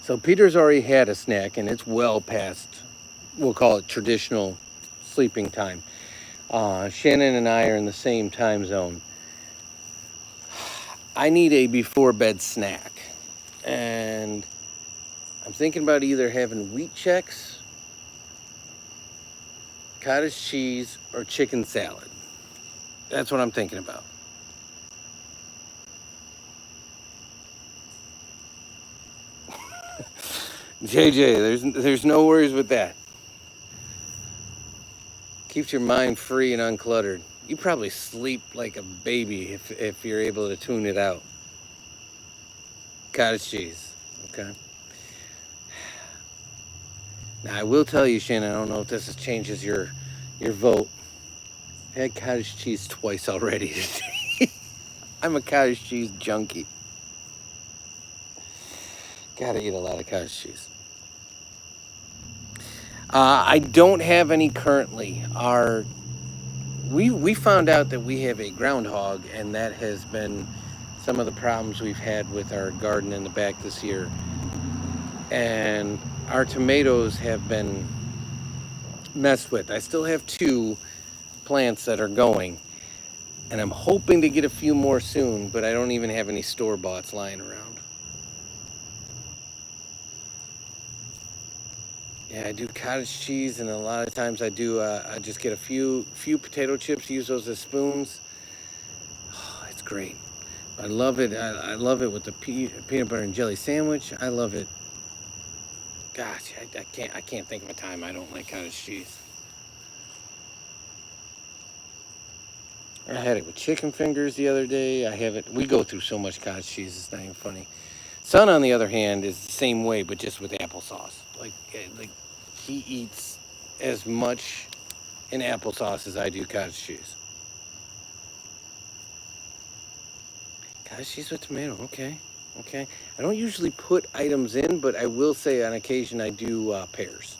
So Peter's already had a snack, and it's well past, we'll call it traditional sleeping time. Shannon and I are in the same time zone. I need a before bed snack, and I'm thinking about either having wheat checks, cottage cheese, or chicken salad. That's what I'm thinking about. JJ, there's no worries with that. Keeps your mind free and uncluttered. You probably sleep like a baby if you're able to tune it out. Cottage cheese. Okay. Now I will tell you, Shannon, I don't know if this changes your vote. I had cottage cheese twice already today. I'm a cottage cheese junkie. Gotta eat a lot of cottage cheese. I don't have any currently. We found out that we have a groundhog, and that has been some of the problems we've had with our garden in the back this year. And our tomatoes have been messed with. I still have 2 plants that are going, and I'm hoping to get a few more soon, but I don't even have any store-boughts lying around. Yeah, I do cottage cheese, and a lot of times I just get a few potato chips, use those as spoons. Oh, it's great. I love it. I love it with the peanut butter and jelly sandwich. I love it. Gosh, I can't think of a time I don't like cottage cheese. I had it with chicken fingers the other day. I have it. We go through so much cottage cheese. It's not even funny. Son, on the other hand, is the same way, but just with applesauce. Like he eats as much in applesauce as I do cottage cheese. Cottage cheese with tomato. Okay. I don't usually put items in, but I will say on occasion I do pears.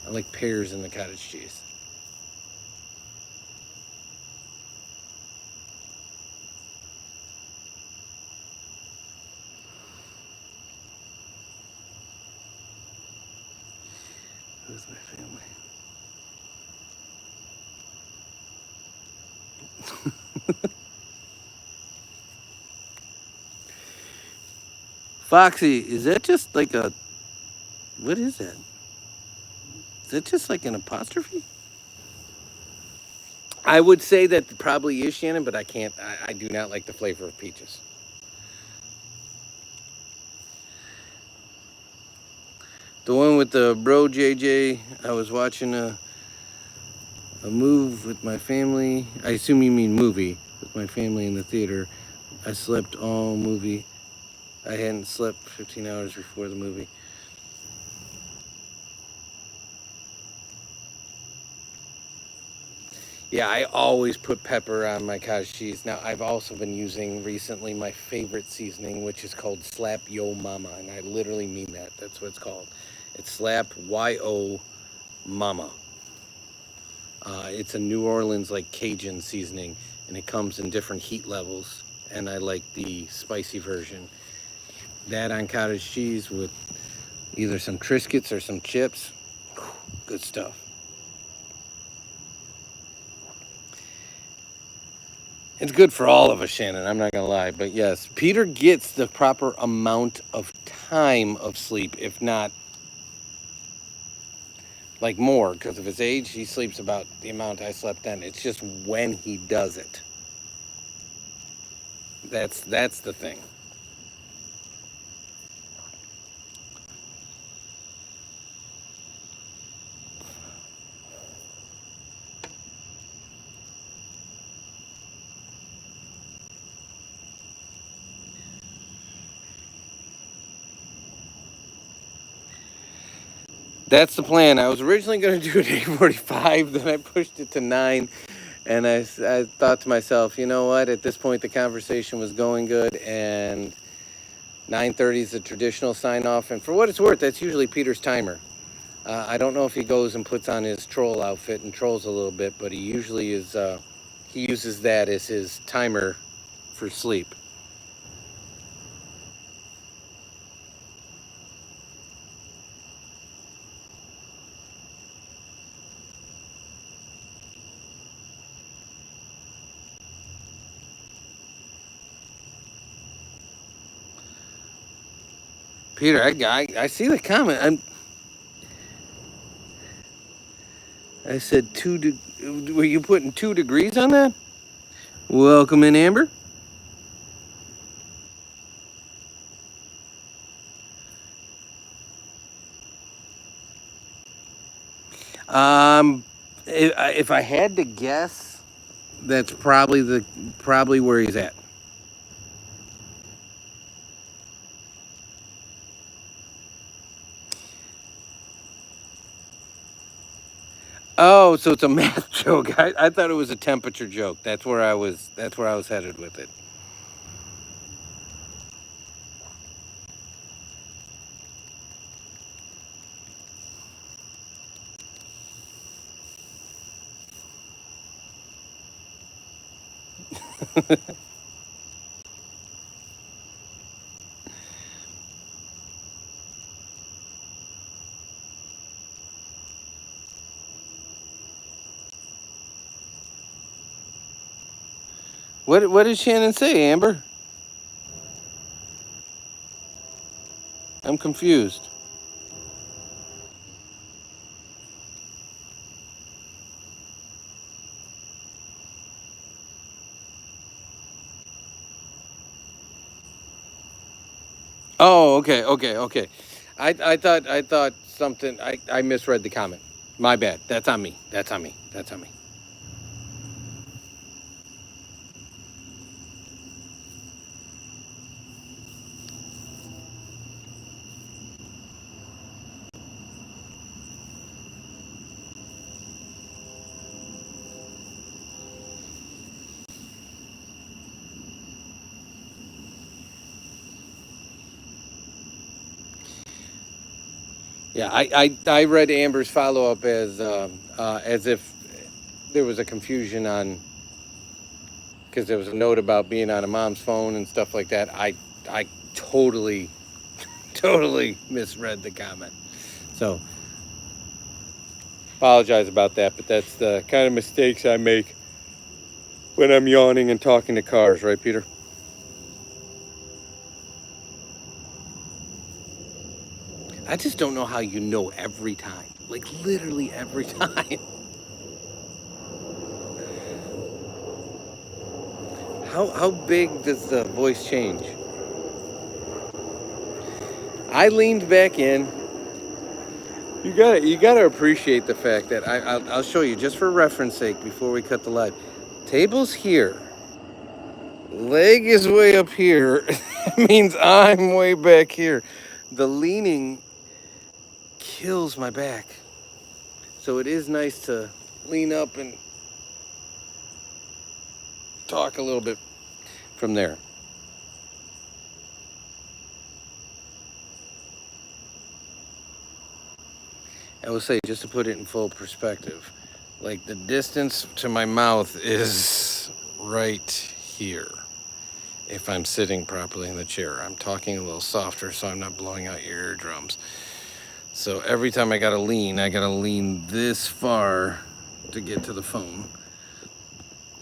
I like pears in the cottage cheese. Who's my family? Foxy, is that just like a... What is that? Is that just like an apostrophe? I would say that probably is, Shannon, but I can't. I do not like the flavor of peaches. The one with the bro JJ, I was watching a move with my family. I assume you mean movie with my family in the theater. I slept all movie. I hadn't slept 15 hours before the movie. Yeah, I always put pepper on my cottage cheese. Now, I've also been using recently my favorite seasoning, which is called Slap Yo Mama, and I literally mean that. That's what it's called. It's Slap Y-O Mama. It's a New Orleans like Cajun seasoning, and it comes in different heat levels, and I like the spicy version. That on cottage cheese with either some Triscuits or some chips. Good stuff. It's good for all of us, Shannon. I'm not going to lie. But yes, Peter gets the proper amount of time of sleep, if not like more, because of his age. He sleeps about the amount I slept then. It's just when he does it. That's the thing. That's the plan. I was originally going to do it 8:45, then I pushed it to 9, and I thought to myself, you know what? At this point, the conversation was going good, and 9:30 is the traditional sign off. And for what it's worth, that's usually Peter's timer. I don't know if he goes and puts on his troll outfit and trolls a little bit, but he usually is. He uses that as his timer for sleep. Peter, I see the comment. I said were you putting 2 degrees on that? Welcome in, Amber. If I had to guess, that's probably where he's at. Oh, so it's a math joke. I thought it was a temperature joke. That's where I was headed with it. What did Shannon say, Amber? I'm confused. Oh, okay. I thought something. I misread the comment. My bad. That's on me. That's on me. That's on me. Yeah, I read Amber's follow up as if there was a confusion on because there was a note about being on a mom's phone and stuff like that. I totally totally misread the comment. So apologize about that, but that's the kind of mistakes I make when I'm yawning and talking to cars, right, Peter? I just don't know how you know every time. Like literally every time. How big does the voice change? I leaned back in. You gotta appreciate the fact that I'll show you just for reference sake before we cut the live. Table's here. Leg is way up here. That means I'm way back here. The leaning kills my back. So it is nice to lean up and talk a little bit from there. I will say, just to put it in full perspective, like the distance to my mouth is right here. If I'm sitting properly in the chair, I'm talking a little softer so I'm not blowing out your eardrums. So every time I gotta lean this far to get to the phone.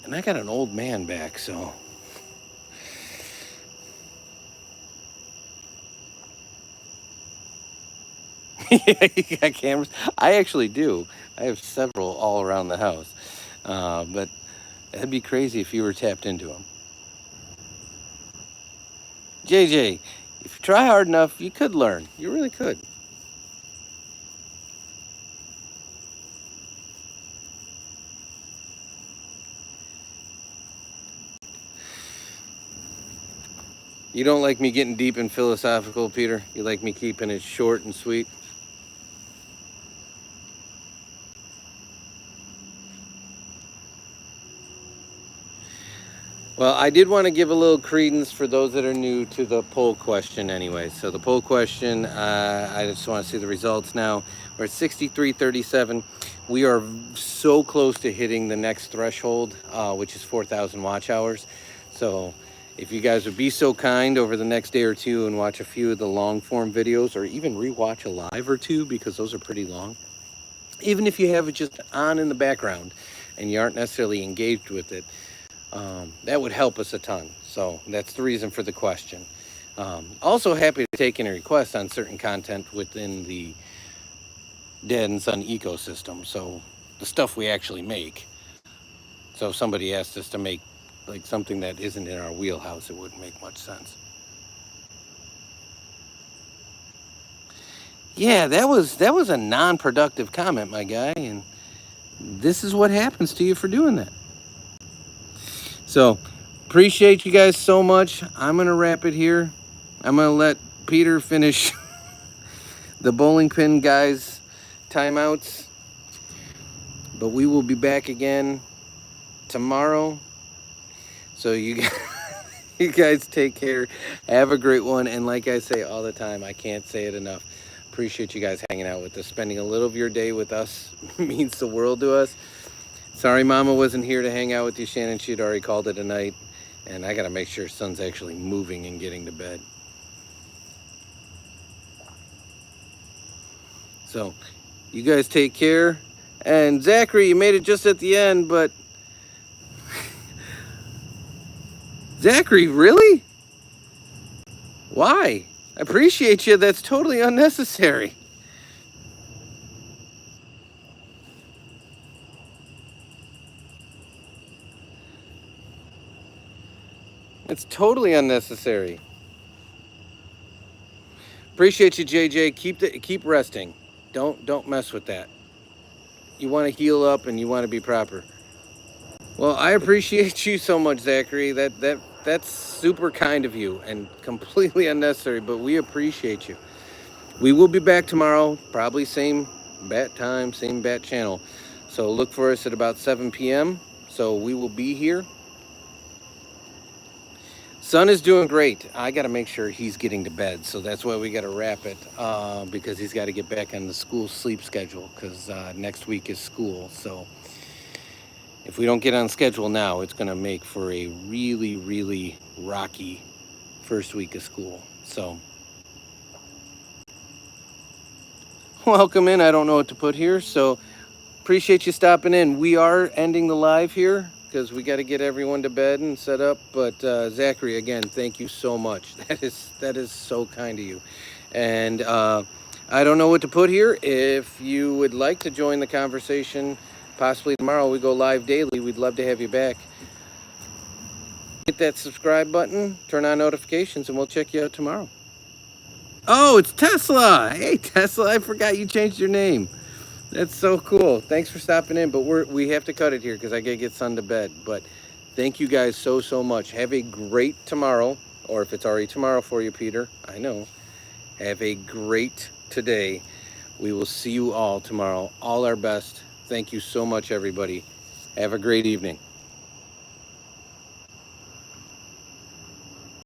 And I got an old man back, so. Yeah, you got cameras? I actually do. I have several all around the house. But it'd be crazy if you were tapped into them. JJ, if you try hard enough, you could learn. You really could. You don't like me getting deep and philosophical, Peter? You like me keeping it short and sweet? Well, I did want to give a little credence for those that are new to the poll question anyway. So the poll question, I just want to see the results now. We're at 63-37. We are so close to hitting the next threshold, which is 4,000 watch hours. So If you guys would be so kind over the next day or two and watch a few of the long form videos, or even rewatch a live or two, because those are pretty long. Even if you have it just on in the background and you aren't necessarily engaged with it, that would help us a ton. So that's the reason for the question. Also happy to take any requests on certain content within the Dad and Son ecosystem. So the stuff we actually make. So if somebody asked us to make like something that isn't in our wheelhouse, it wouldn't make much sense. Yeah, that was a non-productive comment, my guy, and this is what happens to you for doing that. So appreciate you guys so much. I'm gonna wrap it here. I'm gonna let Peter finish the bowling pin guys timeouts, but we will be back again tomorrow. So you guys take care. Have a great one. And like I say all the time, I can't say it enough. Appreciate you guys hanging out with us. Spending a little of your day with us means the world to us. Sorry Mama wasn't here to hang out with you, Shannon. She'd already called it a night. And I got to make sure Son's actually moving and getting to bed. So you guys take care. And Zachary, you made it just at the end, but... Zachary, really? Why? I appreciate you. That's totally unnecessary. It's totally unnecessary. Appreciate you, JJ. Keep resting. Don't mess with that. You want to heal up and you want to be proper. Well, I appreciate you so much, Zachary. That's super kind of you and completely unnecessary, but we appreciate you. We will be back tomorrow, probably same bat time, same bat channel. So look for us at about 7 p.m. So we will be here. Son is doing great. I got to make sure he's getting to bed. So that's why we got to wrap it, because he's got to get back on the school sleep schedule, because next week is school. So if we don't get on schedule now, it's going to make for a really, really rocky first week of school. So welcome in. I don't know what to put here. So appreciate you stopping in. We are ending the live here because we got to get everyone to bed and set up. But Zachary, again, thank you so much. That is so kind of you. And I don't know what to put here. If you would like to join the conversation, possibly tomorrow we go live daily. We'd love to have you back. Hit that subscribe button, turn on notifications, and we'll check you out tomorrow. Oh, it's Tesla. Hey, Tesla, I forgot you changed your name. That's so cool. Thanks for stopping in, but we have to cut it here because I got to get Son to bed. But thank you guys so much. Have a great tomorrow, or if it's already tomorrow for you, Peter, I know. Have a great today. We will see you all tomorrow. All our best. Thank you so much, everybody. Have a great evening.